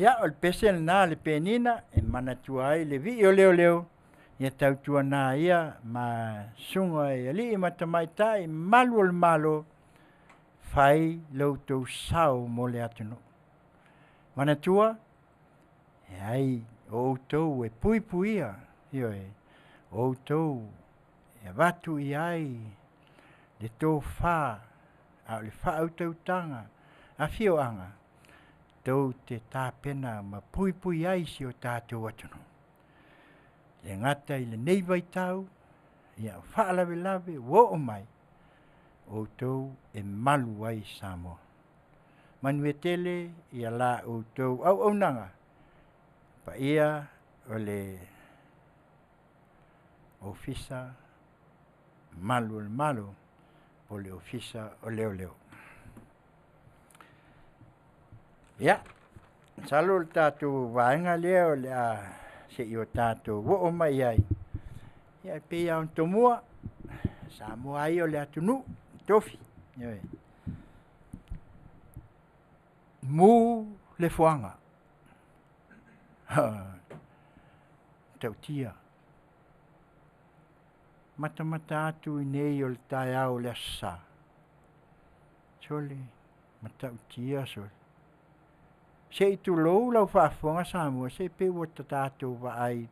Ia o le pese na le penina e manatua ai le vi o leo ia tautua na ia ma sunga e ali ma tamaita i malu o le malo fai loutou sau mo le atunu. Manatua e ai o outou e pui puia io e o outou e watu i ai le tō wha a le wha au tautanga Afioga tau te tāpena ma pui pui ai si o tātou atunu. Le ngata i le nei vai tau, ia whaalawe lawe, wo o mai, o tau e malu ai Samoa. Manuia tele, ia la o tau au nanga, pa ia o le ofisa malu o le malu, po le ofisa o leo leo. Ia, salo le tātou vaenga leo le a se i o tātou wo o mai ai. Ia pe ia on tomua, Samoa ai o le atunu, tofi. Ioi. Mu le fuanga. Tautia. Mata atu i nei o le tai au le asa. Sole, matautia sole. Se i tu lou lau Faafofoga Samoa, se pe ua tātou wa ai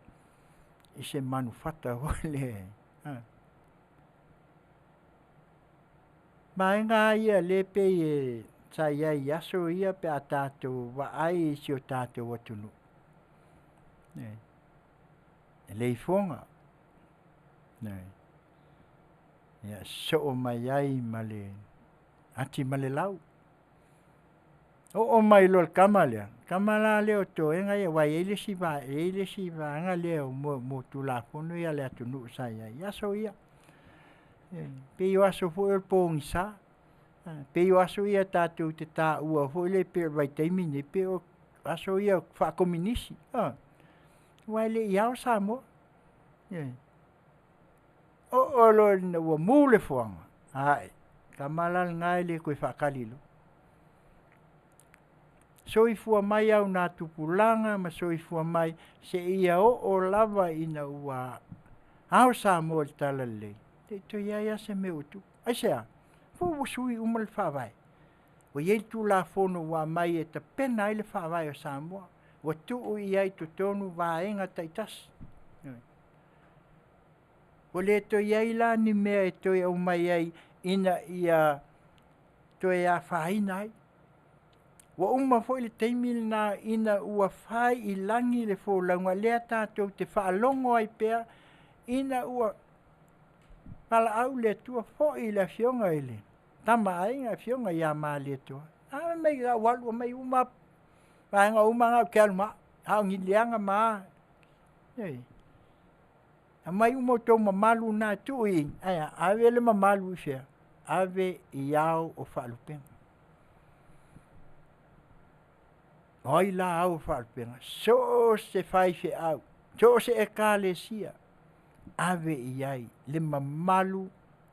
i se manufata hole. Maenga ia le pe e tai ai aso ia pe a tātou wa ai si o tātou atunu. E lei fonga. Ia so mai ai male, ati male lau. O mai lo kamala. Kamala leo to enga ia wai ele si va nga leo mo tu la fono ia le atunu sai ia so ia. Pe yo aso fo el pongisa. Pe yo aso ia tatu te ta ua fo le pe vai taimini pe o aso ia fa komunisi. Wai le ia o Samoa. o lo na ua mule fuanga. Ai, ka malal ngai le koe whakalilo. Soifua mai au nā tupulanga, ma soifua mai se ia o lava ina ua au Samoa le tala lei. Te to ia se me utu. Ai sea, fu sui umal whawai. O iei tu la fono wa mai e ta pena ai le whawai o Samoa. Wa tuu iai to tonu vaenga taitas. O le to iai la ni mea e to au mai ai ina ia to ia whaina ai. Wa uma foi le teimil na ina ua whai I langi le fo launga lea tātou te whaalongo ai pea ina ua pala au le tua fo I le Afioga ele. Tama ai nga Afioga ia maa le tua. A mai ga walu mai uma vaenga uma nga kelma. Hau ngilianga maa. A mai uma tau mamalu na tui. Aya, ave le mamalu fea. Ave iau o whaalupenga. Oi la au whaalpenga, so se whai fe au, so se e kālesia, ave iai, le mamalu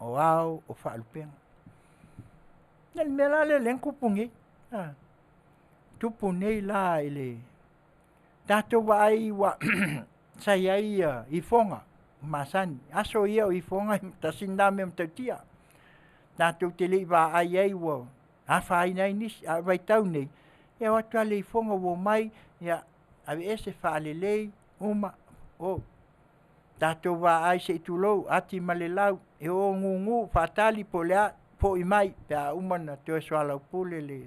o au o whaalpenga. Nel mela le lenkupungi, tupunei la ele, tato wa ai wa, sai ai I fonga, masani, aso ia o I fonga, tasindame mtautia, tato te lei wa ai wa, a whai nei nis, a vai tau nei, ia watu ale I fonga wo mai, ia ave ese whaalelei, uma, o. Tātou wā ai se itulou, ati malelau, e o ngungu, whaatali po lea, po I mai, pia umana te o swalau pule le.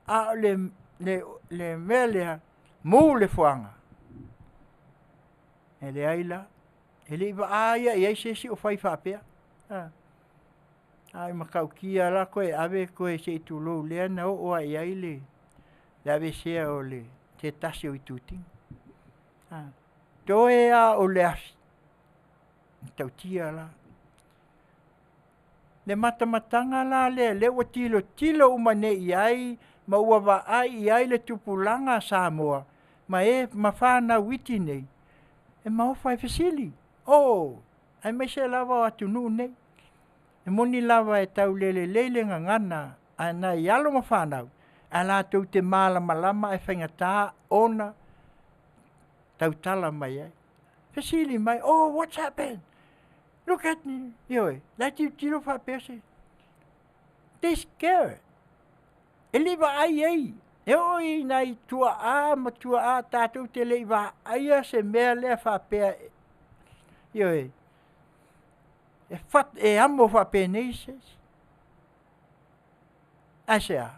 A le melea, mu le fuanga. E le aila, e le iwa aia, e ai se o whai whapea. Ai makau kia la koe, ave koe se itulou lea na o ai ai le. Le ave sea o le, te tasi o ituting. Toe a o le afi. Tautia la. Le matamatanga la le ua tilo umane I ai, ma ua wa ai I ai le tupulanga Samoa. Ma ma whana witi nei. E ma ofai fasili. Ai mai se lava o atunu nei. E moni lava e tau lele ngana, ana I alo ma whanau. A la tau te malama e whaingatā ona tautala mai ai. Fasili mai, what's happened? Look at me. Ioi, la tilo whapese. They scared. E liwa ai. E oi nai tua a tātou te leiwa aia se mea lea whapea. Ioi, e amo whape neises. Asea.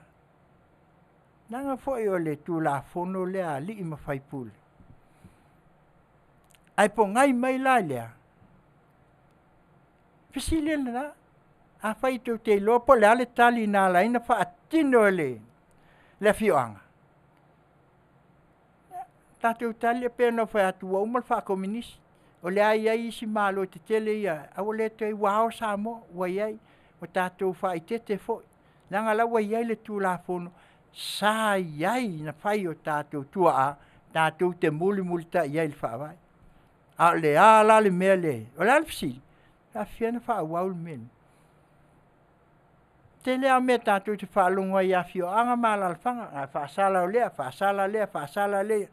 Nanga foi o le tu la fono lea li ima whai pule. Ai po ngai mai la lea. Fisile na. A whai tau te lopo le ale tali nā la ina wha atino le. Le Afioga. Tātou tali a pēna whai atua umal wha kominisi. O le ai isi malo te tele ia. Awa le toi wao Samoa. Wai ai. O tātou whai te foi. Nanga la wai ai le tu la fono. Sa iai na whai o tātou tua a, tātou te muli ta iai le whaawai. A le ala le mea le, o le alfisi, a whiana whaawau le mena. Te lea mea tātou te whaalonga I Afioga mala le whanga, a whaasala o lea, whaasala lea.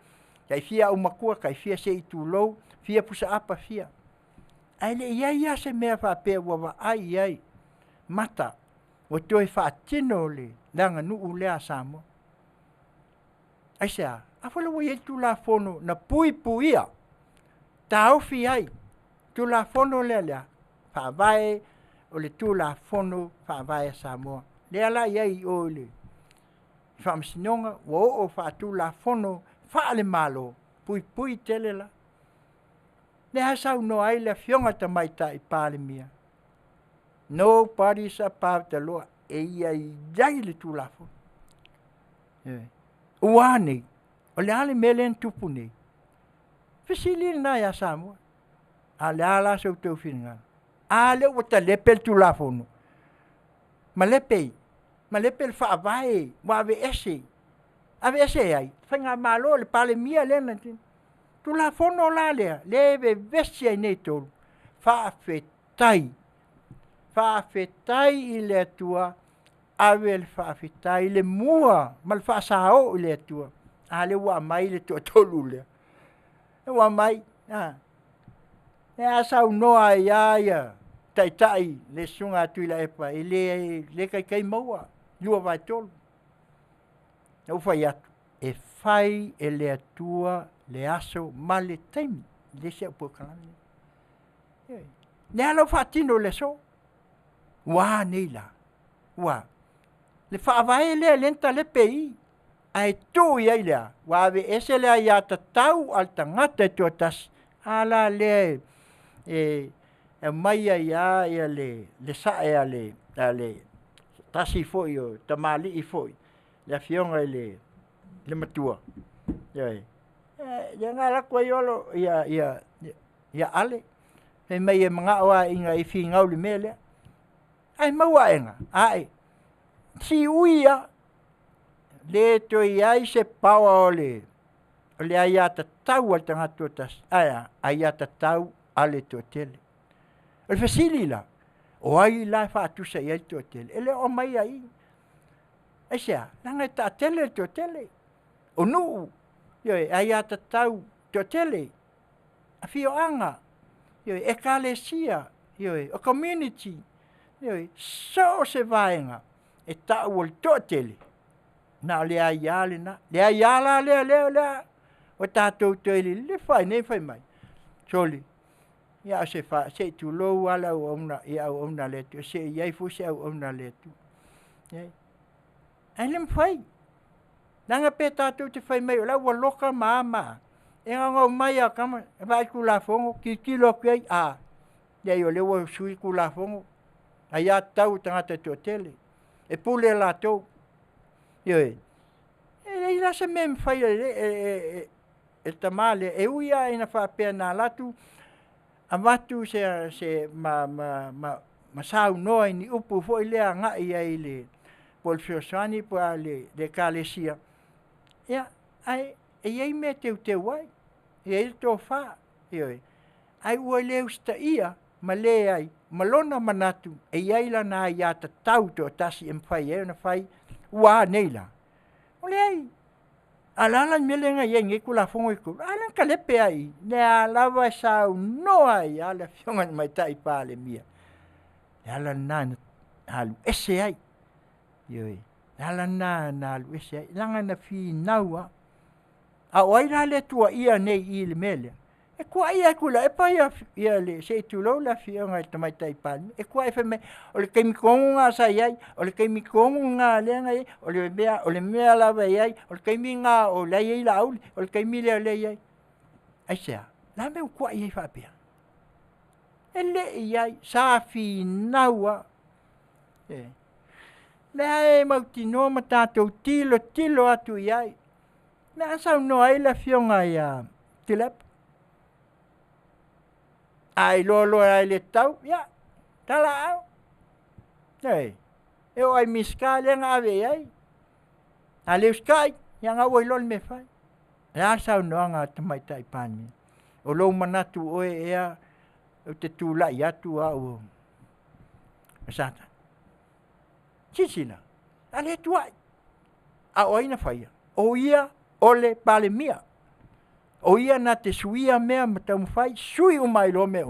Kai fia umakua, kai fia se itulou, fia pusa apa fia. Ai le iai se mea whaapea wawa ai iai, mata, o toi whaatino le, langa nuu lea Samoa. Ai sea, a whala wa iei tu la fono na puia. Ta ofi ai, tu la fono lea. Whaavae, o le tu la fono whaavae Samoa. Lea la iei o le. Whaamasinonga, wa o whaatu la fono, whaale malo, pui tele la. Lea sau no ai le Afioga tamaita I pāle mia. Nobody's above the law. E iai le tu la fono. Ua nei, o le ale mele en tupu nei. Fisili na ia Samoa. A le ala sau tau whiringa. A le wata lepe le tu la fono. Ma lepe le whaavae, wa ave ese. Ave ese ai. Whainga malo le pale mia le na tin. Tu la fono la lea, le ve vesi ai nei tolu. whaafetai. Whaafetai I le atua, awe le whaafetai le mua, ma le whaasao I le atua. A le wa mai le toa tolu le. E wa mai, e asau noa ia, tai, le sunga atu I la epa, I le kai maua, lua vai tolu. E uwhai atu, e whai e le atua, le aso, ma le taimi, le se upo kalani. Ne alo whaatino le so, wā nei la, wā. Le whaavae lea lenta le pei, ai tū iai lea, wāwe ese lea ia tatau al tangata e tua tas, ala lea e maia ia le sae le tasi foi o tamali I foi, le Afioga I le matua. Ia ngā lako I olo ia ale, e mai e mga oa inga I fi ngau le mea lea. Ai maua enga, ai, si uia, le to iai se paua o le aia tatau al tangata tas, aia tatau ale to tele. O le fasili la, o ai la whaatusa iai to tele, ele o mai ai. Ai sea, langa ta tele to tele, o nuu, aia tatau to tele, Afioga, ekalesia, o community, so se vaenga, e tau o to tele. Na le aia le na, le aia la le, o tātou tele, le whai, ne whai mai. Soli, ia se wha, se tu lou ala o ona, ia o ona le tu, se iai fu se au ona le tu. Ai le mwhai. Nanga pe tātou te whai mai, o la ua loka maa. E ngau mai a kama, e vai ku la fongo, ki kilo kei, ia o le ua sui ku la fongo. Ai a tau tangata to tele. E pule la tau. E la se mem fai e tamale, e uia ina whapea nā latu, a matu se ma sau noa ni upu fo I lea ngai ai le polfiosani po a le kalesia. Ia, ai, e iei me teu ai, e iei tō wha, ai ua leu sta ia, ma le ai, malona manatu, e iei la nā ia ta tau tō tasi e mwhai e, na whai, ua nei la. O le ai, alala melenga iei nge kula fongo I kula, alan ka lepe ai, ne a lava sau noa ai, ala fionga mai tai pāle mia. E ala nā alu ese ai, ala nā alu ese ai, langa na fi naua, a oaira le tua ia nei I le mele, e kua ia kula, e pa ia le, se tu lau la fionga I tamai tai pāle, e kua e wheme, o le keimikongu ngā sa iai, o le keimikongu ngā lenga iai, o le mea lava iai, o le keimi ngā o le iai la auli, o le keimi lea le iai. Ai sea, la meu kua iai whapea. E le iai, sa fi naua, lea e mautinoa ma tātou tilo atu iai, me asau noa I la fionga ia tilap. Ai lolo ai le tau, ia, tala au. E o ai miska le ngā ave ai. A le uskai, ia ngā oi lol me fai. E asau noa ngā tamai tai pāni. O lou manatu oe ea, o te tūlai atu au. Sata. Sisila, a le tuai. A oina fai. O ia, ole pale mia. O ia na te suia mea ma tau mwhai, sui umai lo me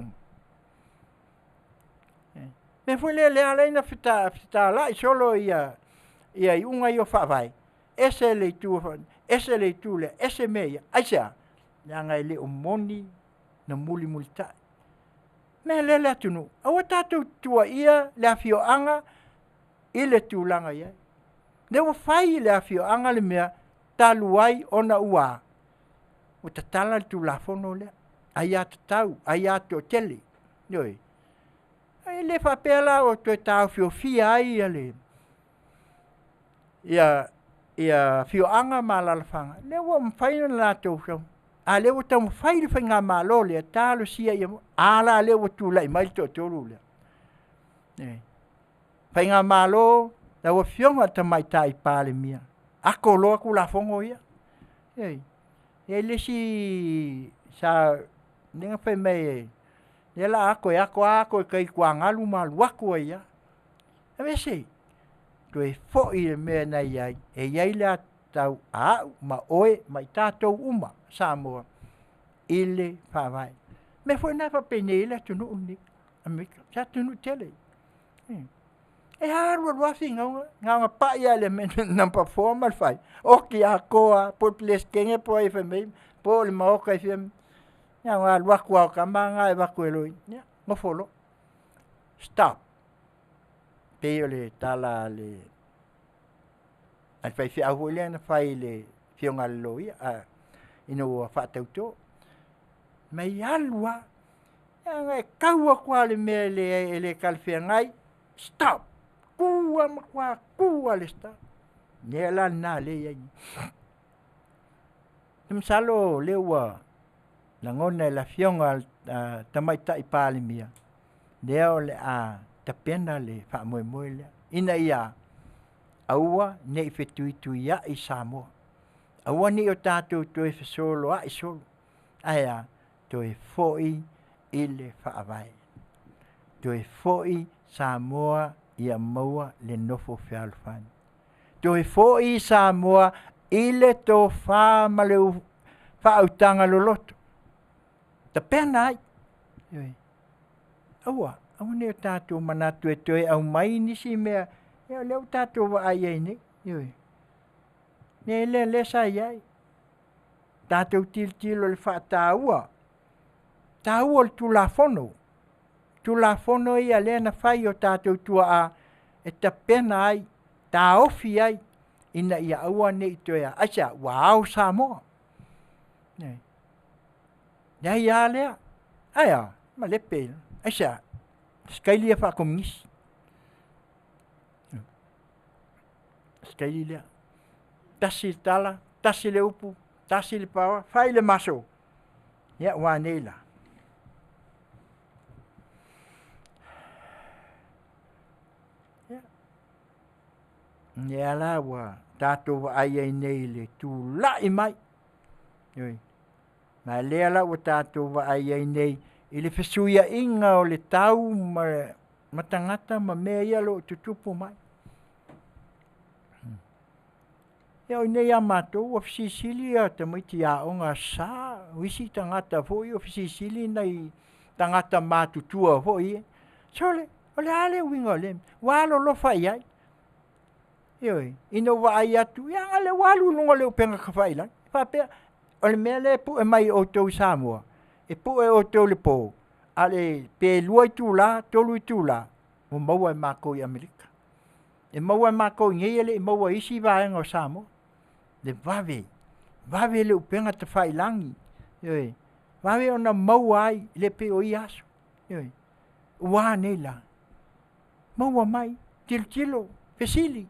Me fui le alaina whita lai solo ia I unga I o whawai. Ese le tu le, ese mea, aisea. Nanga le o moni na muli tai. Me le atunu, awa tātou tua ia le Afioga I le tūlanga ia. Le wa whai le Afioga le mea, taluai ona ua. O ta tala tu la fono le ai ata tau ai ato tele noi ai le fa pela o to tau Afiafi ai ale ia Afioga malalafanga le wa mfaina la to so a le wa tam faile fanga malo le talo sia ia ala le wa tu lai mai to tolu le fanga malo la wa fionga tamai tai pale mia akolo ku la fongo ia E le si sa ninga fai mai Le la ako kai kuangalu maluaku ia. Ave sei. Toi fo i me na iai. E iai le tau ma oe mai tātou uma Samoa. Ile whawai. Me foi na whapene ile tunu uni. Amerika. Sa tunu tele. E haru wafi ngā pa ia le me nampa formal fai. Oki a koa po ples kenge po e whamei. Po le maoka e whamei. Ngā waku au ka manga e waku e loi. Ngofolo. Stop. Peo le tala le. Ai fai fi au le na fai le fionga loi. Ino whatauto. Mai alua. Ngā kaua kua le mea le kalwhia ngai. Stop. Kua makua kua le stop. Nela na le iai. Tumsalo lewa. Langona la fionga tamaita i pāle mia. Leo le a tapena le whaamoemoe le. Ina ia. Aua ne i whetui ia i Samoa. Aua ni o tātou toi whesolo a i solo. Aia toi foi i le whaawai. Toi foi Samoa ia maua le nofo whialwhani. Toi foi Samoa i le tō wha ma le whaautanga loloto. Ta pena ai. Aua ne o tātou manatu e toi au mai nisi mea. Eo leo tātou wa ai ai ne. Ne le sa iai. Tātou tilo le whaataua. Tāua le tulafono. Tulafono ia le na whai o tātou tua a. E ta pena ai. Tā ofi ai. Ina ia aua ne i toi a. Aisa, wau Samoa. Ia ia lea. Aia, ma le pēl. Aisa, skaili e whakomingisi. Skaili lea. Tasi tala, tasi le upu, tasi le pawa, whai le maso. Ia wāneila. Ia la wa tātou wa ai ai nei le tū lai mai. Ma lea la wa tātou wa ai ai nei i le whesuia inga o le tau ma tangata ma mea ia lo tutupu mai. Ia o nei a mātou o fisisili a te maiti a o ngā sā. Wisi tangata fōi o fisisili nei tangata mātutua fōi. Sole, o le ale winga o le. Walo lo whai ai. Ioi, ino wa ai atu. Ia ngale walu lunga leo penga ka whai lai. Whapea, o le mea le pu e mai o tau Samoa. E pu e o tau le pō. Ale pe lua i tūla, tolu i tūla. O maua e mākou i Amerika. E maua e mākou i ngeiele, e maua isi vāenga o Samoa. Le vave. Vave le upenga te whai langi. Ioi. Vave ona maua ai, le pe o i aso. Ioi. Ua neila. Maua mai, tilo, pesili.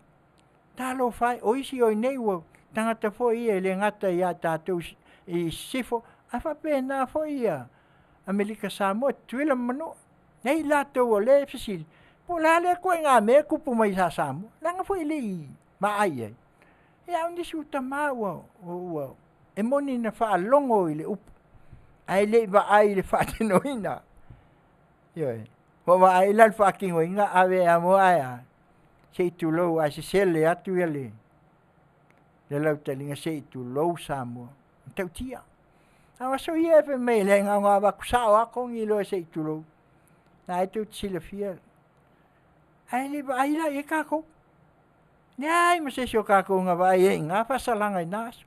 Talo whai, o isi o i nei wau. Tangata fo ia, le ngata ia tātou i sifo. A whape nā fo ia. Amerika Samoa, tuila mano. Nei lātou o le pesili. Po la le koe ngā mea kupu mai sa Samoa. Langa fo i le i maai ai. Ia undi si uta māua o e moni na wha longo i le upu. Ai le wa ai le wha tino ina. Ioi. Wa ai lal wha kingo inga awe a mo aia. Sei tu lou a se sele atu ia le. Le lau talinga sei tu lou Samoa. Tau tia. Awa so ia e mei le ngā ngā waku sao ako ngi loa sei tu lou. Na e tau tisila fia. Ai le wa ai la e kako. Nei, ma se sio kako ngā vai e ngā whasalanga i nāsu.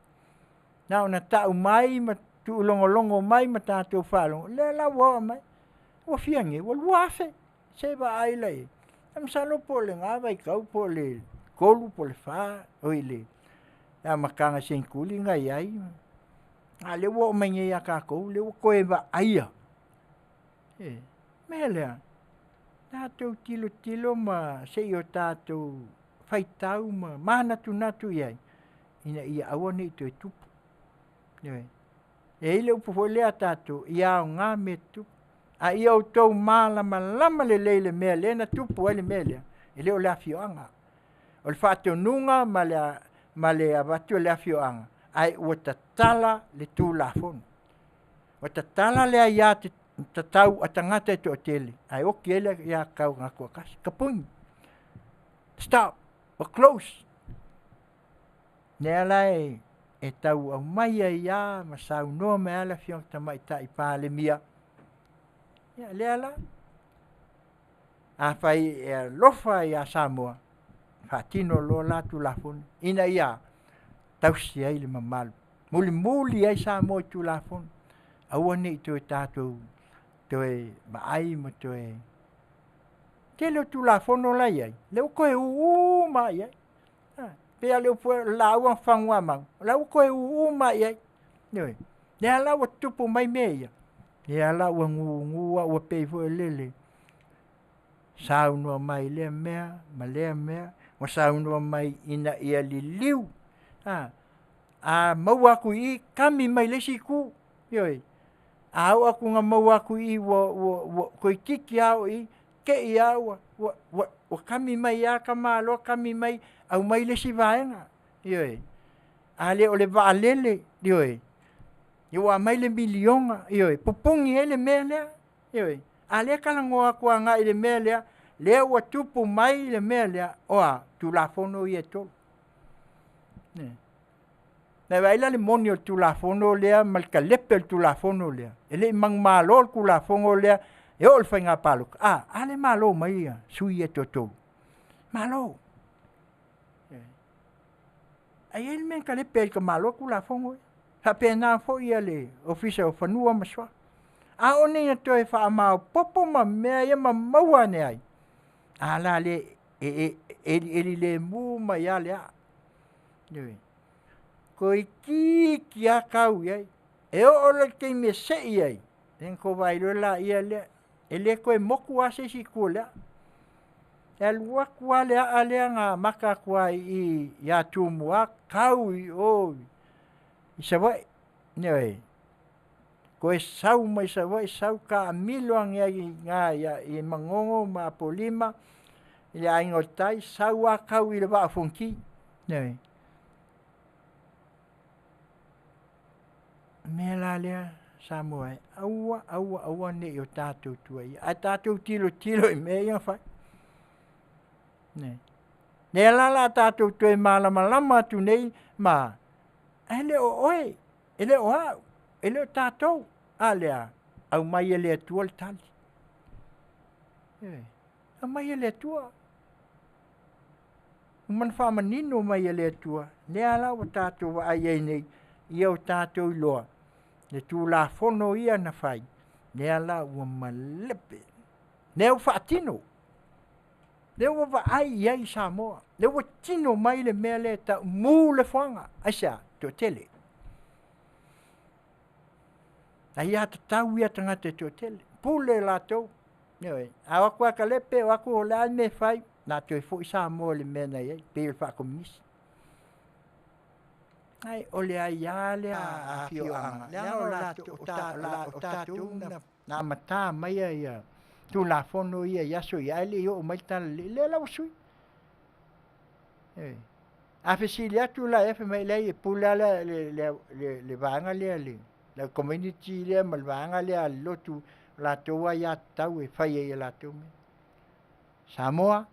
Nā ona tau mai, ma tu longo mai, ma tātou whalongo. Le la wā mai. Wa fiange, wa luafe. Se wa ai la e. Am salo po le ngā vai kau po le kolu po le wha. Oi le. Nā makanga sen kuli ngā iai. Nā le wa o mainge ia kako, le wa koe wa aia. Me lea. Tātou tilo ma se o tātou whai tau ma natu iai. Ina ia awa nei tu e tupu. E ile upu fo lea tātou, ia o ngā me tupu. A ia o tau lama le leile mea le na tupu ele mea lea. E leo le Afioga. O le whāteo nunga ma le avatu le Afioga. Ai ua tatala le tū la fono. Ua tatala le ia te tatau atangata to tele. Ai o kele ya kau ngaku kas. Kapun. Stop. We're close. Nelai e tau au mai ia masau no me ala fiong tamai ta ipale mia. Ya lela. A fai e lofa ia Samoa. Fatino lo la tu la fun. Ina ia tau sia ile mamalu. Muli ai Samoa tu la fun. Awane to tatu to e mai mo to e. Kelo tu la fun no la ia. Le ko e ma ia. Pe ale fo la wa fangwa mang. La ko e ma ia. Noi. Le ala wa tupu mai meia. Le ala wa ngu wa pe fo lele. Sau no mai le mea, ma le mea, o sau no mai ina ia li liu. Mau aku I kami mai le siku. Yoi. Au aku nga mau aku I koi kiki au I, ke I au, wa kami mai ia kamalo, kami mai, au mai le si vaenga. Yoi. Ale o le vaalele, yoi. Iwa mai le milionga, yoi. Pupungi ele mea lea, yoi. Ale kala ngoa kua nga ile mea lea, lea ua tupu mai ile mea lea, oa, tu la fono ia tolu. Na waila le moni o tu la fono lea, malka lepe tu la fono lea. Ele mang malo ku la fono lea, e o le whainga paluk. Ale malo mai ia, sui e tolu. Malo. Ai ele men ka lepe ka malo ku la fono. Ha pena fo ia le, ofisa o whanua maswa. O nei to e wha amao popo ma mea ia ma maua ne ai. La le eli le mu ma ia le a. Koi ki a kau iai. E o le kei me se iai. Ten ko vai lo la ia le. E le koe moku ase si kua lea. E lua kua lea a lea ngā maka kua I ia tūmua kau I o. I sa vai. Nei. Koe sau mai sa vai sau ka milo ang ngā I mangongo ma polima I le aingotai sau a kau I le wa fonki. Nei. Me la lea Samoa aua ne o tātou tua I. A tātou tilo I me ia whai. Nei. Ne la tātou tua I malama tu nei ma. Ele o oe. Ele o au. Ele o tātou. Alea. Au mai ele atua le tali. Au mai ele atua. Man whamanino mai ele atua. Ne ala o tātou wa ai ei nei. Ia o tātou I loa. Le tū la fono ia na whai. Ne ala ua malepe. Ne o whaatino. Le ua wa ai iai Samoa. Le ua tino mai le mea le ta mū le whanga. Aisa, to tele. Ai ata tau ia tangata to tele. Pule la tau. Awa kua ka lepe, waku o le me whai. Nā toi fo I Samoa le mea nei ei. Pēle wha komunisi. Ai, ole ai ale a Afioga. Lea o la tātou na mata mai ia. Tu la fono ia yaso ia ele o mai tala le la usui. Afesili atu la efe mai le pula le vanga le la community le mal vanga le lotu la toa ia tau e fai ia la tu. Samoa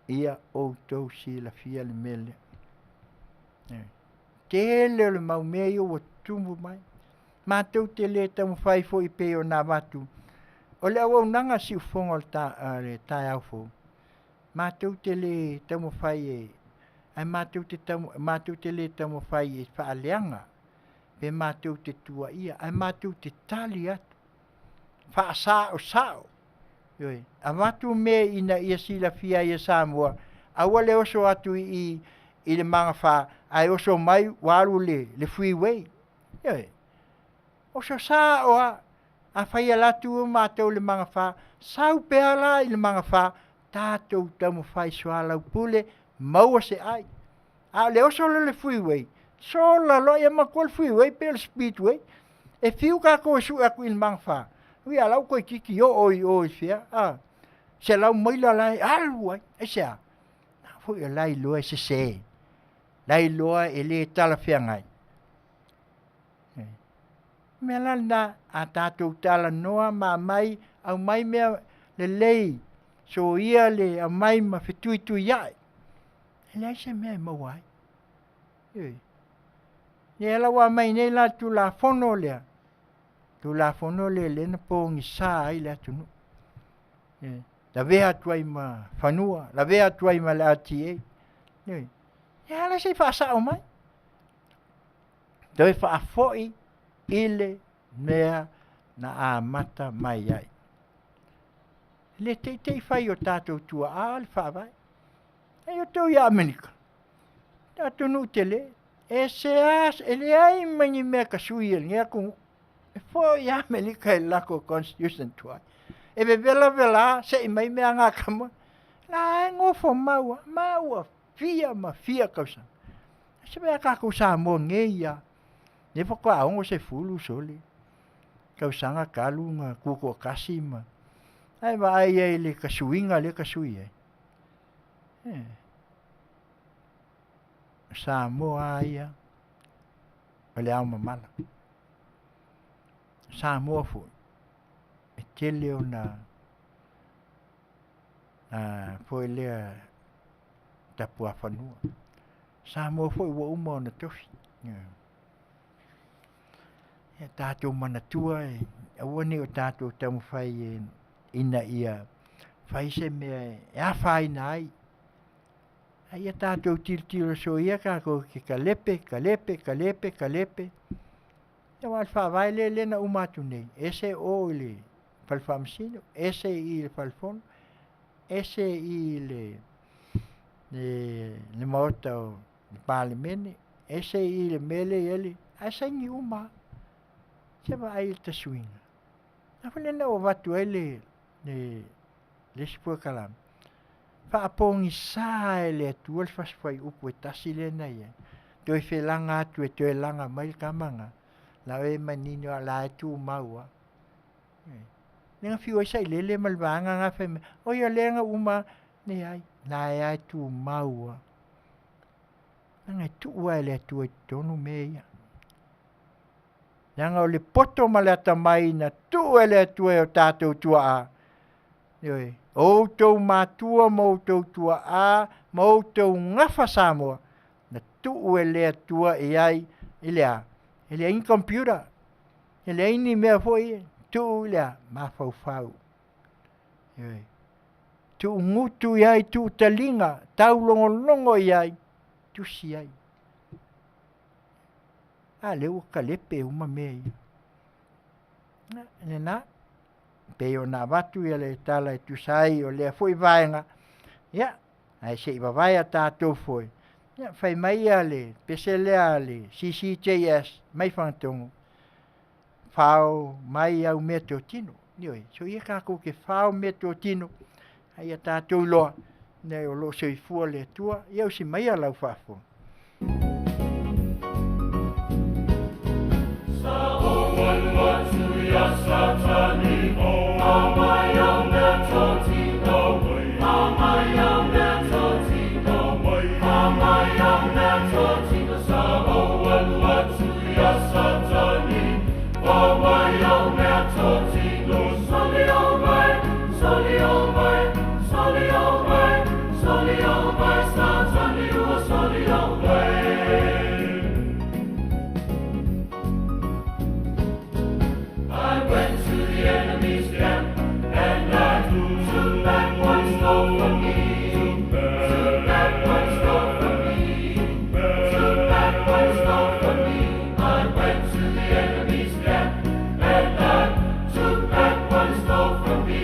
ia o tau si la fia le mele. Tele le mau mea o tumbu mai. Mātou te le tamu whai fo I peo nā watu. O le awau nanga si ufonga le tai au fo. Mātou te le tamu whai e. Ai mātou te le tamu whai e whaaleanga. Pe mātou te tua ia. Ai mātou te tali atu. Wha sao. A mātou mea ina ia sila fia ia Samoa. Awa le oso atu I le manga wha. Ai oso mai waru le freeway. Oso sa oa. A whaia latu o mātou le manga wha. Sau pēa la I le manga wha. Tātou tamu whai soalau pule. Maua se ai. A le oso le freeway. So la lo ia makua le freeway pe le speedway. E fiu ka koe su aku I le manga wha. Ui alau koe kiki o oi fia. Se lau maila lai alu ai. E sea. Fui a lai loa se se. Lai loa e le tala whiangai. mea lana a tātou tala noa ma mai au mai mea le lei so ia le a mai ma whetui tui ai. Lei se mea mawai. Ni ala wa mai nei la tu la fono lea. Tu la fono le na pōngi sā ai le atu nu. La vea tuai ma whanua, la vea tuai ma le ati e. Ia ala se whaasa o mai. Doi whaafoi ile mea na a mata mai ai. Le te whai o tātou tua a le whaavai. E o tau ia Amerika. Tātou nu te le. E se as, e le ai mangi mea ka sui e ngea kungu. E fo ia Amerika e lako constitution tuai. E be vela, se i mai mea ngā kama. La e ngofo maua, fia kausa. Se mea kako Samoa nge ia. Ne whako aongo se fulu soli. Kausanga kalunga, kuko kasi ma. Ai wa ai e le kasuinga le kasui e. Samoa ia. Ole au mamala. Samoa fu. E tele o na foi lea tapua whanua. Samoa foi wa uma o na tofi. E tātou manatua e awane o tātou tamu whai e ina ia whai se mea e a whai nai. Ai a tātou tiro so ia kako ke kalepe. E wal whawai le na umatu nei. Ese o le falfamsino, ese i le falfono, ese i le maota o le palemene, ese i le mele ele, asa ni uma. Seba ai te swinga. Na fale na o watu ai le sipua kalam. Whaapongi sā e le atua le whaswhai upu e tasi le na ia. Toi whelanga atu e toi langa mai kamanga. La e manino a la e tu maua. Nenga whiu ai sai lele malvanga ngā whaime. Oia lenga uma ne ai. La e ai tu maua. Nanga tu ua e le atua i tonu me ia. Nanga o le poto ma le atamai na tu e le atua o tātou tua a. Ioi. Outou mātua moutou tua a, moutou ngafa Samoa. Na tu e le atua e ai ilea. Ilea in computer. Ilea ini mea foi. Tu ilea mawhauwhau. Tu ngutu iai, tu talinga, tau longo iai, tu si ai. A leo kalepe uma mea ia. Nena. Peo na watu ia le tala e tusai o lea foi vaenga. Ia, ai se iwa vai a tātou foi. Ia, fai mai a le, pese lea le, CCJS, mai whantongo. Whao mai au mea tō tino. Nioi, so ia kako ke whao mea tō tino. Ai a tātou loa, nei o lo soi fua le tua, iau si mai a lau whafo. Sa o wan watu ia satani o. Amai au mea tō tino wai. Amai au mea tō tino wai. Amai au mea tō tino. Sa o wan watu ia satani. Amai au mea tō tino. Soli o mai, soli o mai, soli o mai, soli o mai. Satani ua soli o mai. I went to the enemy's camp, and I took back what stole from me. Took back what stole from me. Took back what stole from me. I went to the enemy's camp, and I took back what stole from me.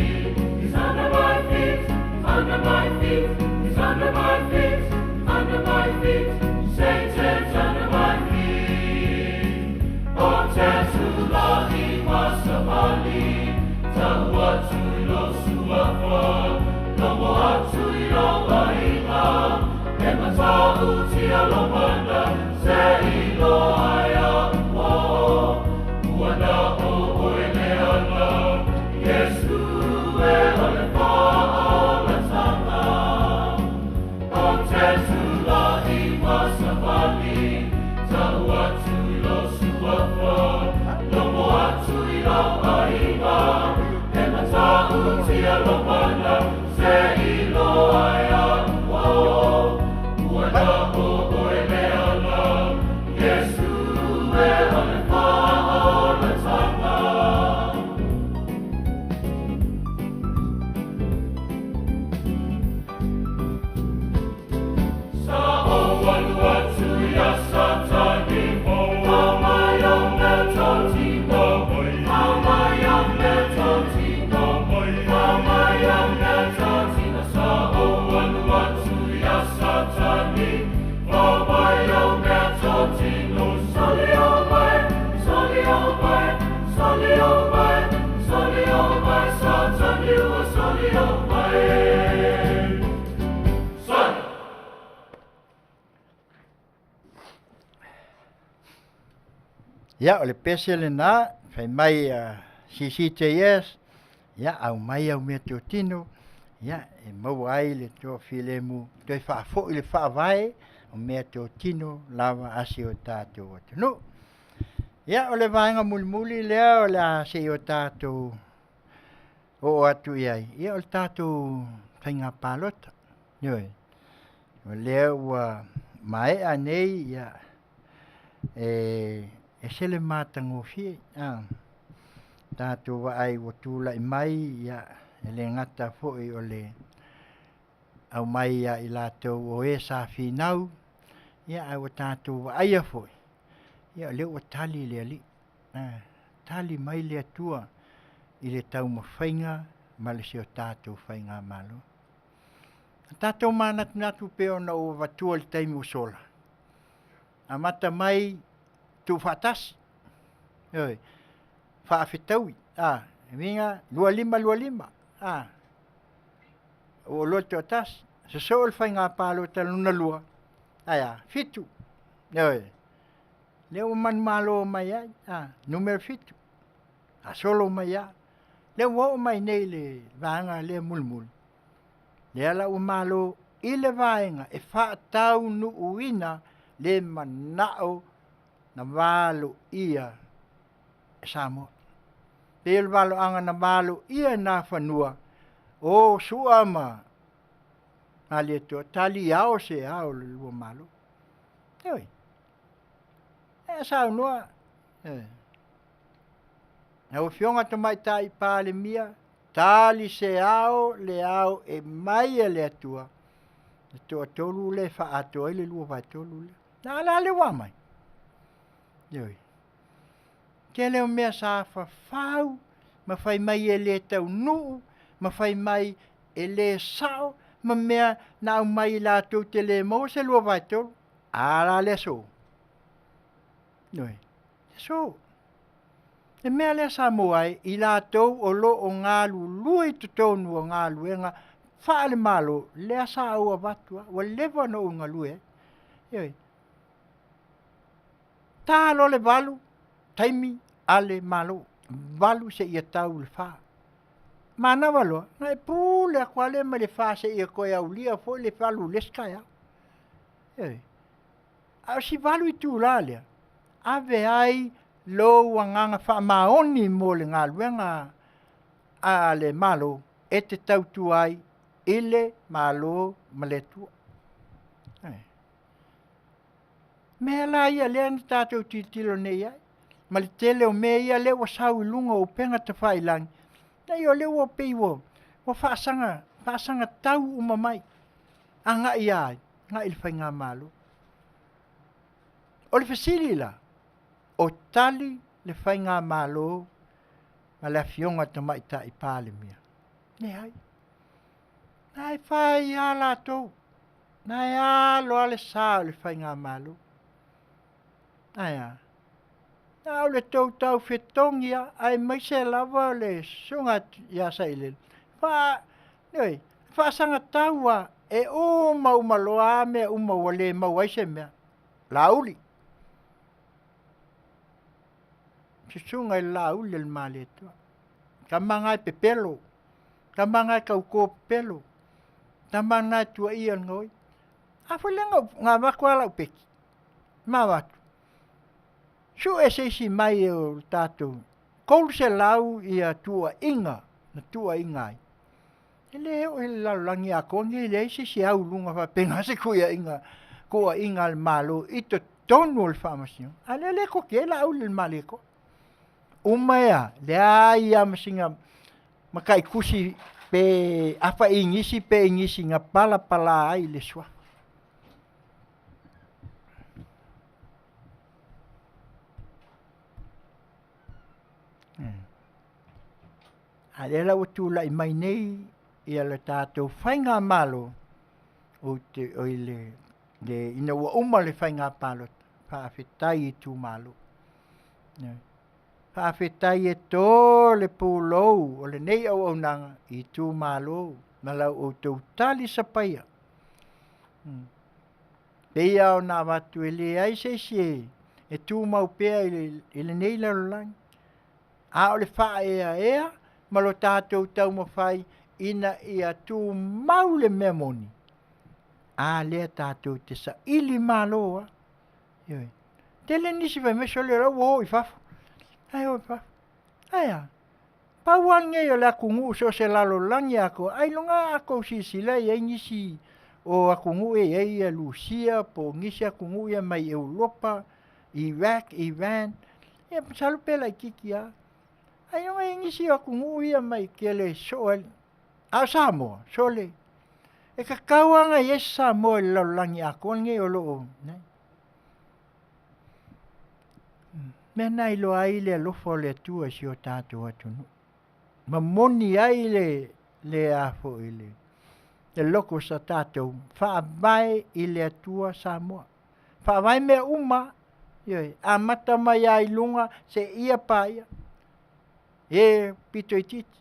He's under my feet, under my feet. He's under my feet, under my feet. Satan's under my feet. O Tesulahi Masabali, Tawa Tuilo Suafa, Lomo Atuilo Laila, Emata Utia Lomanda, Seilo Aya O, Uana O Oeleana, Yesu Elefa Olatana, O Tesulahi Masabali, Tawa Tuilo Suafa, Lomo Ia o le pese le na, fai mai CCTS, ia au mai au mea teo tino, ia e mau ai le toa file mu, toi whaafo i le whaavae, o mea teo tino, lava asi o tātou atu. No, ia o le vaenga muli lea o le asi o tātou o atu iai. Ia o le tātou whainga pālota. Ioi, o lea ua mai anei, ia e sele mātango fie, tātou wa ai o tūla i mai, ia e le ngata fo'i o le au mai ia i lātou o e sa whinau, ia ai o tātou wa ai a fo'i. Ia leo o tali le ali, tali mai le atua i le tau mawhainga, ma le seo tātou whainga malo. Tātou mānatu natu peo na o watua le taimi o sola. A mata mai tu whatasi. Oi, whaafetaui. Minga, lua lima. O loto atas. Se so le whainga palo taluna lua. Aya, fitu. Oi. Leo man malo mai ai. Numero fitu. A solo mai ai. Leo wao mai nei le vanga le mulmul. Le ala o malo i le vaenga e whaatau nu uina le manao na walo ia e Samoa. Le walo anga na walo ia na whanua o suama na le to tali ao se ao le lua malo. Eoi. E sao noa. Na o fionga to mai tai pale mia. Tali se ao le ao e mai e le atua. Le toa tolu le wha ato e le lua vai tolu le. Na ala le wamai. Ioi. Ke leo mea sa whawhau, ma whai mai e le tau nuu, ma whai mai e le sao, ma mea na au mai la tau te le mo se lua vai tolu. Ala le so. Ioi. So. E mea le Samoa i la tau o lo o ngalu lui tutonu o ngalu e ngā whaale malo le sa au a watua wa lewa no o ngalu e. Ioi. Tā lo le walu, taimi ale malo, walu se ia tau le wha. Mana walo, ngai pū le kwale ma le wha se ia koe au lia fo le walu leskai au. Ioi. Au si walu i tū la lea. Ave ai lo wanganga wha maoni mo le ngā luenga a le malo e te tautu ai ile malo maletua. Mea la ia lea ni tātou titilo nei ai. Ma le tele o mea ia lea wa sau i lunga o penga te whailangi. Nei o lea wa pei wo. Wa whaasanga tau umamai. A ngā ia ai. Ngā ili whai ngā malo. O le whasiri la. O tali le whai ngā malo. Ma le Afioga ta mai ta i pāle mea. Nei ai. Nai whai a la tau. Nai a loa le sao le whai ngā malo. Aia. Nau le tau whetongia, ai mai se lava le sunga ia saile. Whaasanga taua e uma loa mea uma wale mauaise mea. Lauli. Sisunga i lauli le male tua. Kamangai pepelo. Kamangai kauko pepelo. Kamangai tua ia ngoi. Afulenga ngā wakwala upeki. Mawatu. Su e seisi mai o tātou. Kou se lau ia tua inga, na tua inga ai. Ele o ele laulangi a kongi, ele seisi au lunga wha penga se kuia inga, kua inga al malo, ito tonu al whamasino. Ale le ko ke la au le maleko. Umaya, le aia masinga, makai kusi pe, apa ingisi pe ingisi nga pala ai le swa. Alela o tūla i mai nei i ala tātou whainga malo o ile ina ua uma le whainga palo whaafetai i tū malo. Whaafetai e tō le pūlou o le nei au au nanga i tū malo na lau o tau tali sa paia. Pea o nā watu e le ai se e tū mau pēa i le nei lalolangi. A o le wha ea, ma lo tātou tau mawhai, ina ia tū mau le mea moni. A lea tātou te sa ili māloa. Ioi. Te le nisi vai meso le rau o i fafu. Ai o i fafu. Ai a. Pauan nge o le akungu so se lalo langi ako. Ai longa ako si sila i nisi o akungu e Lucia po ngisi akungu e mai Europa, Iraq, Iran. E salu pela i kiki a. Ai longa e ngisi akungu e mai kele soal. A Samoa, sole. E ka kauanga i Samoa le lalo langi ako nge o loo. Mea nai lo ai le alofo le tua si o tātou atunu. Ma moni ai le afo i le loko sa tātou. Whaavai i le atua Samoa. Whaavai mea uma. Ioi, a mata mai ai lunga se ia paia. E pito i titi.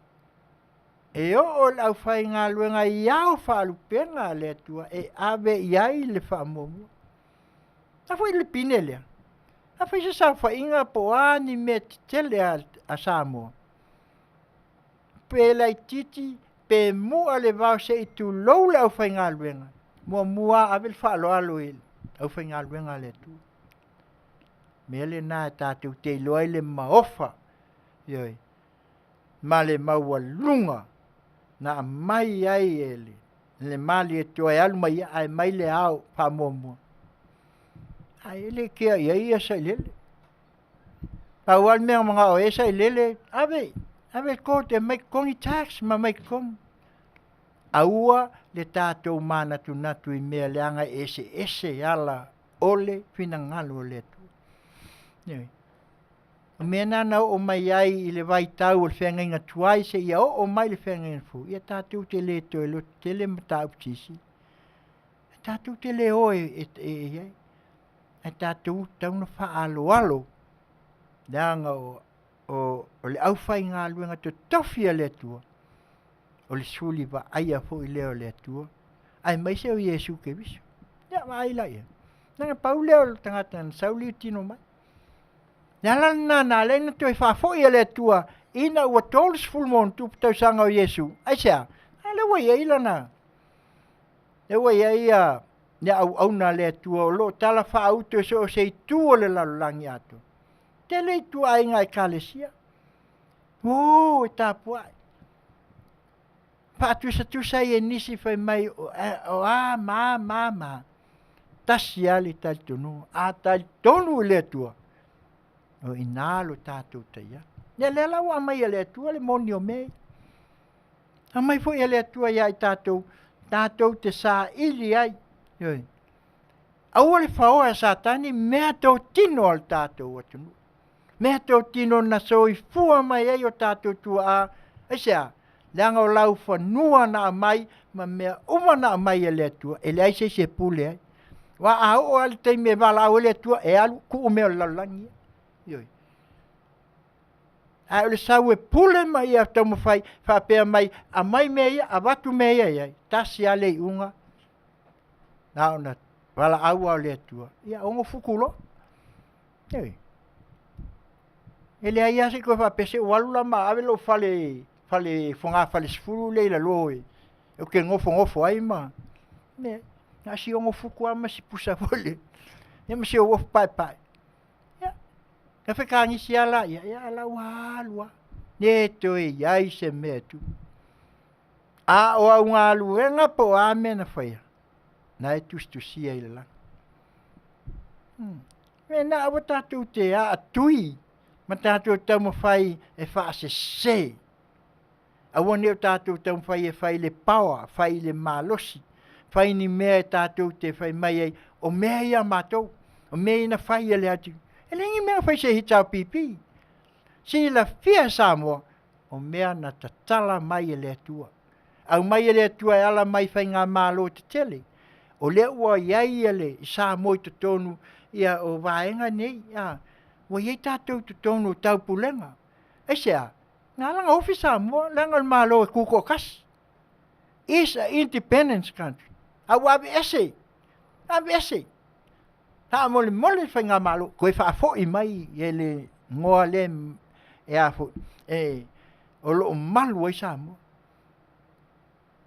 E o lau whai ngā luenga i au whaalupenga le atua. E ave i ai le whaamomu. A fwoi le pinelea. A fai se sa whainga po ani me tele a Samoa. Pe lai titi, pe mua le vau se i tu lou le au whai ngā luenga. Mua avel whaalo alo il. Au whai ngā luenga le tu. Mele nā tātou te loai le maofa. Ioi. Ma le maua lunga. Na mai ai ele. Le mali e toi alu mai le au pa mua. Ai ele kia ia sa lele. Pawal mea mga o esa lele. Ave ko te mai kongi tax ma mai kong. Aua le tātou mana tu natu I mea leanga ese ala ole finangalo le tu. O mea nana o mai ai I le vai tau o le whenga inga tuai se ia o mai le whenga inga fu. Ia tātou te le to elo te le mata uptisi. Tātou te le o e tātou tau na whaalo. Nanga o le aufai ngā luenga te tofia le tua. O le suli wa aia fo I leo le tua. Ai mai se o Yesu ke viso. Ia wa ai la ia. Nanga pau leo le tangata na sauli tino mai. Nala na leina toi whafo I le tua. Ina ua tolis fulmon tupu tau sanga o Yesu. Ai sea. Ai le wai ai lana. Le wai ai Nea au na le tua o lo tala wha auto so se tua le lalolangi ato. Te le tua ai ngai kalesia. E tāpua. Pātusa tusa I nisi whai mai ma. Tasi ali tal tonu. A tal tonu le tua. O inalo tātou taia. Nea le lau a mai le tua le moni o mei. A mai fo le tua iai tātou. Tātou te sa ili ai. Aua le whaoa satani mea tau tino al tātou atunu. Mea tau tino na so I fua mai ai o tātou tua a. Esea, leanga o lau whanua na mai, ma mea uma na mai e le tua. E le aise se pule ai. Wa a o ali tei me wala au le tua e alu ku umeo lalangi. Ioi. A o le sau e pule mai a tau mawhai, whapea mai, a mai mea, a watu mea ai. Tasi ale I unga. Na ona wala au au le tua. Ia ongo fukulo. Ei. Ele ai ase ko fa pese walula ma avelo fale fonga fale sfulu le la loe. O ke ngofo ai ma. Ne. Na si ongo fuku ama si pusa vole. Ne me se o pai. Ya. Ka fe kangi si ala ya ala walua. Ne to e ai se metu. A o unga luenga po ame na faya. Na e tustusia I le lang. Me na awa tātou te a tui. Ma tātou tau mawhai e whaase se. Awa neo tātou tau mawhai e whai le pawa, whai le malosi. Whai ni mea e tātou te whai mai ai. O mea ia mātou. O mea ina whai e le atu. E lengi mea whai se hitau pipi. Si la fia Samoa. O mea na tatala mai e le atua. Au mai e le atua e ala mai whai ngā mālo te tele. O le ua iai ele sa moi te tonu ia o vaenga nei ia wa iai tātou te tonu tau pulenga. E sea, ngā langa ofisa mo langa malo e kuko kas. Is a independence country. A wabi ese. Ta mole whainga malo, koe whaafoi mai e le ngoa le e afo, o lo malu ai Samoa.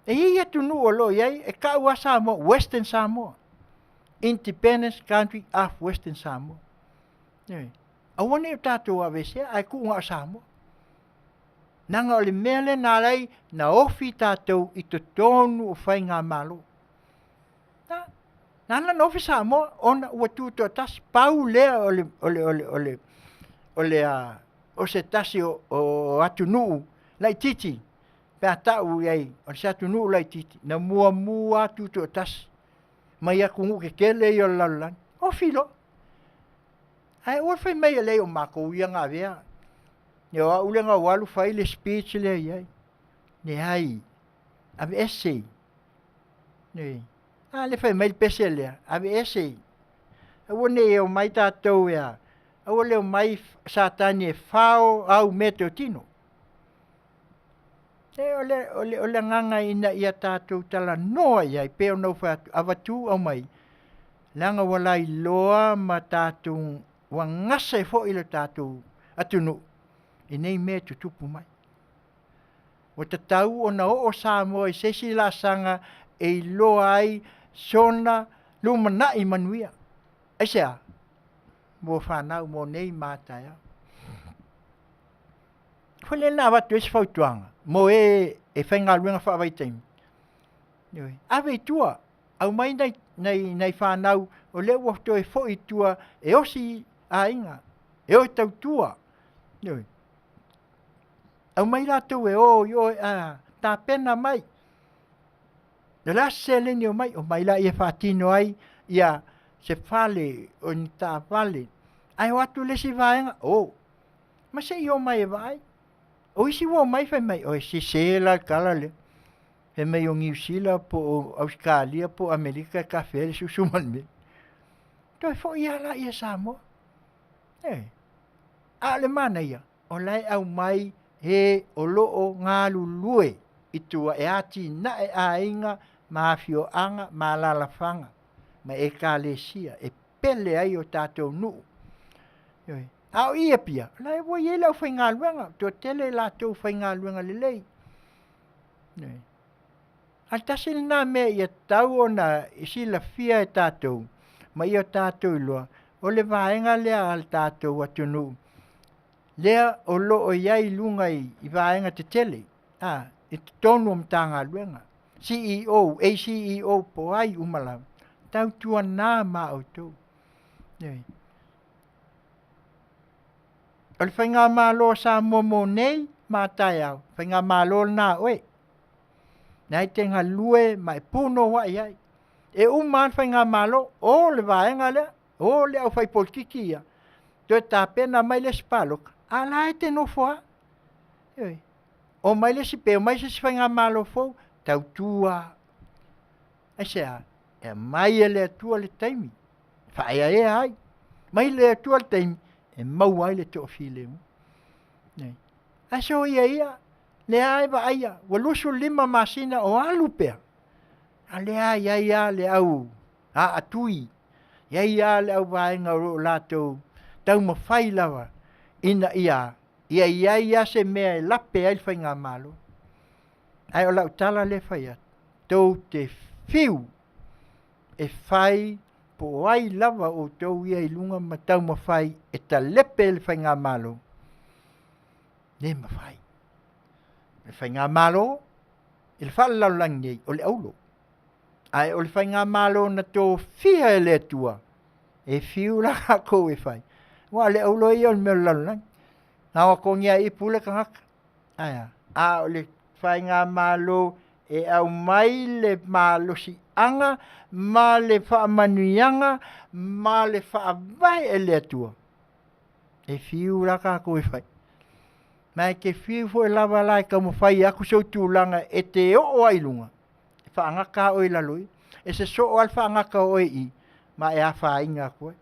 E ia tunu o lo iai, e ka ua Samoa, Western Samoa. Independence Country of Western Samoa. Awane o tātou a vesea, ai ku unga o Samoa. Nanga o le mele nā rei, na ofi tātou i to tonu o whainga malo. Nana no ofi Samoa, ona ua tūtua tasi, pau lea o se tasi o atu nuu, lai titi. Pea tau iai, o se atu nuu lai titi, na mua tūtua tasi. Mai a kungu ke kele i o laulani. Ofi lo. Ai ua whai mai lei o mako uia ngā vea. Yo a ule ngā walu whai le speech le iai. Ne hai. Ave essay. Ne. Le whai mai pese lea. Ave essay. Awa ne o mai tātou ea. Awa leo mai satani e whao au meto tino. Ole nganga ina ia tātou tala noa iai. Peo nau whatu. Avatu au mai. Langa walai loa ma tātou. Wa ngasa e fo ilo tātou atunu. I nei mea tutupu mai. O te tau o na o Samoa i sesi la sanga e loa ai sona lumana i Manuia. Aisea, mo whanau mo nei mātai au. Whale nā watu esi whautuanga. Mo e whainga luenga whaavai taimi. Awe tua, au mai nei whanau o leo wafto e fo i tua e osi a inga. E o tau tua. Au mai rātou e tā pena mai. E la seleni o mai la ia whātino ai, ia se whale o ni tā whale. Ai o atu lesi vāenga, ma se i o mai e vai. O isi o mai whai mai, o si sela kala le. He mai o Ngiusila po o Australia po Amerika ka where susuman me. Toi fo ia la ia Samoa. A le mana ia, o lai au mai he o loo ngā lulue i tua e ati na e ainga ma Afioga ma lalafanga ma e kālesia e pele ai o tātou nuu. Au ia pia, lai wo ye lau whainga luenga, tō tele la tō whainga luenga lelei. Al tasil nā mea ia tau o na isi la fia e tātou, ma i o tātou loa, o le vaenga lea al tātou atu nuu. Lea o loo iai lunga i vaenga te tele. I te tonu o mtanga luenga. CEO, ACEO po ai umalawa. Tau tua nā ma o tō. O le whainga malo sa momo nei, ma tai au. Whainga malo nā oe. Nei te ngā lue mai puno wa iai. E uman whainga malo, o le vaenga lea, o le au whai polkiki ia. Tō tā pena mai le spaloka. Ala e te no foa. O mai le si pe, o mai se si whainga malo fau, tau tua. Aisea, e mai e le atua le taimi. Whaia e ai. Mai le atua le taimi, e mau ai le tō while mu. Aso ia, le ai wa aia, walusu 5 Masina o alupea. A le ai, le au, atui. Ia le au vaenga o lātou, tau ma whai lawa. Ina ia se mea e lape ai whainga malo. Ai o lau tala le whai atu. Tau te whiu e whai po ai lava o tau ia i lunga ma tau ma whai e ta lepe le whainga malo. Ne ma whai. Le whainga malo, e le whala langi nei o le aulo. Ai o le whainga malo na tō whia e le tua. E whiu la ko e whai. Wa le aulo i o le mea lalang. Nga wa ko ngia i pule ka ngaka. Aya. A o le whainga malo e au mai le malo si anga, ma le wha manuianga, ma le wha vai e le atua. E whiu la ka ko e whai. Mai ke whiu fo e lava lai ka mo whai aku sau tūlanga e te o ai lunga. E wha ngaka o i laloi. E se so o al wha ngaka o i. Ma e a wha inga koe.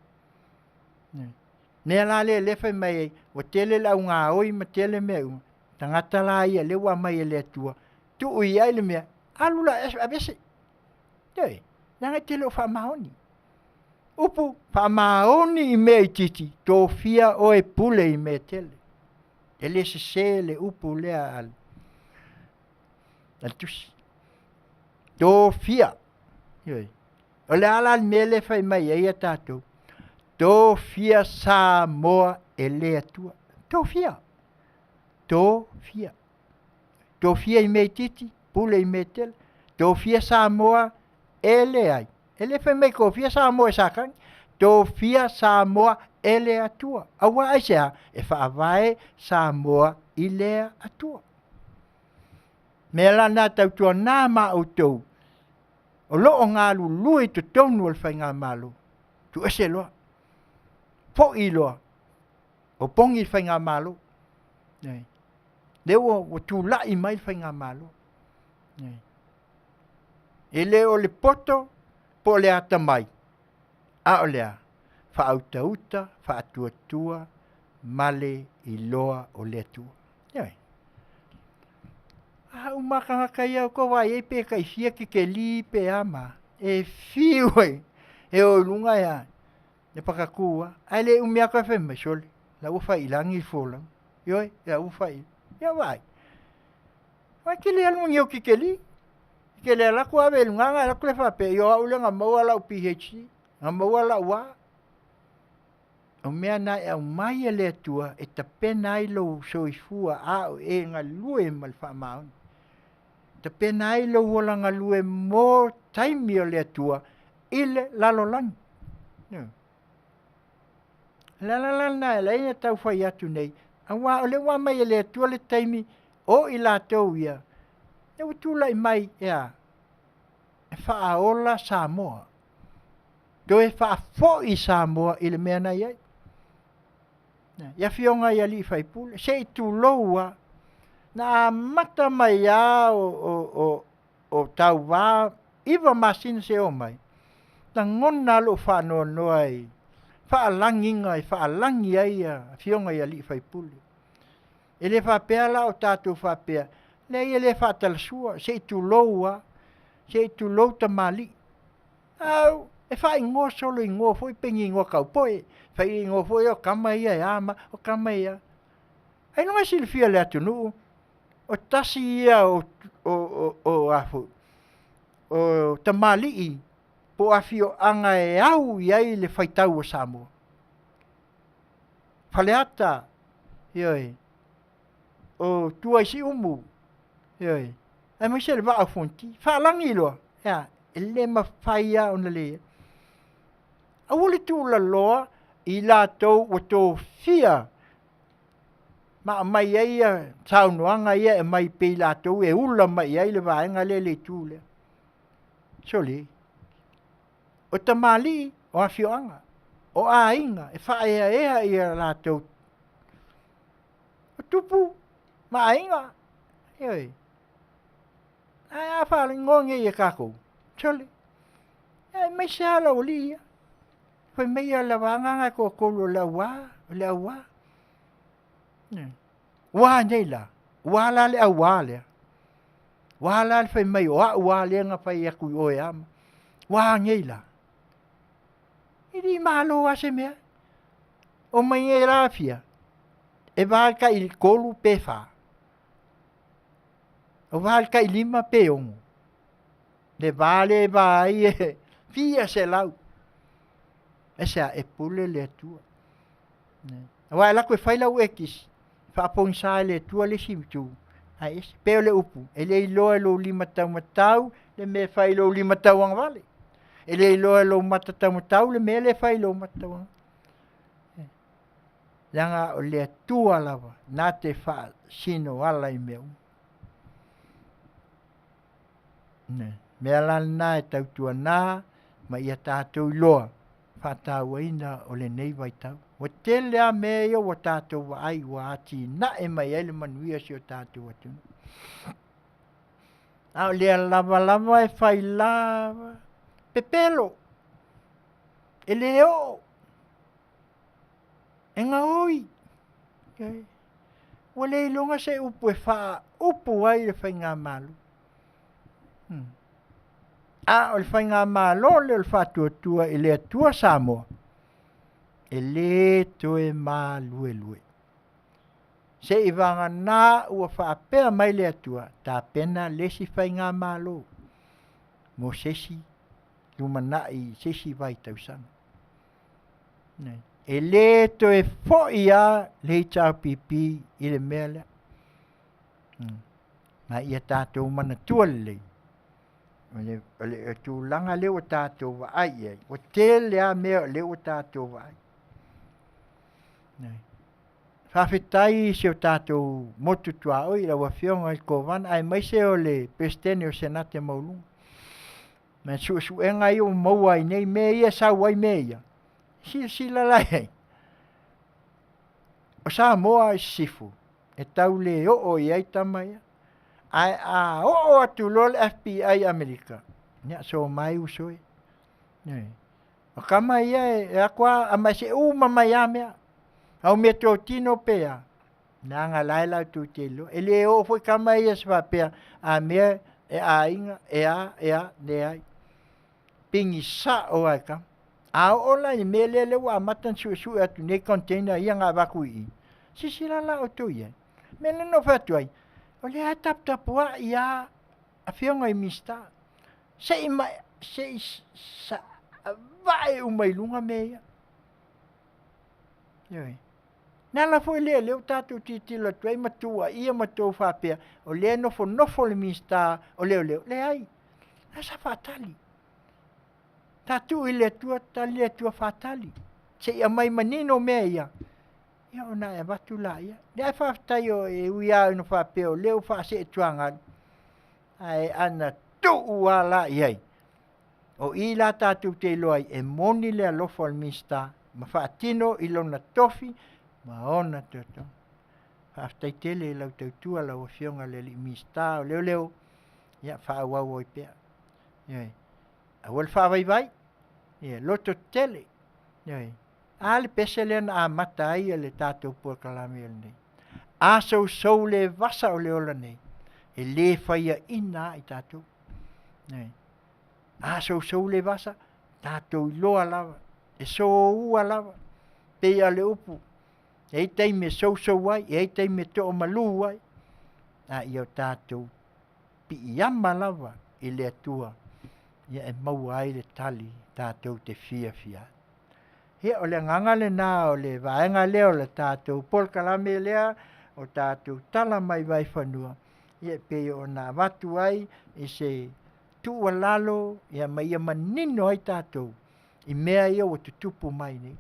Nea la le lefe mai o tele la unga oi ma tele mea unga. Tangata la ia le wa mai e le atua. Tu ui ai le mea. Alula abese. Nanga tele o wha mahoni. Upu, whaamaoni I mea I titi, tō fia o e pule I mea tele. E le se le upu lea al. Al tusi. Tō fia. Ioi. O le ala mea le whai mai eia tātou. Tō fia Samoa e lea tua. Tō fia. Tō fia. Tō fia I mea titi, pule I mea tele. Tō fia Samoa e le ai. E le whai mai ko fia Samoa e sakangi. Tō fia Samoa e lea tua. Awa aisea e whaavae Samoa I lea atua. Mea la nā tautua nā mā o tau. O loo ngā lui tu tonu al whai ngā mālo. Tu ese loa. Po I loa. O pongi whai ngā mālo. Leo o tu lai mai whai ngā mālo. E leo le poto po le ata mai. A o lea. Whautauta, whaatuatua, male I loa o le tua. Umaka kai au ko vai e pe kai fia ki ke li pe ama e fioi e o lunga ya ne pakakua ale umia ka fe me sol la u fai langi fola yo ya u fai ya vai ke le almo yo ki ke li ke le la ko ave lunga la ko le fa pe yo u lenga mo ala u PhD mo ala wa o mea na e au mai le tua e ta pena I lo so ifua a o e nga lue mal fa maun te pena I lo wala nga lue mo taimi o le atua ile lalo lang. La na la ina tau whai atu nei. Awa o le wa mai le atua le taimi o I la tau ia. E utula I mai ea. E whaaola Samoa. Do e whaafo I Samoa I le mea na iai. Ia Afioga ia li whai pule. Se I tu loua. Na mata mai a o tau wā, iwa Masina se o mai. Na ngona lo whanoa noa I, whaalanginga I whaalangi ai a Afioga ia li whai pule. E le whapeala o tātou whapea, le ia le whatalasua, se I tu loua, se I tu lou ta mali. Au, e wha ingoa solo ingoa foi pengi ingoa kaupoe, whai ingoa foi o kama ia e ama, o kama ia. Ai nunga silfia le atu nuu, o tasi ia o afu o tamali'i po Afioga e au iai le whaitau o Samoa. Whaleata, ioi, o tuaisi umu, ioi, ai mai se le waa fonti, whaalangi loa, ia, e le mawhaia o na lea. Awole tu la loa I la tau o tō fia, ma mai ai taunoanga ia e mai pe la tau e ula mai ai le vaenga le tūlea. Soli. O tamali o Afioga. O ainga e whaea ia la tau. O tupu ma ainga. Ioi. Ai a whaale ngonge ia kako. Soli. Ai mai se ala o lia. Foi mei ala vanga ko kolo la wa. Wa neila, wa la le awale. Wa la fai mai wa le nga fai aku o e ama. Wa neila. Idi malo ase mea. O mai e rafia. E va ka il kolu pefa. O va ka lima peongo. Le vale vai e fia se lau. Esa e pule le tua. Wa la ko fai la ekis. Whaaponsa le tua le simtu. Ai ese. Peo le upu. E le iloa lo 5 tau matau, le me whai lo 5 tau ang vale. E le iloa lo mata tau matau, le me le whai lo matau ang. Langa o le tua lava, nā te wha sino ala I meu. Mea lana e tau tua nā, ma ia tātou loa. Whātau aina o le nei vai tau. O te lea mea o tātou wa ai wa ati na e mai ele manuia si o tātou atunu. Au lea lava e whai lava. Pepelo. E leo. E ngā oi. O le ilonga se upu e wha upu ai le whai ngā malu. o le whainga malo le le whatuatua i le atua Samoa. E le toe mā lue lue. Se i wanga nā ua whaapea mai le atua, tā pena lesi whainga malo. Mo sesi, lumanai sesi vai tausanga. E le toe fo'i a le i tau pipi i le mea lea. Ma ia tātou mana tua le. O le tūlanga leo tātou wa ai ai. O te lea mea leo tātou wa ai. Whawhetai se o tātou motu tua oi la wawhionga i kowana ai mai se o le pestene o senate maulunga. Ma su enga i o maua i nei mea ia sau ai mea ia. Si lalai ai. O Samoa i sifu. E tau le o i ai tamai. Ai a o atu lol FBI Amerika. Nia so mai usoi. O kama ia e akwa a mai se mai a mea. Au me tō tino pea. Nā ngā laila tū te lo. E le o fwoi kama ia se whapea. A mea e a inga e a ne ai. Pingi sa o ai kam. A ola ni me le wa matan su atu ne container ia ngā waku i. Sisira la o tō ia. Me le no whatu ai. O le a tapua ia Afioga i mista. Se sa vai umailunga me ia. Ioi. Nala foi leo tātou titila tuai matua ia matou whapea. O le nofo le mista o leo. Le ai. Nasa whatali. Tātou i le tua tali le tua whatali. Se ia mai manino mea ia. Ia ona e watu la ia. Le ai whaftai o e uia ino whapea o leo whase e tuangan. Ai ana tuu ala iai. O i la tātou te loai e moni le alofo al mista. Ma whaatino i lona tofi. Ma ona toto. Whaftai tele i lau tautua lau o fionga le li mista o leo. Ia whaawau i pea. Iai. Awal whawai. Ia loto tele. Iai. Ale pesele na a mata ai le tātou pua kalame el nei. A sau le vasa o le ola nei. E le whaia ina i tātou. Iai. A sau le vasa. Tātou i loa lava. E so ua lava. Pea le upu. E tei me sau wai. E tei me to o malu wai. A i o tātou. Pi iama lava. I le atua. Ia e mau ai le tali. Tātou te fia. Ia o le nganga le nā o le vaenga leo le tātou. Pol kalame lea. O tātou tala mai vai whanua. Ia pe o nā watu ai. I se tua lalo. Ia mai ia manino ai tātou. I mea ia o te tupu mai nei.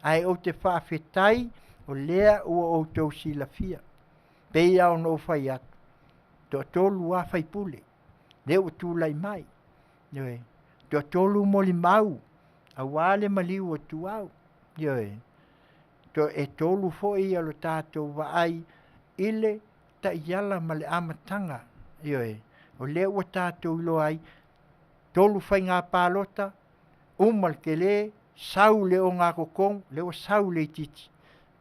Ai o te whawhetai. O lea ua o tau sila fia. Pea o no whai atu. Tō tolu a whai pule. Leo tūlai mai. Ioi. Tō tolu moli mau. A wale maliu o tuau. Ioi. Tō e tolu fo i alo tātou wa ai. Ile ta iala male amatanga. Ioi. O leo o tātou ilo ai. Tolu whai ngā pālota. Umal ke le. Sau leo ngā kokong. Leo sau le titi.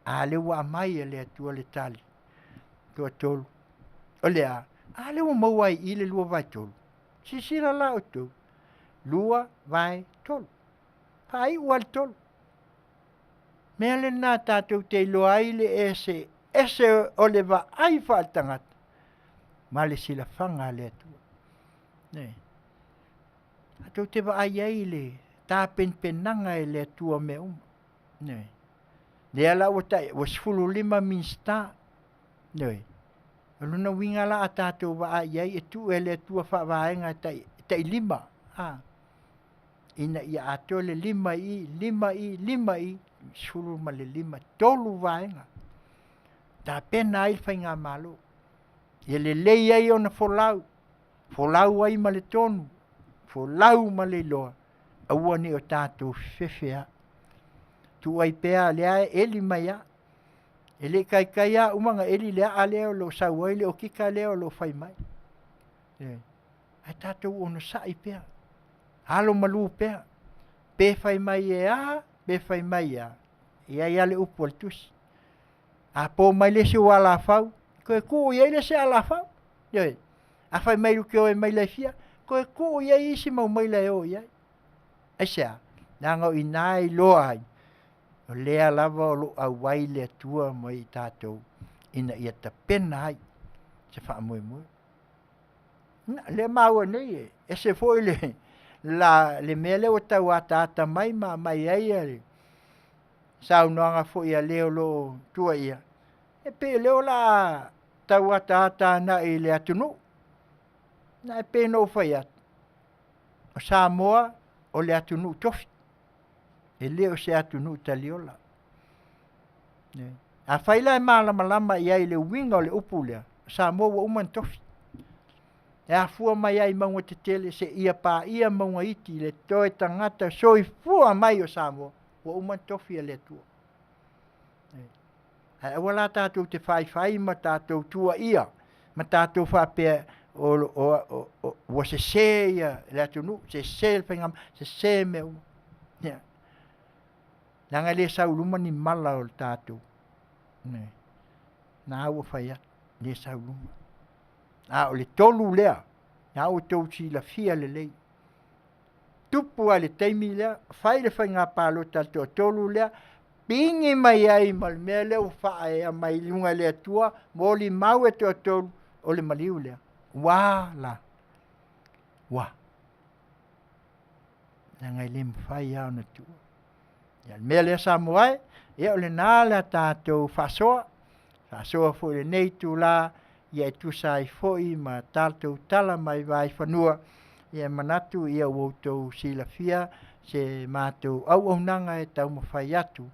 A leo a mai e lea tua le tali. Tō tolu. O lea. A leo mauai ile lua vai tolu. Sisira la o tolu. Lua vai tolu. Pai ual tolu. Mea le nā tātou te loa ai le ese o le va ai whaaltangata. Ma le sila whanga le atua. Ne. Atou te va ai ai le tā penpenanga e le atua me uma. Ne. Le ala o tai, was fulu 5 minsta. Ne. Luna winga la a tātou va ai ai e tu e le atua whaavaenga tai 5. Ina ia ato le 5 sulu ma le 5 tolu vaenga. Ta pena ai whainga malo. Ia le lei ai ona folau. Folau ai ma le tonu. Folau ma le loa. Aua ni o tātou whewhea. Tu ai pea lea eli mai a. Ele kai a umanga eli lea a leo lo sauai leo kika leo lo whai mai. Ai tātou ono sai pea. Halo malu pea. Pe whai mai e a. Pe whai mai a. Ia ia le upu al tusi. A po mai le se o ala fau. Koe ku ia le se ala fau. A whai mai ruke o e mai le fia. Koe ko ia isi mau mai lai o ia. Aisa, nanga i nai loa ai. O lea lava o lo au wai lea tua mai tātou. Ina ia ta pena ai. Se wha mui mui. Le maua nei e. E se foi le mele o tau a tāta mai ma mai ai ari. Sau noanga foi a leo lo tua ia. E pe leo la tau a tāta na i le atunu. Na e pe no fai atu. O Samoa o le atunu tofi. E leo se atunu taliola. A whaila e malama i ai le winga o le upu lea. Samoa wa uman tofi. E a fua mai ai maunga te tele se ia pā ia maunga iti le toe tangata soi fua mai o Samoa. Wa uman tofi a le tua. E wala tātou te whai ma tātou tua ia. Ma tātou whapea o se se ia le atunu. Se se le whaingam, se se me uma. Nanga le sauluma ni mala o tātou. Nā ua whai atu, le sauluma. O le tolu lea, nā o tau si la fia le lei. Tupu a le teimi lea, whai le whai ngā pālo tātou tolu lea, pingi mai ai mal mea leo whae a mai lunga lea tua, mo li mau e tō tolu o le maliu lea. Wā la. Wā. Nā ngai le mwhai au na tua. Ia mea lea Samoa, ia o le nā lea tātou whasoa. Whasoa fo le nei tū la, ia e tusai foi ma tātou tala mai vai whanua. Ia manatu ia wautou sila fia, se mātou au nanga e tau mawhai atu.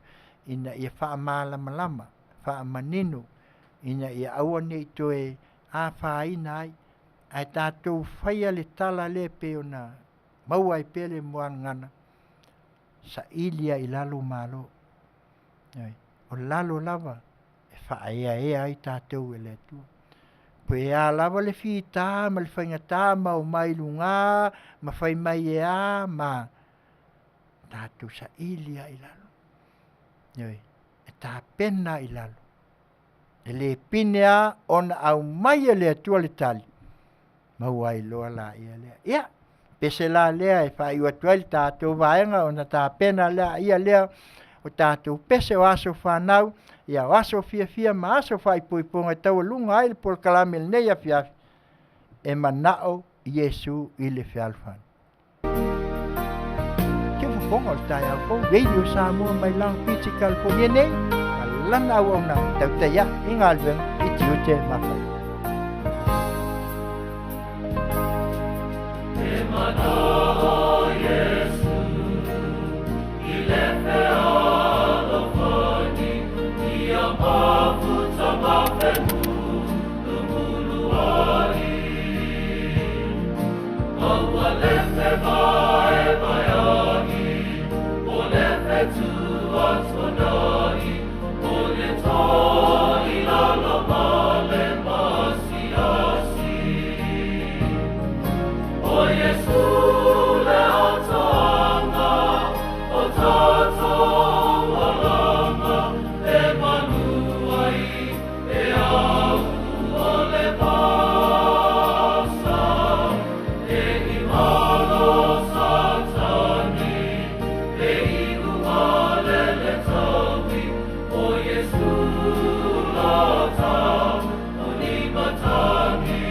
Ina ia wha malama, wha manino. Ina ia aua nei toe a whaina ai. Ai tātou whaia le tala le peona. Maua i pele mua ngana. Sa ilia i lalo malo. O lalo lava. E wha ea ai tātou e le tua. Pue a lava le fi tā, ma le whainga tā, ma o mai lunga, ma whai mai e a, ma tātou sa ilia i lalo. E tā pena i lalo. E le pinea ona au mai e le atua le tali. Maua i loa la ia lea. Ia, pese la lea e whai ua tuali tātou vaenga, ona tā pena lea ia lea o tātou pese o aso whanau, ia o aso fia ma aso whai puiponga tau lunga ai le pol kalamel nei Afiafi. E manao Yesu i le whialwhan. Kia whaponga o tai au kou, Radio Samoa mai lang Piti California nei, a lana au au na Tautai i ngā luenga i Tiute mawhai. E manao Yesu i le whialo whani, ia mafuta mawhenu lumulu ai. Maua le whai mai ai, o le whetua tonai, o le toi lalo male masi asi. O Yesu le atoanga, o tatou alanga, e Manuia e au o le pasa, e i malo satani, e i umale le tawi, o Yesu lata, o ni matani.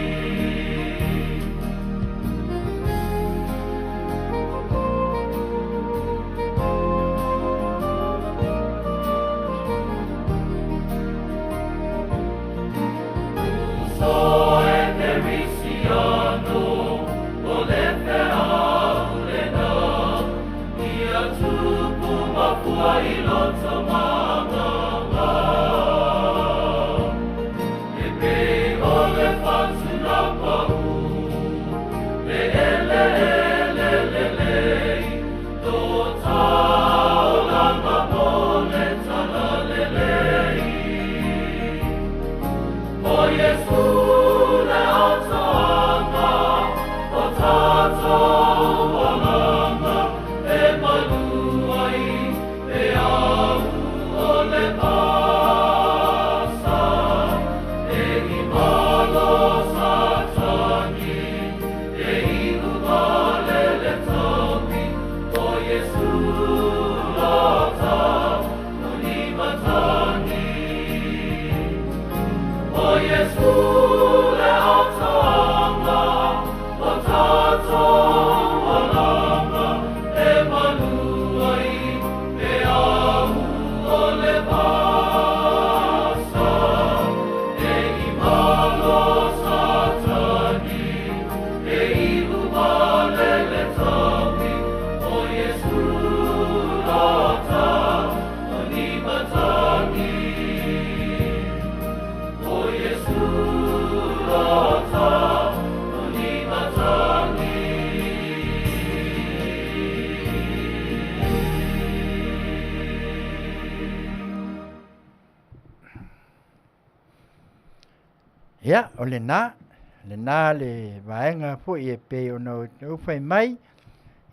Ia, o le nā le vaenga po i e pe o no whai mai,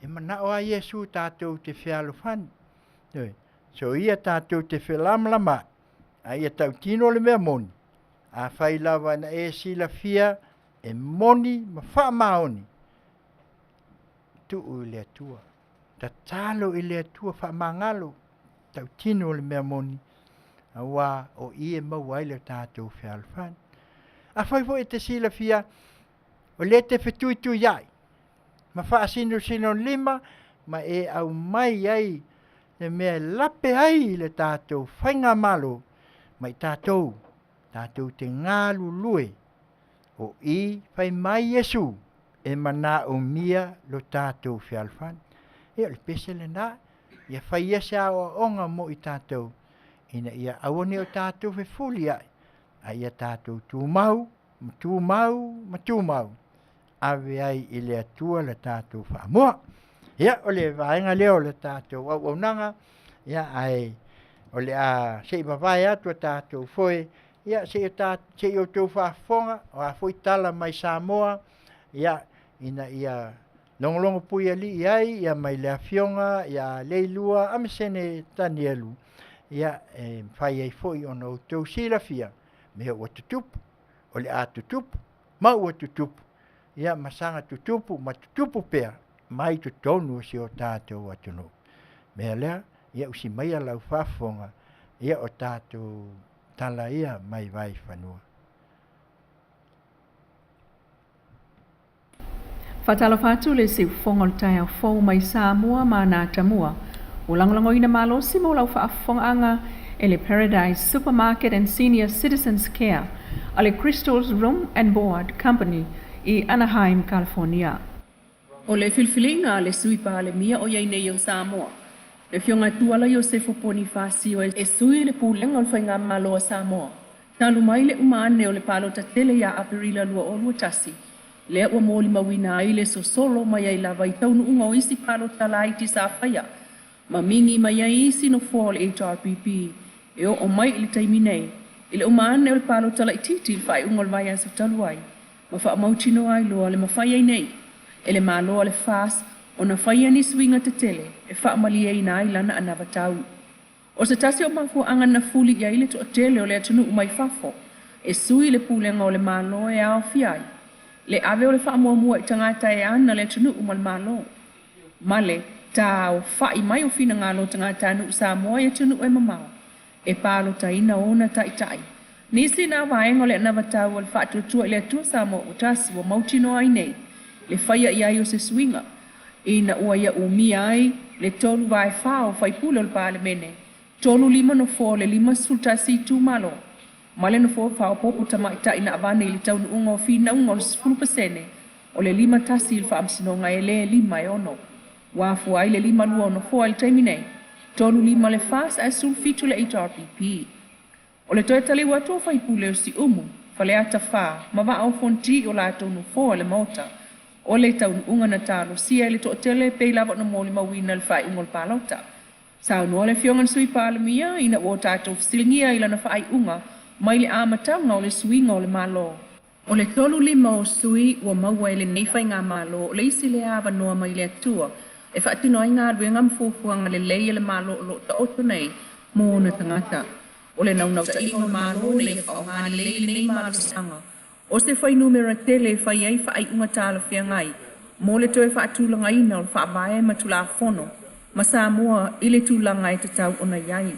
e mana o a Iesu tātou te whialofani. So ia tātou te whilamlama, a ia tau tino le mea moni, a whai lawa na e sila fia, e moni ma wha maoni. Tu u le atua, ta talo i le atua wha mangalo, tau tino le mea moni, a wā o i e mawai le tātou whialofani. A whai e te sila fia, o le te whetui iai. Ma wha sino 5, ma e au mai ai, le mea lape ai le tātou whainga malo, mai tātou te ngālu lue, o i whai mai Yesu, e mana o mia lo tātou whialfan. E o le pese le nā, ia whai esa o onga mo i tātou, ina ia awane o tātou whefuli ai, a ia tātou tūmau, matūmau, ave ai i le atua le tātou whaamua. Ia, o le vaenga leo le tātou au nanga, ia ai, o le a sei mawai atua tātou foe, ia sei o tau whaafonga, o a foi tala mai Samoa, ia, ina ia longolongo pui ali iai, ia mai le Afioga, ia leilua, amesene Danielu, ia whai ai foi o no tau silafia, me o tutupu, o le a tutupu, mau o tutupu, ia masanga tutupu, ma tutupu pea, mai tu tonu si o tātou atunu. Mea lea, ia usi mai a lau whafonga, ia o tātou tala ia mai vai whanua. Whatala whātu le se whonga le tai au whau mai Samoa ma nā tamua. O langolango ina malo si mo lau Faafofoga'aga e le Paradise Supermarket and Senior Citizens Care a le Crystal's Room and Board Company i Anaheim, California. O le filfilinga le suipa le mia o iai nei o Samoa. Le fionga tuala yo se foponi fasio e sui le pulenga o whainga malo o Samoa. Talu mai le umane o le palo tatele ya apirila lua o lua tasi. Le ua mōli mawina ai le sosolo mai ai lava i taunu unga o isi palo talai ti sa whaia. Ma mingi mai ai isi no fall HRPP e o mai ili taiminei. Ile umane o le palo talai titi whai unga o vai ansa taluai. Ma wha mautino ai lua le mawhai ai nei. Ele malo le fas o na whaia ni swinga te tele e wha mali ai na ai lana anawa tau. O se tasi o mafu anga na fuli i aile to o tele o le atunu umai fafo. E sui le pulenga o le malo e ao fiai. Le ave o le wha mua i tangata e ana le atunu umal malo. Male, ta o wha i mai o fina ngalo tangata anu Samoa e atunu e mamao. E palo ta ina ona tai tai. Nisi na vaenga o le anawa tau o le wha tutua le atua Samoa o tasi o mautino ai nei. Le whaia i ai o se swinga. Ina ua ia umi ai, le tolu vai whao whai pule o le pāle mene. Tolu 5 no 4 le 5 sultasi tu malo. Male no 4 whao popu tamaita ina avane ili taunu unga o fina unga o 10% o le 5 tasi il whaamsinonga e le 5 e ono. Wafu ai le 5 lua no 4 il taiminei. Tolu 5 le fast as sulfitu le HRPP. O le toe tali watu whai pule o si umu, whale ata wha, mawa au fonti o la tonu 4 le mota. O le taunu unga na talo, sia le to tele pei lava no moli mawina le whai unga le palauta. Sao noa le fiongan sui palamia, ina o tātou fisilingia ila na whai unga, mai le amatanga o le suinga o le malo. O le tolu 5 o sui ua maua ele neifai ngā malo, le isi le awa noa mai le atua. E whaatino ai ngā rue ngam fufuanga le leia le malo o lo ta oto nei, mō na tangata. O le naunau ta inga malo nei e whaonga le leia nei malo sanga. O se whai numera tele whai ai whai unga tāla whiangai, mō le toe whaatulanga ina o whaavae matula whono, ma Samoa ile tūlanga e te tau ona iai.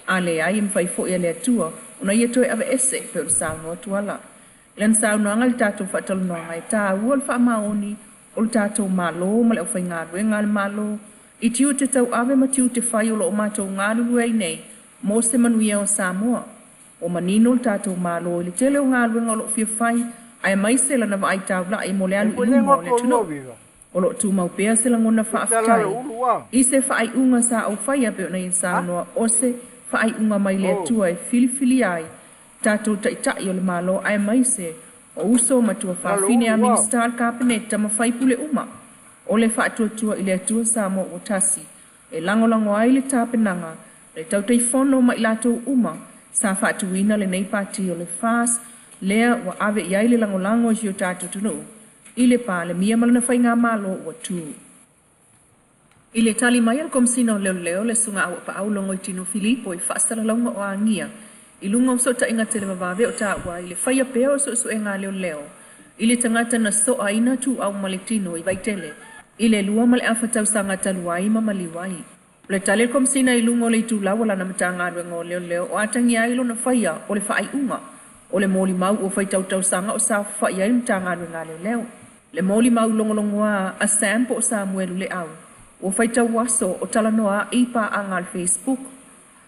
A le ai mwhai fo ia le atua, ona ia toe ave ese pe o saunoa tuala. Len saunoanga le tātou whaatalonoanga e tā ua le whaamaoni, o le tātou malo ma le o whai ngā rue ngā le malo, i Tiute tau ave ma Tiute whai o lo o mātou ngā rue nei, mō se Manuia o Samoa. O manino le tātou malo i le tele o ngā ruenga o lo fia whai, ai mai se lana wa ai tau la i mo le alu inu mo le tuno. O lo tu mau pea se langona whaafitai. I se whaai unga sa au whai ape o nei saunoa, o se whaai unga mai le atua e fili ai. Tātou tai o le malo ai mai se, o uso matua whaafine a minister kabineta ma whai pule uma. O le whaatua i le atua Samoa o tasi. E langolango ai le tāpenanga, le tautai whono mai latou uma, sa whaatuina le nei pati o le fas, lea wa ave iai le langolango i o tātou tunu, i le pā le mia malana whai ngā malo ua tū. I le tali mai al komsina o leo le sunga au pa aulongo i tino Filipo i whaastala launga o angia, i lunga o so ta inga te le mawave o tāua i le whaia pēo o so e ngā leo, i le tangata na so a ina tū au maletino i vaitele, i le lua male awhatau sanga taluai ma maliwai. Le tali komsina i lunga o le tū lawa lana matanga aruenga o leo o atangi ailo na whaia o le whaai unga, o le moli mau o whaitautau sanga o sa whaia i matanga aruenga leo. Le moli mau longolongoa a sampo o Samuelu le au. O whaitau waso o talanoa i pa angal Facebook.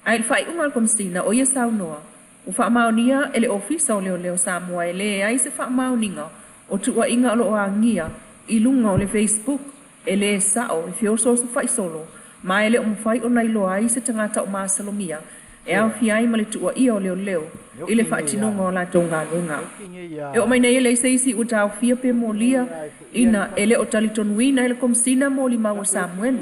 Ai le whai ungal komsina o ia saunoa. O wha maonia ele ofisa o leo Samoa ele ai se wha maoninga o tua inga o loa ngia i lunga o le Facebook ele sao e fioso su whai solo. Ma ele o mwhai o nailo ai se tangata o Masalomia e au fiai ma le tua ia o leo i le wha tinonga o la tonga lunga. E o mai nei ele seisi o tau fia pe molia ina ele o talitonuina ele komsina moli mau Samuel.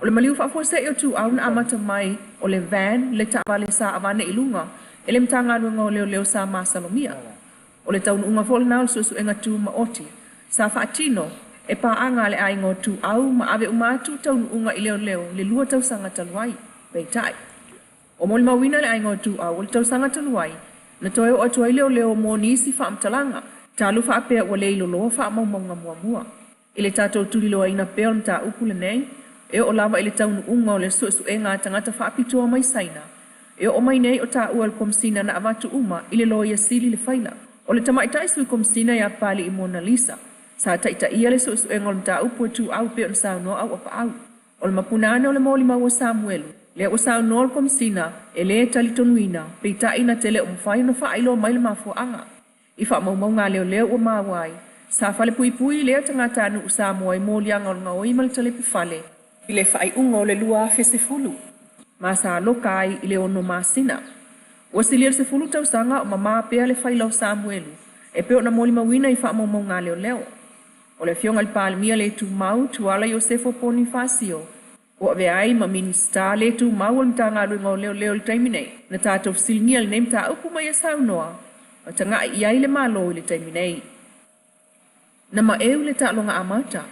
O le maliu whafua se o tu au na amata mai o le van le tawa sa avane ilunga. Ele mtanga lunga o leo sa Masalomia. O le taunu unga fol nao susu enga tu maoti. Sa whaatino e pa anga le aingo tu au ma ave umatu taunu unga i leo le lua tau sanga taluai. Peitai. O moli mawina le aingo tu au le tau sanga taluai. Na toe o atua i leo mo nisi wha amtalanga. Talu wha apea o leilo loa wha maunga mua. Ile tatou tuli loa ina peo mta upule nei. E o lava ile taunu unga o le suesu e ngā tangata wha apitoa mai saina. E o mai nei o ta ua le komsina na avatu uma ile loa ia sili le whaila. O le tamaitai sui komsina ia pali i Mona Lisa. Sa taita ia le suesu e ngol mta upu tu au peo nsau no au apa au. O le mapunane o le moli maua Samuelu. Le o sao no le komsina e le talitonuina. Peita ina tele o mwhai no wha ilo mai le mafuanga. I wha mau ngā leo o mawai. Sa fale pui lea tangata anu Samoa i moli anga o ngā oima le talepi fale. I le whai unga o le lua se fulu. Ma sa loka ai i le ono Masina. Ua silia se fulu tau sanga o mama pea le whai lau Samuelu. E peo na moli mawina i wha mau ngā leo. O le fionga le palmia le tu mau tuala Iosefo Bonifacio. O ave ai ma minista le tu mau o mtanga luenga o leo le taiminei. Na tātou silingia le neimta upu mai e saunoa. O tanga i ai le malo i le taiminei. Na ma eu le ta'longa amata.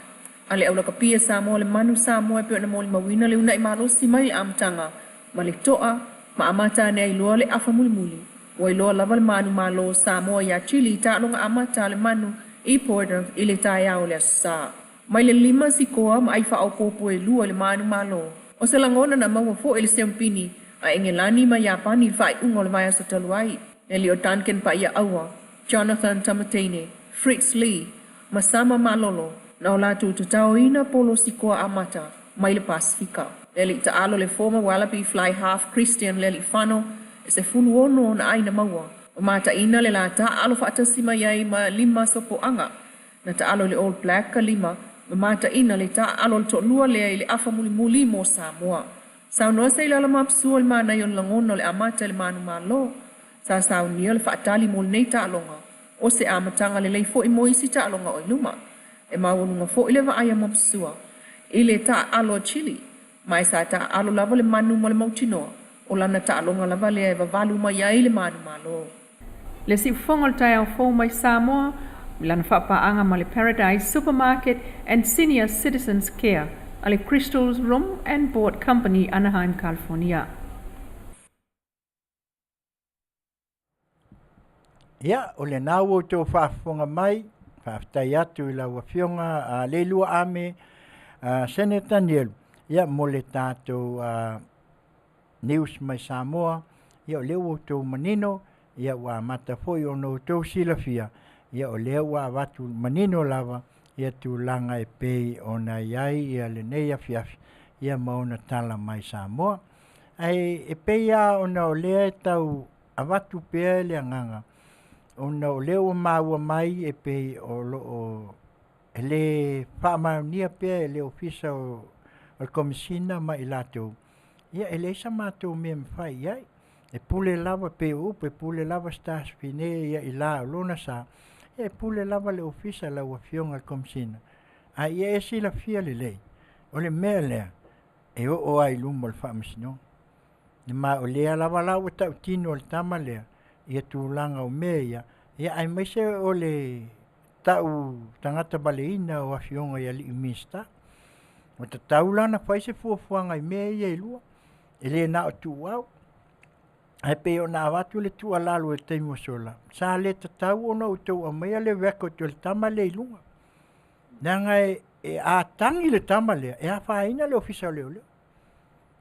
Ale au laka pia Samoa le manu Samoa peo na moli mawina le una i malo si mai le amtanga. Ma le toa, ma amata ne ai loa le afa muli. O ai loa lava le manu malo Samoa ya Chile ta'longa amata le manu i porter i le tai au le asa. Mai le lima si koa ma ai wha au popo e lua le manu malo. O se langona na maua fo e le sempini a engelani ma Japani whai ungo le vaya so taluai. E li o Duncan pa ia aua, Jonathan Tamatene, Fritz Lee, Masama Malolo, na o latu tutao ina polo si koa amata, mai le Pasifika. Le li ta alo le former Wallaby Fly Half Christian le li whano, e se fulu ono na aina maua. O mata ina le la ta alo whaatasima iai ma lima sopo anga. Na ta alo le All Black ka lima, ma mata ina le ta alo le to lua lea i le afa muli mo Samoa. Sao noa se ilala mapsua le mana yon langono le amata le manu malo. Sa sao nia le whaatali mo le nei ta alonga. O se amatanga le leifo i moisi ta alonga o iluma. E mawununga fo ile wa aya mapsua. Ile ta alo Chile. Mai sa ta alo lava le manu mo le mautinoa. O lana ta alonga lava le eva valu ma ia ile manu malo. Le si fongol tai au fo mai Samoa, lana whapaanga ma le Paradise Supermarket and Senior Citizens Care, a le Crystal's Room and Board Company, Anaheim, California. Ia, o le nau o tō whaafonga mai, whaaftai atu I lau Afioga, le lua ame, Senator Nielu. Ia, mo le tātou news mai Samoa, ia o leo o tō manino, ia wa mata foi o no tō silafia, ia o leo wa watu manino lava, ia tu langa e pei o na iai, ia le nei Afiafi, ia mauna tala mai Samoa. Ai, e pei a o na o lea tau awatu pea le anganga, ona o leo maua mai e pei o loo ele whaamaunia pea ele ofisa o komisina ma I latou. Ia ele sa mātou mea mwhai iai. E pule lava pe upe, e pule lava stars fine ia I la lona sa. E pule lava le ofisa la Afioga komisina. A ia e sila fia le lei. O le mea lea. E o ai lumo le whaamasino. Ni ma o lea lava lau tau tino le tama lea. Ia tūlanga o mea ia. Ia ai mai se o le tau tangata baleina o Afioga ia li'i minista. O ta tau lana fai se fuafuanga i mea ia ilua. E le na o tuau. Ai pe o na awatu le tua lalo e teimo sola. Sa le ta tau ona o tau a mea le record o le tama le ilunga. Nanga e a tangi le tama lea. E a whaina le ofisa leo leo.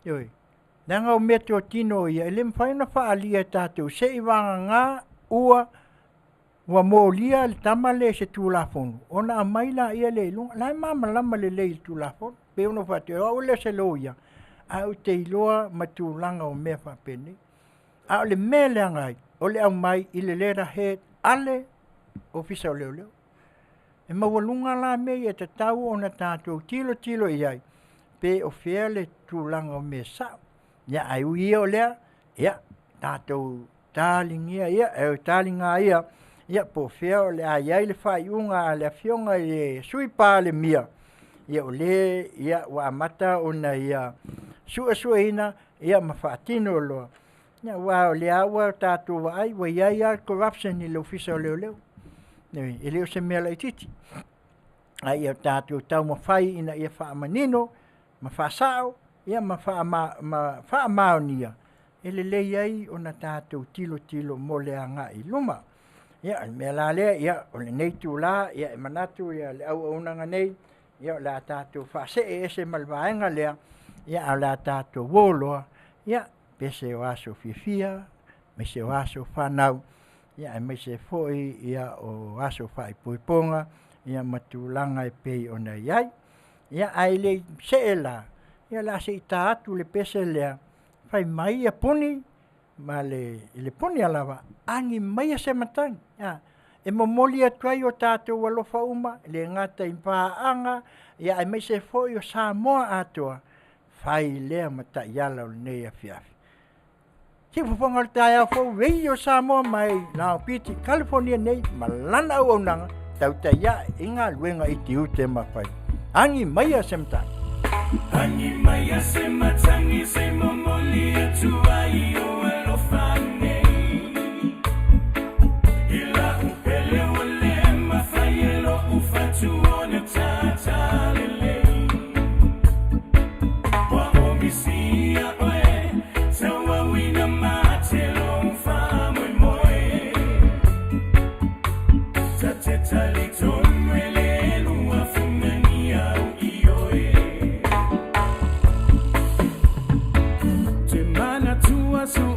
Ioi. Nanga o mea te o tino ia. E le mwhaina wha alia e tātou. Se i wanga ngā ua wa molia le tama le se tūlafonu. Ona a maila ia le ilunga. Lai mama lama le le il tūlafonu. Pe ono whate o le se lo ia. A o te iloa matūlanga o mea whapene. A o le mea lea ngai. O le au mai i le lera he ale ofisa o leo leo. E mawalunga la mea e te tau o na tātou tilo tilo i ai. Pe o fea le tūlanga o mea sao. Ia ai ui o lea. Ia tātou tālingia ia. E o tālinga ia. Ia po fea o le ai le whaiunga le Afioga le sui pā le mia. Ia o le ia wa amata o na ia sua ina ia mawhaatino loa. Ia wa o le awa tātou wa ai wa ia corruption i le ofisa o leo leo. E leo se mea la ititi. Ai o tātou tau mawhai ina ia whaamanino, mawhaasao, ia mawhaamaonia. E le lei ai o na tātou tilo mo le anga i luma. Ia mea la lea, ia o le nei tū la, ia e manatu, ia le au aunanga nei, ia o la tātou whaase e se malvaenga lea, ia o la tātou woloa, ia pese o aso fia, me se o aso whanau, ia e me se foi, ia o aso whaipuiponga, ia matulanga e pei o nei ai, ia ai le se e la, ia la se i tātu le pese lea, whai mai a puni, ma le poni alawa, angi mai a se matang. E momoli atuai o tātou walofa uma, le ngata i mpāanga, ia ai mai se foi o Samoa atua, whai lea mata iala o nei Afiafi. Si Fofogaina o tāia fau rei o Samoa mai, nao piti California nei, malana au au nanga, Tautai ia inga luenga i Tiute mawhai. Angi mai a se matang. Angi mai a se matangi se momoli atuai o elofane. Ila upele ole mawhaielo ufatu ona tata lele. Wa omisia oe, sawa wina matelo ufamoe moe. Tateta litonwele lua fungania ioe. So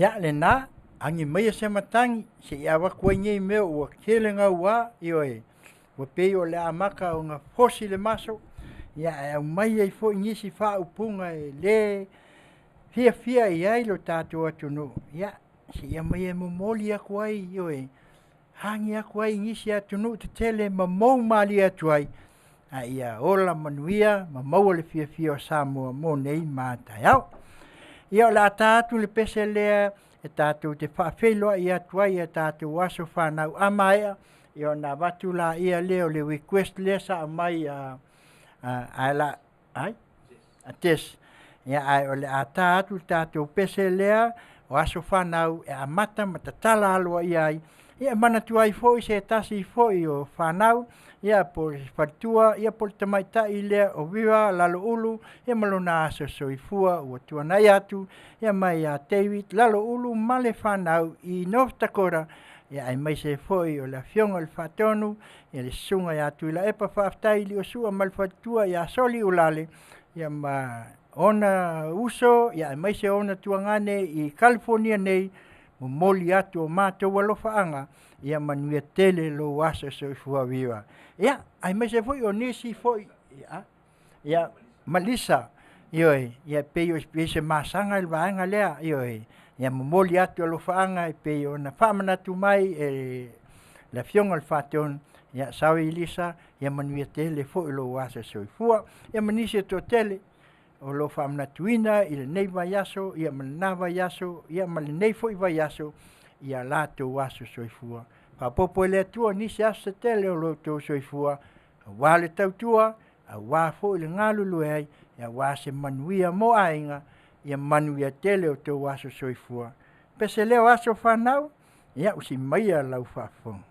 Ia le na angi mai se matangi se ia wa ko ngi me o kele nga wa ioe wa pe o le amaka o nga fosi le maso ia mai ai fo ngi si fa upunga le fia ia lo tato atu no ia se ia mai mo moli aku ai ioe hangi aku ai ngi si atu no te tele mo mali atu ai ia ola manuia mau le fia o Samoa mo nei mata ia ia la tatu le pese le e tātou te whaafelo ia tuai e tātou waso whanau amaia i o nā watu la ia leo le request le sa mai a tes ia ai o le a tātou pese lea waso whanau e a matatala aloa ia ai ia mana tuai foi se tasi foi o whanau ia po fatua ia po tamaitai lea o viva lalo ulu ia malona aso soifua ua tuanai atu ia mai a David lalo ulu male whanau i North Dakota ia ai mai se foi o le Afioga le whatonu ia le sunga ia atu ila epa whaftai li o sua mal fatua ia soli ulale ia ma ona uso ia ai mai se ona tuangane i California nei mo moli atu o mātou alofaanga ia Manuia tele lo asa soifua viva ia ai mai se foi o nisi foi ia Malisa ioe ia pei o se masanga il vaenga lea ioe ia mo moli atu alofaanga pei o na whamanatu mai e la Afioga le whaton ia sawi Elisa ia Manuia tele foi lo asa soifua ia manisi to tele o lo whaamnatuina i le nei vaiaso, ia malina vaiaso, ia malinei fo i vaiaso, ia lato waso soifua. Papopo e le atua nisi asa tele o lo tau soifua, a wā le tautua, a wā fo i le ngalulu ai, ia wā se manuia mo ainga, ia manuia tele o tau waso soifua. Pese leo aso whanau, ia usi maia lau whafong.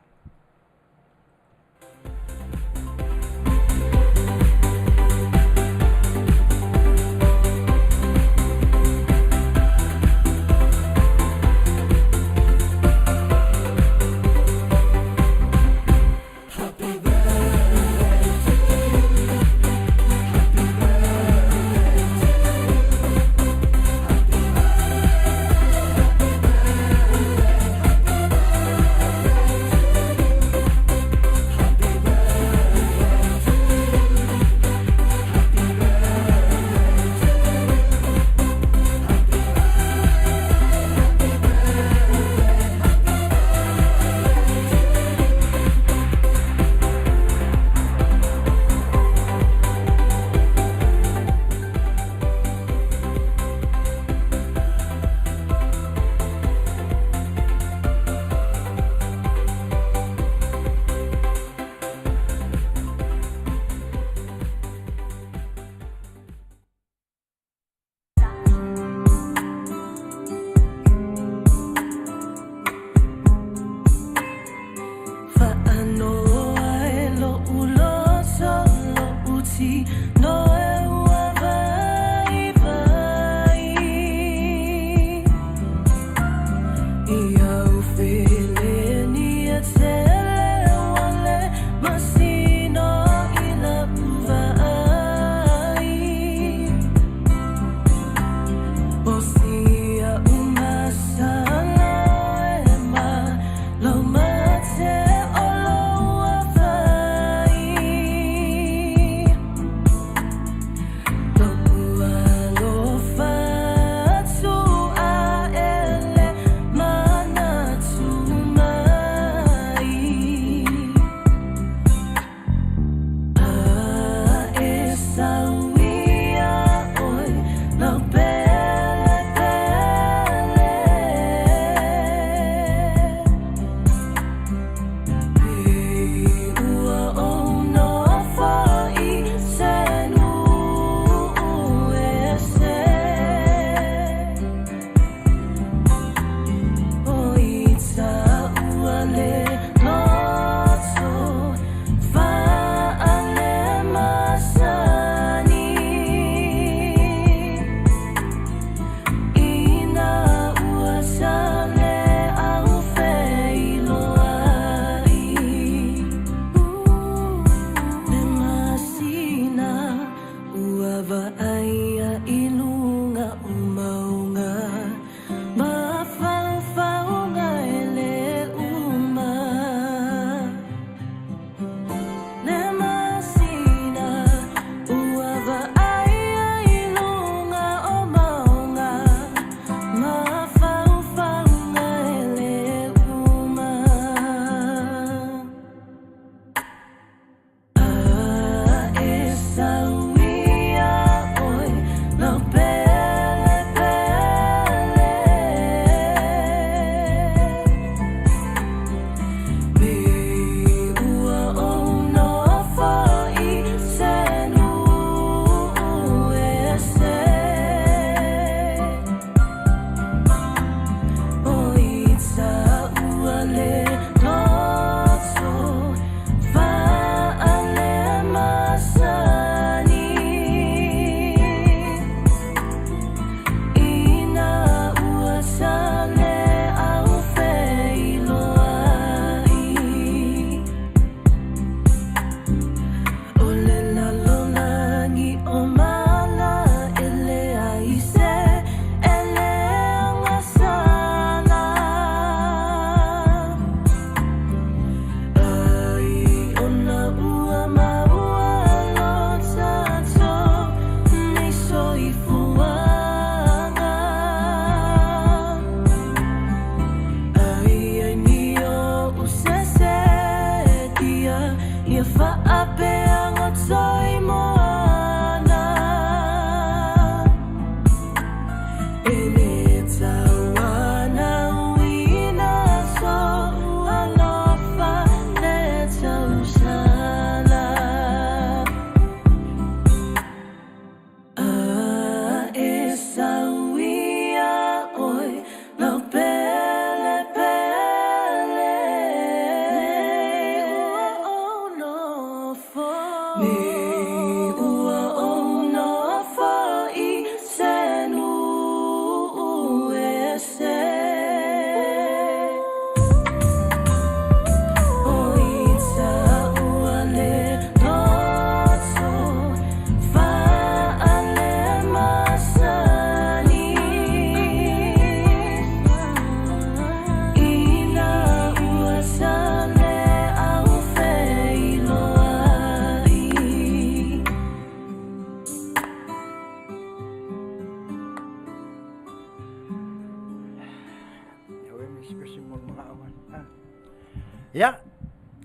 Ya,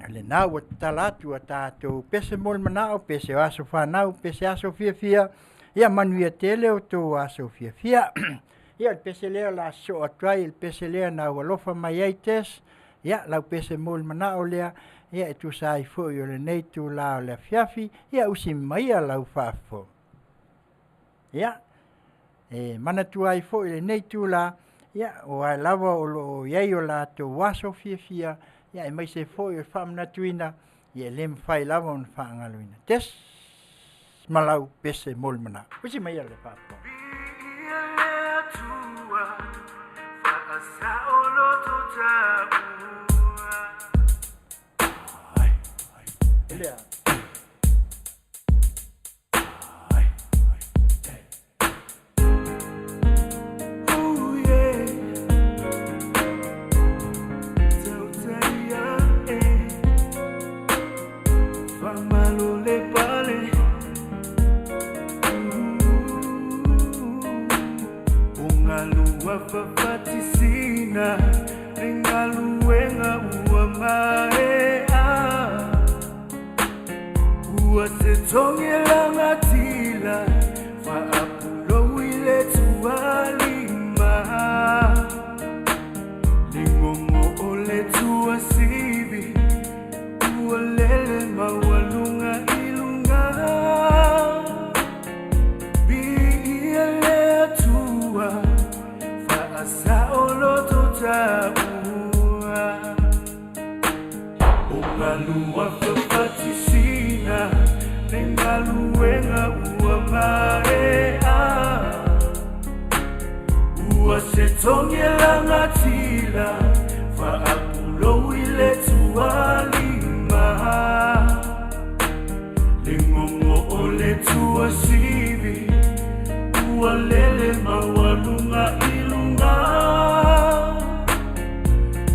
le nau o talatu a tātou pese mol manao, pese aso whanau, pese aso fia, ia manuia tele o tō aso fia. Ia le pese lea la so atuai, le pese lea nau alofa mai aites, ia lau pese mol manao lea, ia e tu sai fo i o le nei tu la o le Afiafi, ia usi maia lau Faafo. Ia, mana tu ai fo i le nei tu la, ia o ai lava o lo iei o la tō aso fia, ia e mai se fo i o whaamnatuina, ia lem whai lava on whaangaluina. Tes malau pese mol manao. Usi maia le Faafo. Yeah. Fafatisina Ringaluenga uamaea Uasetongela ngatila Faapulo ile tualima Lingongo ole tuasibi Ualele mawalunga ilunga Biile atua Saolo totabua Ungalua fafatisina Nengaluenga uamaea Uasetongela ngatila Faapulo ile tualima Lingongo ole tuasibi Ualele mawalunga ilunga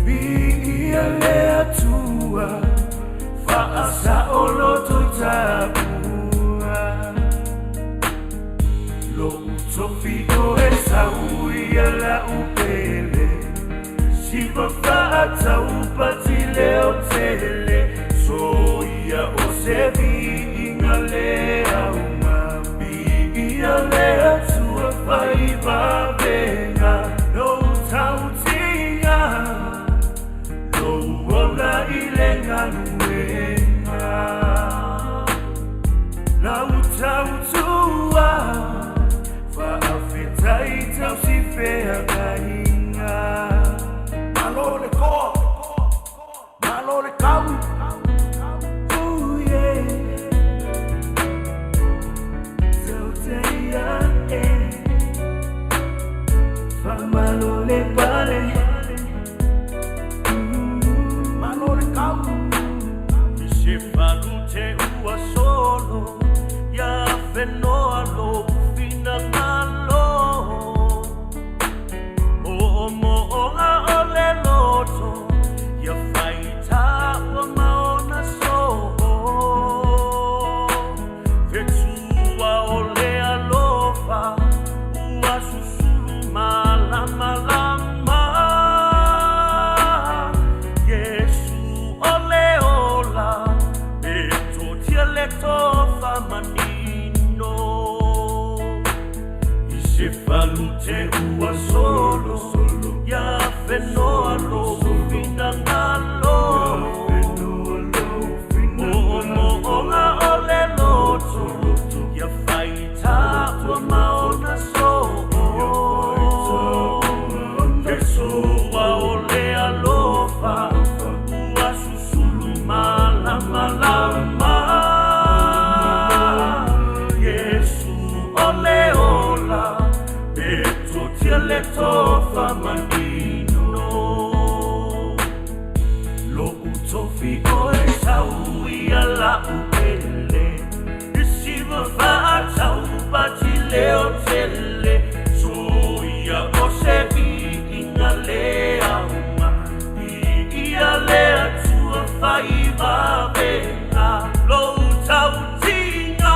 Biile atua Faasa oloto tabua Lo utofi o esa uia la upele Sipa faata upatile otele Soia o sevi ingalea Biile atua Faiva venga no tautinga no wala ilenga nuenga la utautua fa afetai tausifea gainga malole ko malole kau Malole pale Malole kau Misi falute ua solo Ya fenoa lo ufina malo Mo o nga ole loto upele Isiva whaatau pati leo tele Soia o se inga lea uma Ia lea tua Faiva venga Lou tautinga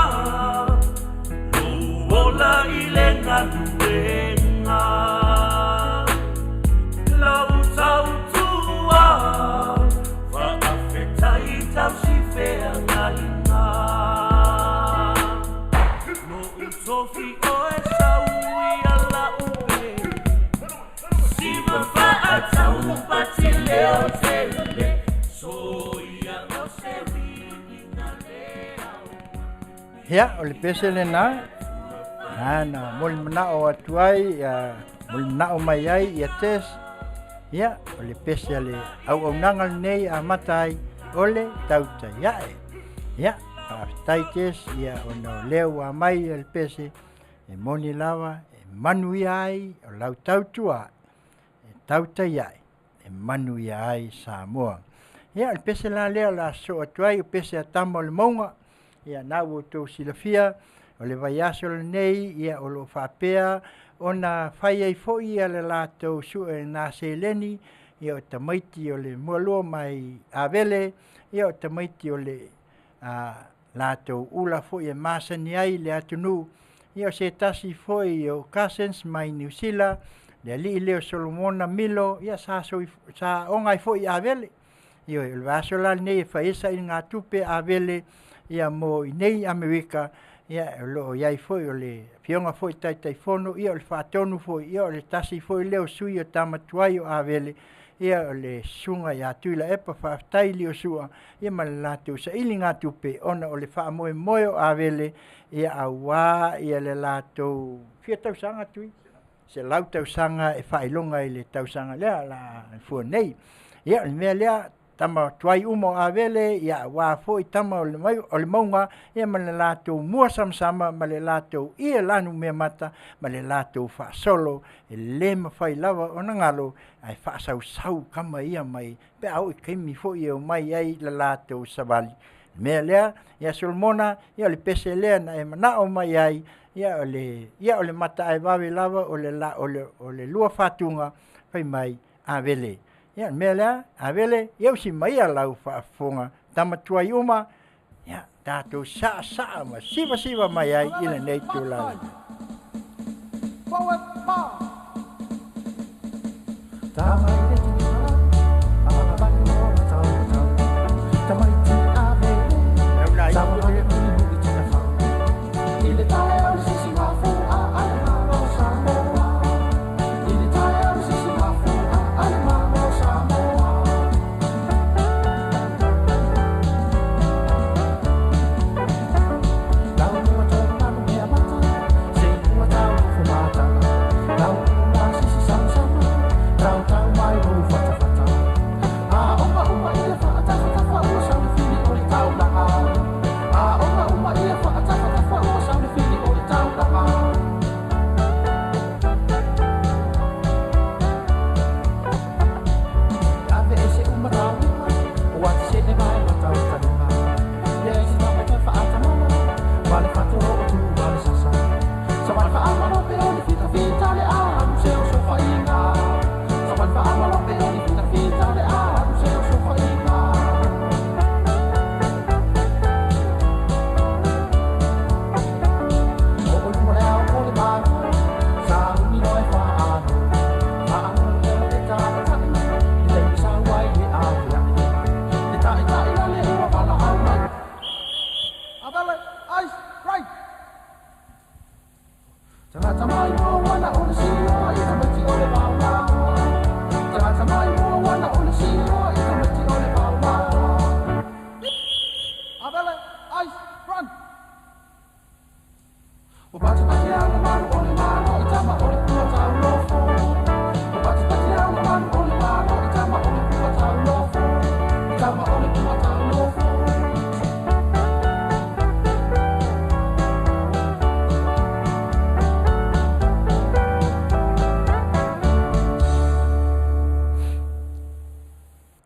Lou ola ilenga luenga Lou tautua Whaafetai tau si whea ngainga No utofi oe saui ala upe Siva whaatau pati leo tele Soia o se inga lea Ia, o le pese le nā. Nā, moli mana o atuai, moli mana o mai ai, ia tes. Ia, o le pese le au nangal nei a matai, ole tautai iae. Ia, tai tes, ia ono leo a mai le pese, e moni lava, e Manuia ai, o lau tautua, e tautai iae, e Manuia ai Samoa. Ia, le pese la leo la so atuai, o pese a tamo le maunga, ia nau o tō silafia, o le vaiaso le nei, ia o lo whapea, o na whai ai fōi ia le lātou sue nā se leni, ia o tamaiti o le mualua mai awele, ia o tamaiti o le lātou ula fōi e māsani ai le atunu, ia o se tasi fōi o Cousins mai New Zealand, le li leo Solomona Milo, ia sa ongai fōi awele, ia o le vaiaso la nei e whaisa i ngā tupe awele, ia mo i nei Amerika, ia lo iai foi o le fionga foi tai fono, ia o le whaatonu foi, ia o le tasi foi leo sui o tamatuai o awele, ia o le sunga ia tuila epa whaatai li o sua, ia ma le lātou sa ili ngā tupe, ona o le whaamoe moe o awele, ia a wā, ia le lātou fia tausanga tui, se lau tausanga e whailonga i le tausanga lea la fua nei, ia o le mea lea, tama tuai umo awele, ia wā foi tama o le maunga, ia ma le lātou mua samsama, ma le lātou ia lanu mea mata, ma le lātou whaasolo, e le mawhai lava o na ngalo, ai whaasau kama ia mai, pe au i keimi foi e o mai ai le lātou savali. Mea lea, ia Solomona, ia le pese lea na e mana o mai ai, ia o le mata ai wawe lava, o le lua whatunga, pai mai awele. Ia mea lea, awele, iau si mai a lau whaafonga, tamatuai uma, ia, tātou saa ma siva mai ai, ina nei tū lau. Forward march. Tautai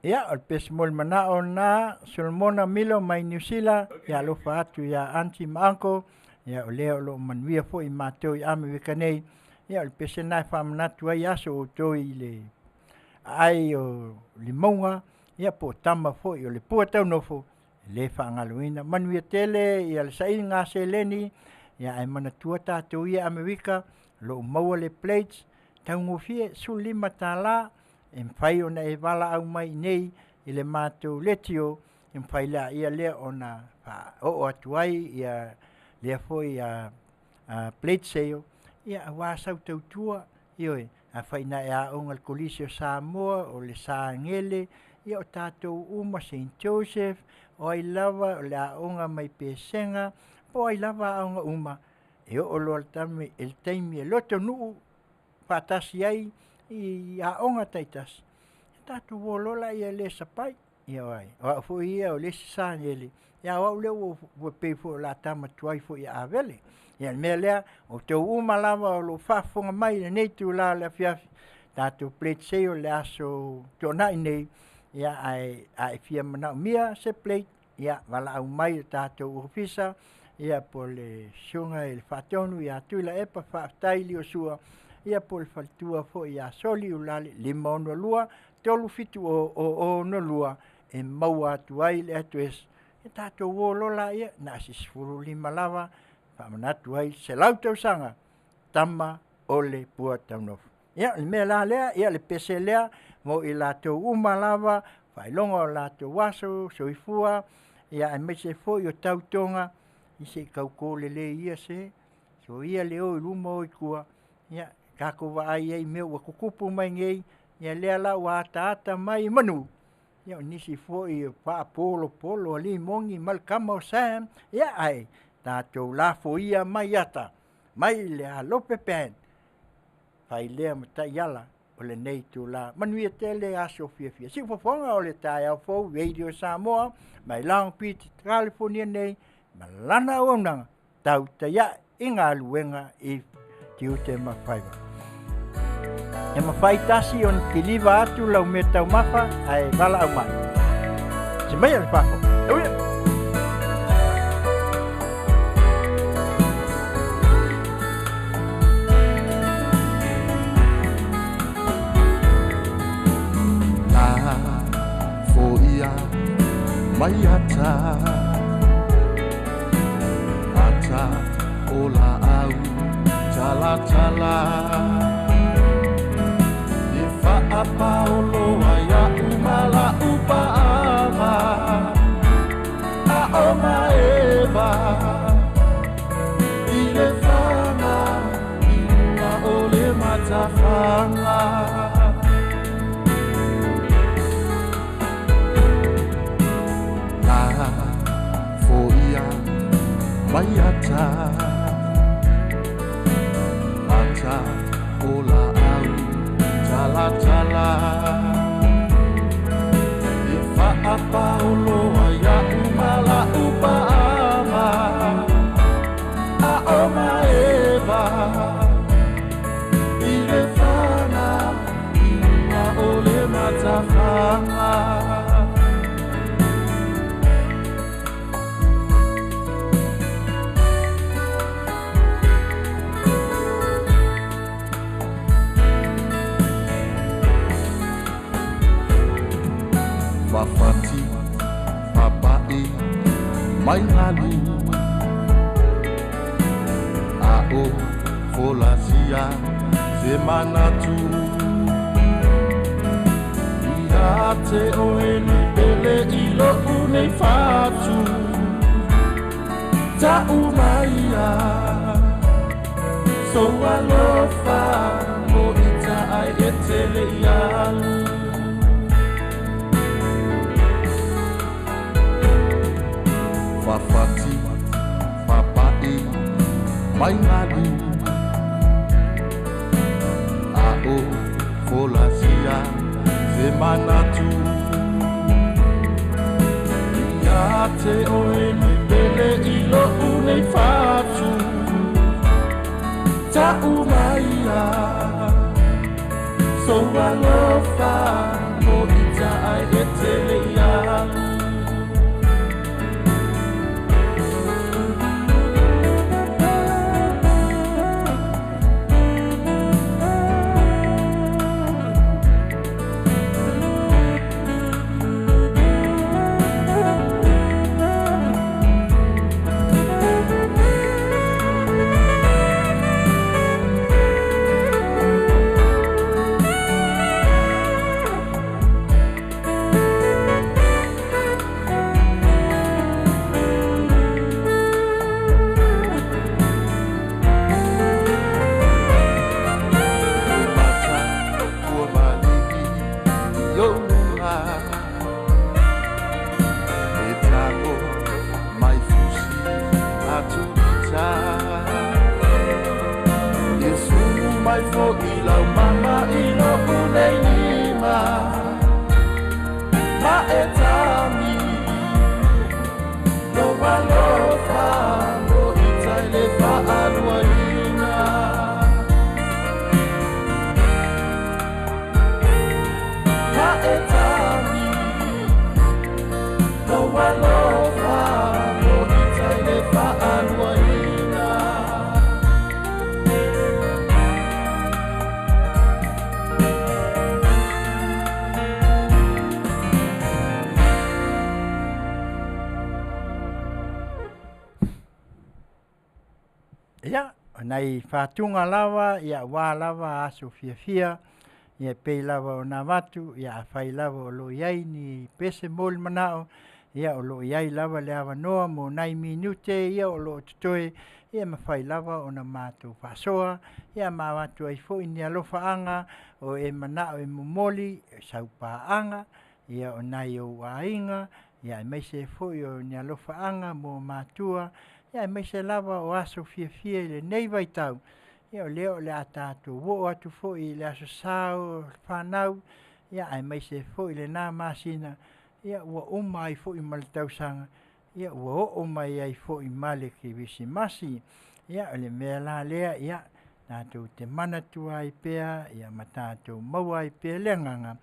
Ia o pesmol manao na Solomona Milo mai New Zealand ia lo atu ia anti maanko ia o leo lo Manuia fo I mātou I Amerika nei ia o pesenai whamanatu ai aso o toi le ai o limonga ia po tama fo I o le pua tau nofo le whaangaluina Manuia tele ia le sai ngā seleni ia ai manatua tātou ia Amerika lo maua le plates tau ngofie su lima tāla e mwhai ona e wala au mai nei I le mātou letio e mwhai la ia lea ona o atu ai ia lea foi a plate sale ia a wāsau tautua ioe a whaina e a onga kolisi o Samoa o le Sāngele ia o tātou uma St. Joseph o ai lava o le a onga mai pesenga po ai lava a onga uma e o lo altame el taimi e loto nuu patasi ai I a onga taitas tātou wolola ia le sapai ia wai o fu ia o le Sāngele ia o leo o peifo la tama tuai fo ia avele ia me lea o te uma lava o lo fafonga mai le nei tu la le Afiafi tātou plate se o le aso tonai nei ia ai fia mana mia se plate ia wala au mai tātou ofisa ia po le shunga il fatonu ia tuila epa whaaftaili o sua ia po le faltua fo ia soli ulale lima ono lua tolu fitu o no lua e maua atu ai le atu es e tātou wolola ia na asisfuru lima lava whamanatu ai se lautau sanga tama ole pua taunofu ia le mea la lea ia le pese lea mo I lātou uma lava whailonga o lātou waso soifua ia e mese fo I o tautonga I se kauko le ia se so ia leo I luma o I kua ia kako wa ai ai mea ua kukupu mai ngei ia lea la ua ata mai manu ia nisi fo I pa polo ali mongi malkama o Sam ia ai tātou la fo ia mai ata mai le alope pen fai lea matai ala o le nei tu la Manuia tele aso Afiafi si fofonga o le tai au fo radio Samoa mai Long Beach California nei malana ona Tautai I ngā luenga I Tiute ma Faiva e mawhai tasi on piliva atu lau me tau mafa ai wala au mai se mai ale pako Foia mai ata ola au tala Paolo ya umala upaava a oma eva ile fana ina ole matafanga foia mayata ata ola Tala Ifa apa ulo ya umala upaama a oma eva ile fana ina ole matafanga Fafati, papai, mai ngalu Ao, folasia, semanatu Iate oeni pele ilo unei fatu Ta umaya So alofa, mo ita ai etele ialu Fafati, papai, mai ngalu Ao, folasia, semanatu Iate oeni pele ilo unei fatu Ta umaya So alofa, mo ita ai eta nei whātunga lawa, ia wā lawa aso Afiafia, ia pei lawa o nā watu, ia whai lawa o lo iai ni pese mōli manao, ia o lo iai lawa le awa noa mo nai minute, ia o lo tutoe, ia mawhai lawa o na mātou whasoa, ia mā watu ai fo ni alofa anga, o e manao e momoli, sau pāanga, ia o nai o wainga, ia e meise fo o ni alofa anga mo mātua, ia e meise lawa o aso Afiafia le nei vai tau, ia o leo le a tātou wo atu fo i le aso sao whanau, ia e meise fo i le nā Masina, ia ua uma ai fo i malitausanga, ia ua o mai ai fo i male ki visi masi, ia o le mea la lea, ia tātou te mana tua ai pea, ia ma tātou maua ai pea leanganga,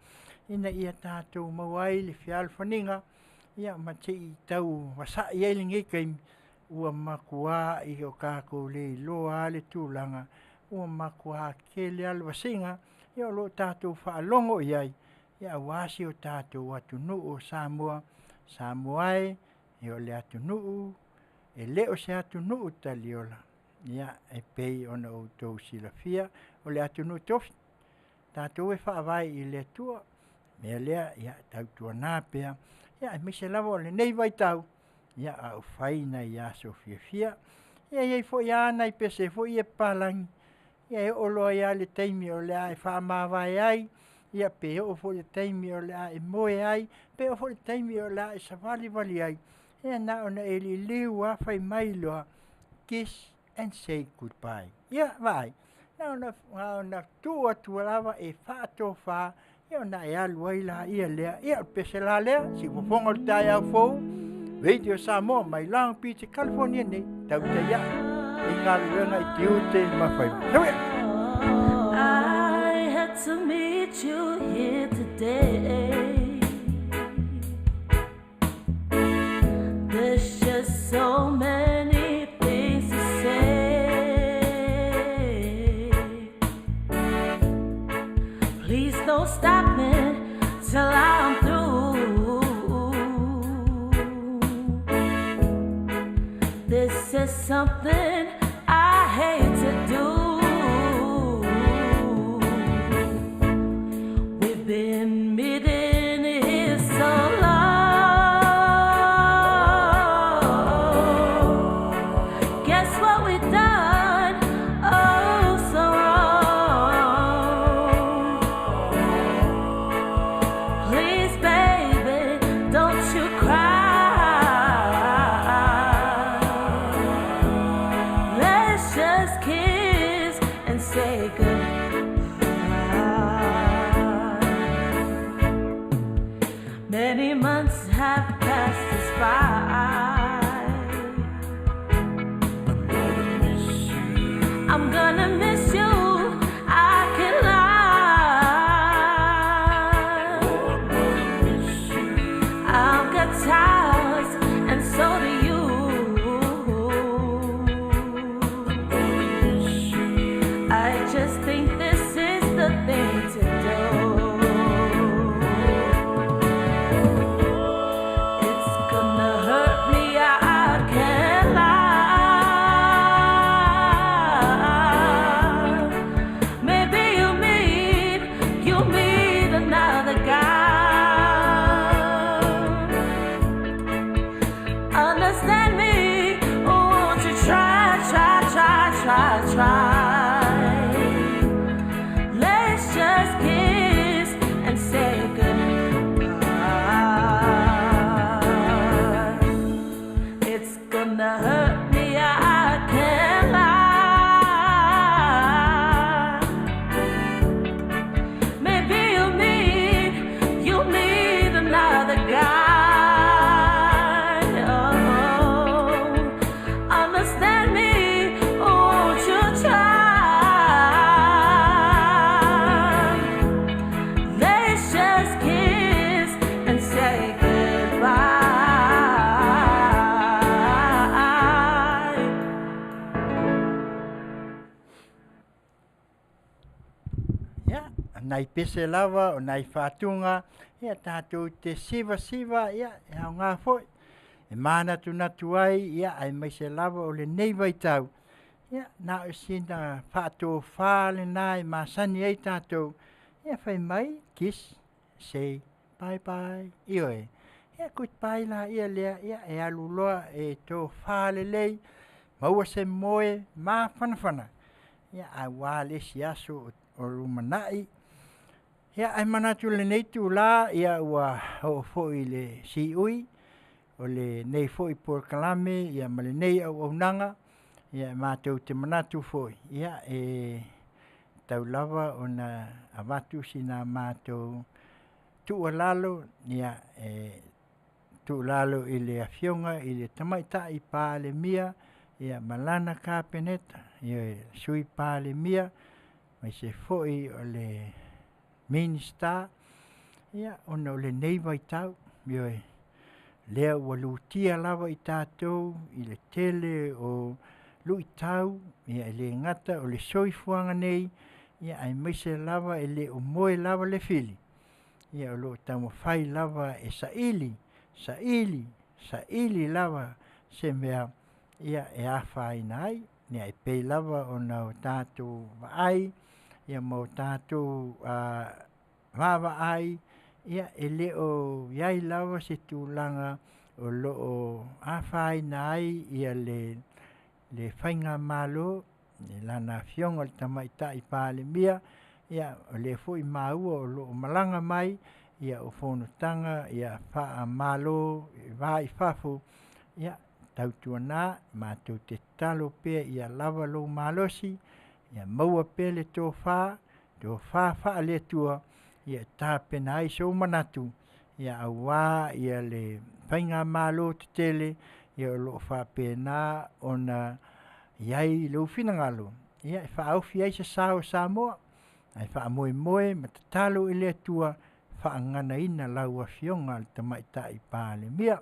ina ia tātou maua ai le fial whaninga, ia ma te i tau wasa i eilingi keim, ua makua i o kako le loa le tūlanga, ua makua ke le alwasinga, ia o lo tātou whaalongo i ai, ia wasi o tātou atu nuu o Samoa, Samoae, ia o le atu nuu, e leo se atu nuu taliola, ia e pei ona o tau silafia, o le atu nuu tofi, tātou e whaavai i le tua, mea lea, ia tau tua nāpea, ia e mise lava o le nei vai tau, ia au whaina i aso Afiafia, ia iei fo i ana i pese fo i e palangi, ia e olo ai a le teimi o le a e whaamawai ai, ia pe o fo le teimi o le a e moe ai, pe o fo le teimi o le a e savali vali ai, ia na ona e li liu a whai mailoa, kiss and say goodbye. Ia vai, na ona tua tua lava e whaato wha, ia ona e alu ai la ia lea, ia pese la lea, si Fofoga le tai au fou, Radio Samoa mai Long Beach, California nei, Tautai ia, i Galuega i Tiute ma Faiva. I had to meet you here today. There's just so many things to say. Please don't stop me till I'm through. This is something I hate to do. We've been meeting here so long. Guess what we've done? Oh, so wrong. Please, baby, don't you cry. Let's just kiss and say goodbye. Many months have passed us by. I'm gonna miss you. I can lie. I've got towels and so do you. I just think this is the thing to do. It's gonna hurt me, I can't lie. Maybe you meet another guy. Understand me, won't you try. Let's just kiss and say goodbye. It's gonna hurt me, I can't lie. Maybe you meet another guy. Oh, understand me, won't you try? Let's just kiss and say goodbye. Ia, nai pese lava o nai whātunga, ia tātou te siva, ia e au ngā foi. E mana tu natu ai, ia ai mai se lava o le nei vai tau. Ia, na o sina whātō whāle nai masani ei tātou. Ia whai mai, kiss, say, bye bye, ioe. Ia kut pai la ia lea, ia e aluloa e tō whāle lei, maua se moe, mā whanawhana. Ia a wāle si aso o rumanai. Ia ai manatu le neitu la, ia ua o fōi le si ui, o le nei fōi por kalame, ia ma le nei au nanga. Ia mātou te manatu fōi. Ia e taulava o na avatu si nā mātou tua lalo. Ia e tua lalo i le Afioga, i le tamaita i pā le mia. Ia malana kāpeneta. Ia sui pā le mia. Mai se fōi o le minister. Ia ona o le neiva i tau. Ia lea ua lutia lava i tātou i le tele o lui tau, ia le ngata o le soifuanga nei, ia ai maise lava e le o moe lava le fili. Ia o lo tamo fai lava e saili lava se mea, ia e awhai nai, ia e pei lava o nau tātou vaai, ia mau tātou vaai, ia e le o iai lava se tūlanga o lo o awhai nai, ia le whainga malo, le lana Afioga le tamaita i pāle mia, ia o le fui maua o lo malanga mai, ia o whonotanga, ia wha malo, vai whafu, ia tautuana, mātou te talo pia, ia lava lo malosi, ia maua pia le tō wha le tua, ia tāpena ai so manatu, ia awa, ia le whainga malo te tele, ia lo wha pēnā ona iai lo finangalo. Ia e wha aufi ai sa Samoa, ai wha moe matatalo i le tua, wha ngana ina lau Afioga al tamaita i pāle mia.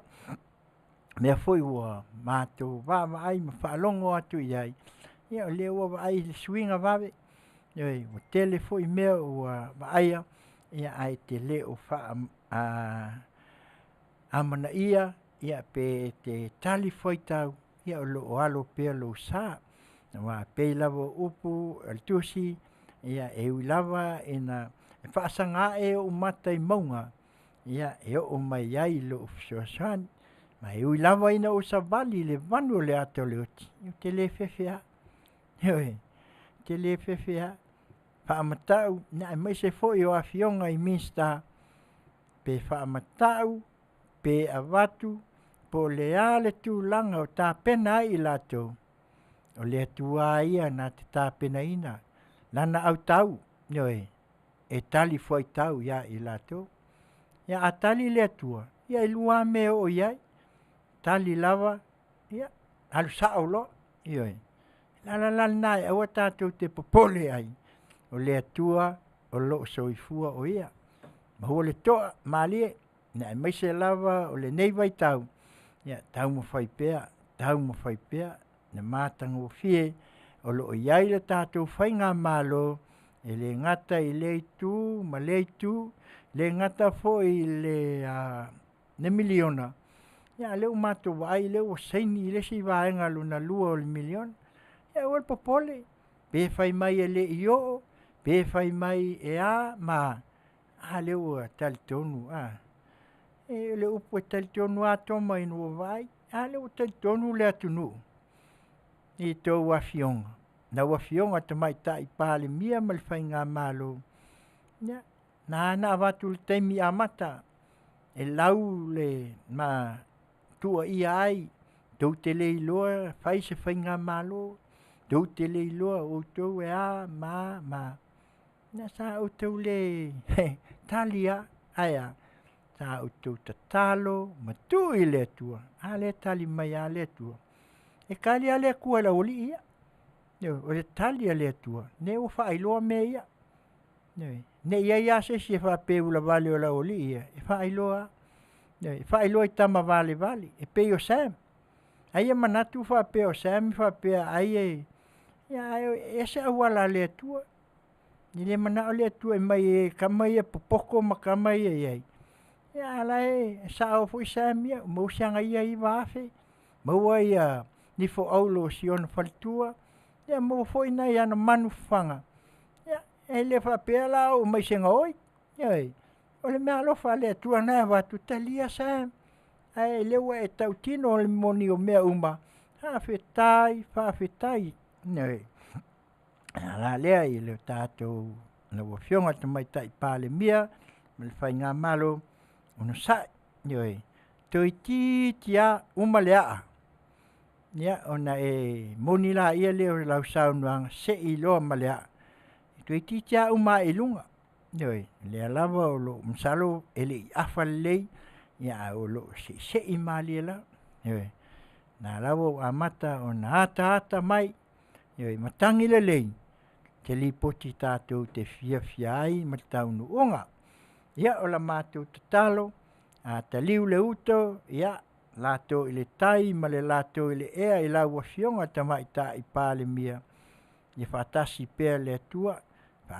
Mea foi ua mātou wawa ai ma wha alongo atu iai. Ia o le ua ai le swinga wawe, ia o tele foi mea ua waia, ia ai te le o wha amana ia pe te tali foi tau, ia o lo alo pea lo sa, wa pei lava upu al tusi, ia e ui lava ina e whaasanga e o mata i maunga, ia e o mai ai lo ufisoasan, ma e ui lava ina o savali le vanu le ato le uti, i te le fefea, te le fefea, whaamatau, na e mai se foi o Afioga i minsta, pe whaamatau, pe avatu, po le ale tūlanga o tā pena i lato. O le atua ia na te tā pena ina. Lana au tau, e tali foi tau ia i lato. Ia a tali le atua, ia i lua me o iai. Tali lava, ia, alu sao lo, Lala nai, awa tātou te popole ai. O le atua, o lo soifua o ia. Mahua le toa, malie, na mai se lava o le neiva i tau. Ia, tau mo fai pea, na mātanga o fie, o lo iai le tātou whai ngā malo, e le ngata i le tu, ma le tu, le ngata fo i le miliona. Ia, leo mātou wai, leo seini, i le si vaenga luna lua o le miliona. Ia, ua popole, pe whai mai e le io, pe whai mai e ma, leo tali tonu, e le upo e tali tonu atoma inu vai, leo tali tonu le atunu. I tō Afioga. Na Afioga tamaita i pāle mia ma le whai ngā malo. Ia, na avatu le taimi amata, e lau le ma tua ia ai, tau te le iloa, whai se whai ngā malo, tau te le iloa, o tau e ma, na sa o tau le talia, aia, sa o tau tatalo, ma tu i le tua, le tali mai le tua. E kali ale kua la oli ia. O le tali ale tua. Ne o whaailoa me ia. Ne ia se si e whaapeu la vale o la oli ia. E whaailoa. E whaailoa i tama vale. E pei o Sam. Ai e manatu whaapea o Sam. Whaapea ai e. E se awala ale tua. Ni le mana o le tua e mai e kamai e popoko ma kamai e iai. Ia ala e sa o fui Sam ia. Mausianga ia i waafe. Maua ia. Ni fo aulo si ona falitua, Ia mo foi nai ana manufanga. Ia e le whapea la o mai senga oi. Ia o le mea alofa le atua nai watu talia sa. Ai lewa e tautino o le moni o mea uma. Whawhetai. Ia la lea i le tātou na wafionga te mai tai pāle mia. Ma le whai ngā malo. Ono sai. Ia toi tia uma lea. Ia ona e moni la ia leo lau saunuanga se i loa malea. Toi tia uma e lunga. Ia lea lava o lo msalo ele i afa lei. Ia o lo se i mali la. Ia na lava o amata o na ata mai. Ia matangi le lei. Te li poti tātou te fia ai ma taunu unga. Ia o la mātou te talo. A ta liu le uto. Ia lato i le tai ma le lato i le ea i lau wafionga tamai ta i pāle mia. Ia whatasi pēr le atua.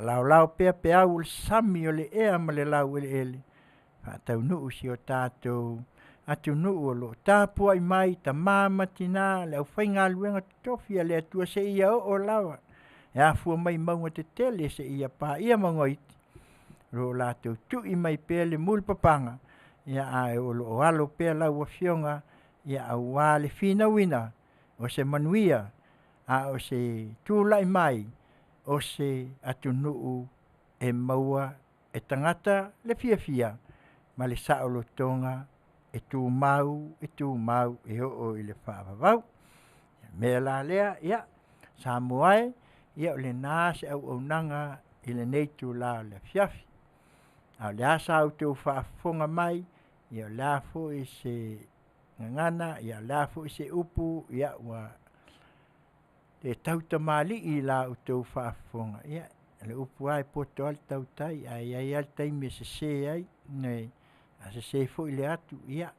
Lau pēr au le sami o le ea ma le lau ele ele. Whatau nuu si o tātou. Atu nuu o lo tāpua i mai ta māmatina le au whainga luenga tofia le atua se ia o lawa. E afua mai maunga te tele se ia pā ia mangoiti. Ro lato tu i mai pēr le mulpapanga. Ia a e olo o alo pēr lau wafionga. Ia au wā le whina wina. O se Manuia. A o se tūlai mai. O se atu nuu e maua e tangata le fia. Ma le saolo tonga e tū mau e o i le whaavavau. Mea la lea, ia, Samoa ia o le nā se au nanga i le neitu la le Afiafi. Au le asa au tau whaafonga mai, ia o la fo i se ngangana, ia o la fo i se upu, ia ua le tautamali i la au tau whaafonga. Ia, le upu ai poto al tautai, ai al taimi se ai, nei, a se fo i le atu, ia,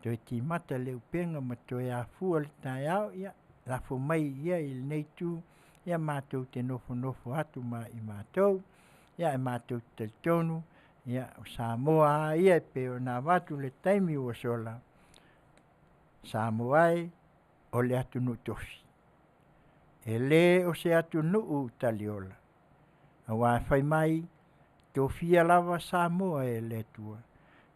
toi ti mata le upenga ma toi a fua le tai au, ia, la fo mai ia i le neitu, ia mātou te nofo atu ma i mātou, ia e mātou te tonu, ia o Samoa ia pe o nā watu le taimi o sola. Samoa o le atu nu tofi. E le o se atu nuu taliola. A wā whai mai, tofia lava Samoa e le tua.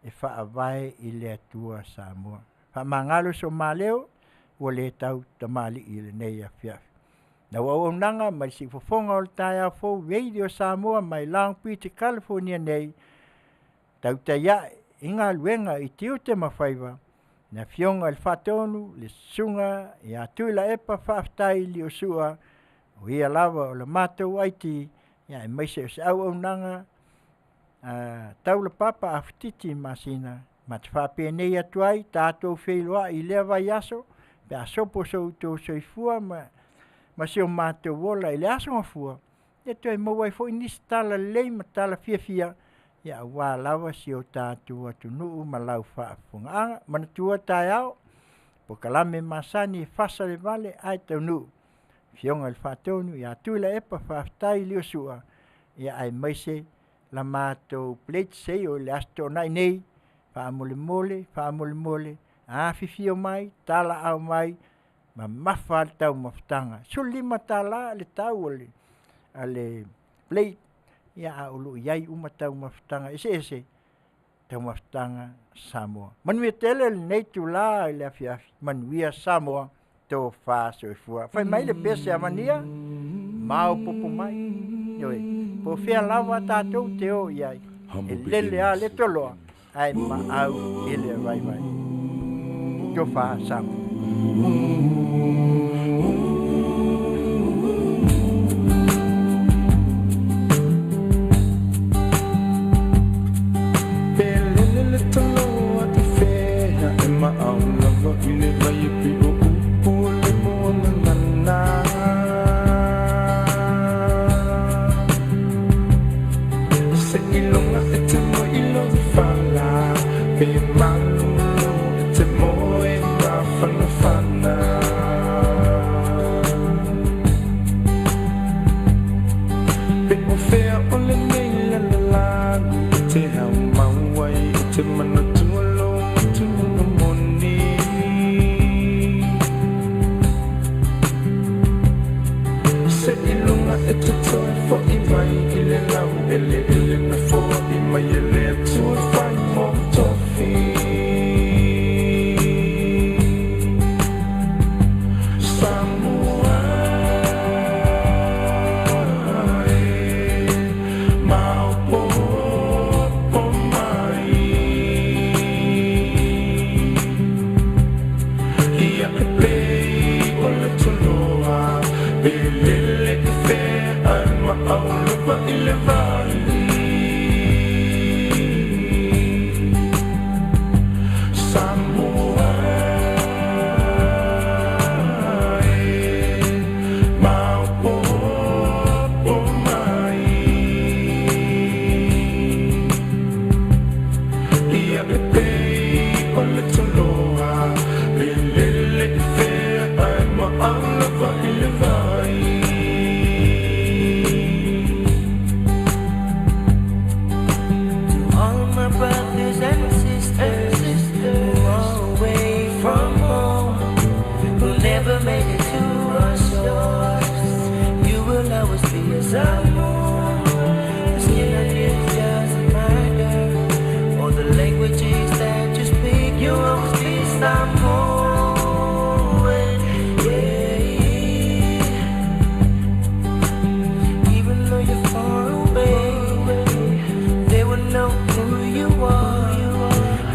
E whaavai i le atua Samoa. Whamangalo so maleo, o le tau tamali i le nei Afiafi. Na wau nanga mai si fofonga o le tai a fau radio Samoa mai Long Beach, California nei. Tautai i ngā luenga i Tiute ma Faiva. Na fionga le whatonu, le sunga, i a tuila epa whaftai li o sua. O ia lava o le mātou aiti, ia e maise o se au nanga. Taulapapa Afutiti Masina. Ma te whapea nei atu ai, tātou wheiloa i lea vai aso. Pe a sopo so tō soifua ma se o mātou wola i le aso ngafua. Ia toi mawai fo inisi tala lei ma tala fia. Ia wā lawa si o tātou atu nuu ma lau Faafofoga'aga. Mana tua tai au. Po kalame masani e fasa le vale ai tau nuu. Fionga le whatonu ia tuila epa whaftai li o sua. Ia ai maise la mātou plate sei o le asto nai nei. Whaamole. Afifi o mai, tala au mai. Ma mafa al tau maftanga. Sulima tala le tau ale plate. Ia a ulu iai uma tau maftanga. Ese tau maftanga Samoa. Manuia tele nei tu la le Afiafi. Manuia Samoa tō wha soifua. Whai mai le pese a mania. Mau popo mai. Ioi. Po whea lawa tātou te o iai. E lele a le toloa. Ai ma au ele vai. Tō wha Samoa.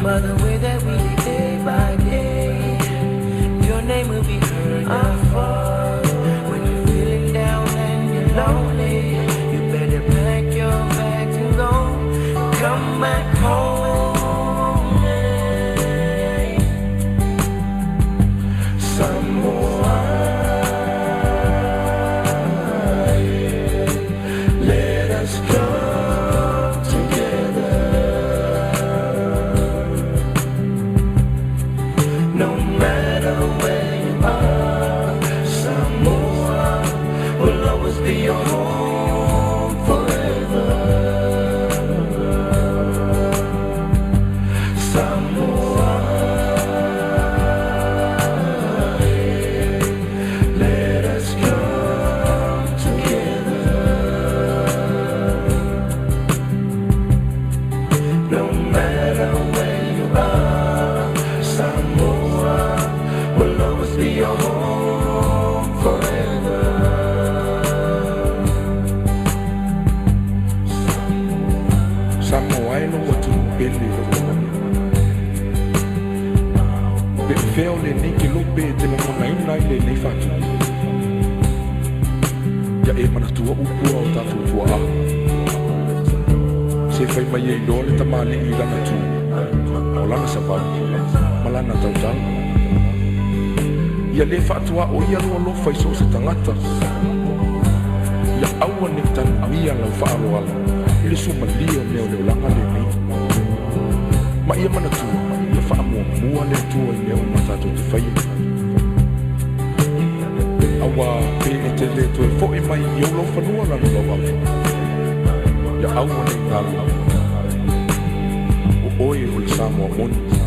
By the way that we live day by day, your name will be heard afar. When you're feeling down and you're lonely, you better pack your bags and go. Come back home. Samoa, let us come together. No matter where you are, Samoa will always be your home forever. Samoa, let us come together. No matter where you are, Samoa will always be your home forever. Samoa e no watu pele Pe feo le ni ki lupe te mo mona ina i le nei fatu Ya e mana tua upua o tatu tua a Se fai mai e dole ta male i lana tu O lana savau Malana Tautai Ia le fatua o ia lua lo fai so se tangata Ia aua ni tanu mia lau faaro ala Ile suma lia leo leo langa le ni Ma ia mana tua Ia faa mua le tua i leo matatu te fai Awa pe e te le tue fo e mai i lo fanua lana lo wafu Ia aua ni ngalo O oe o le Samoa moni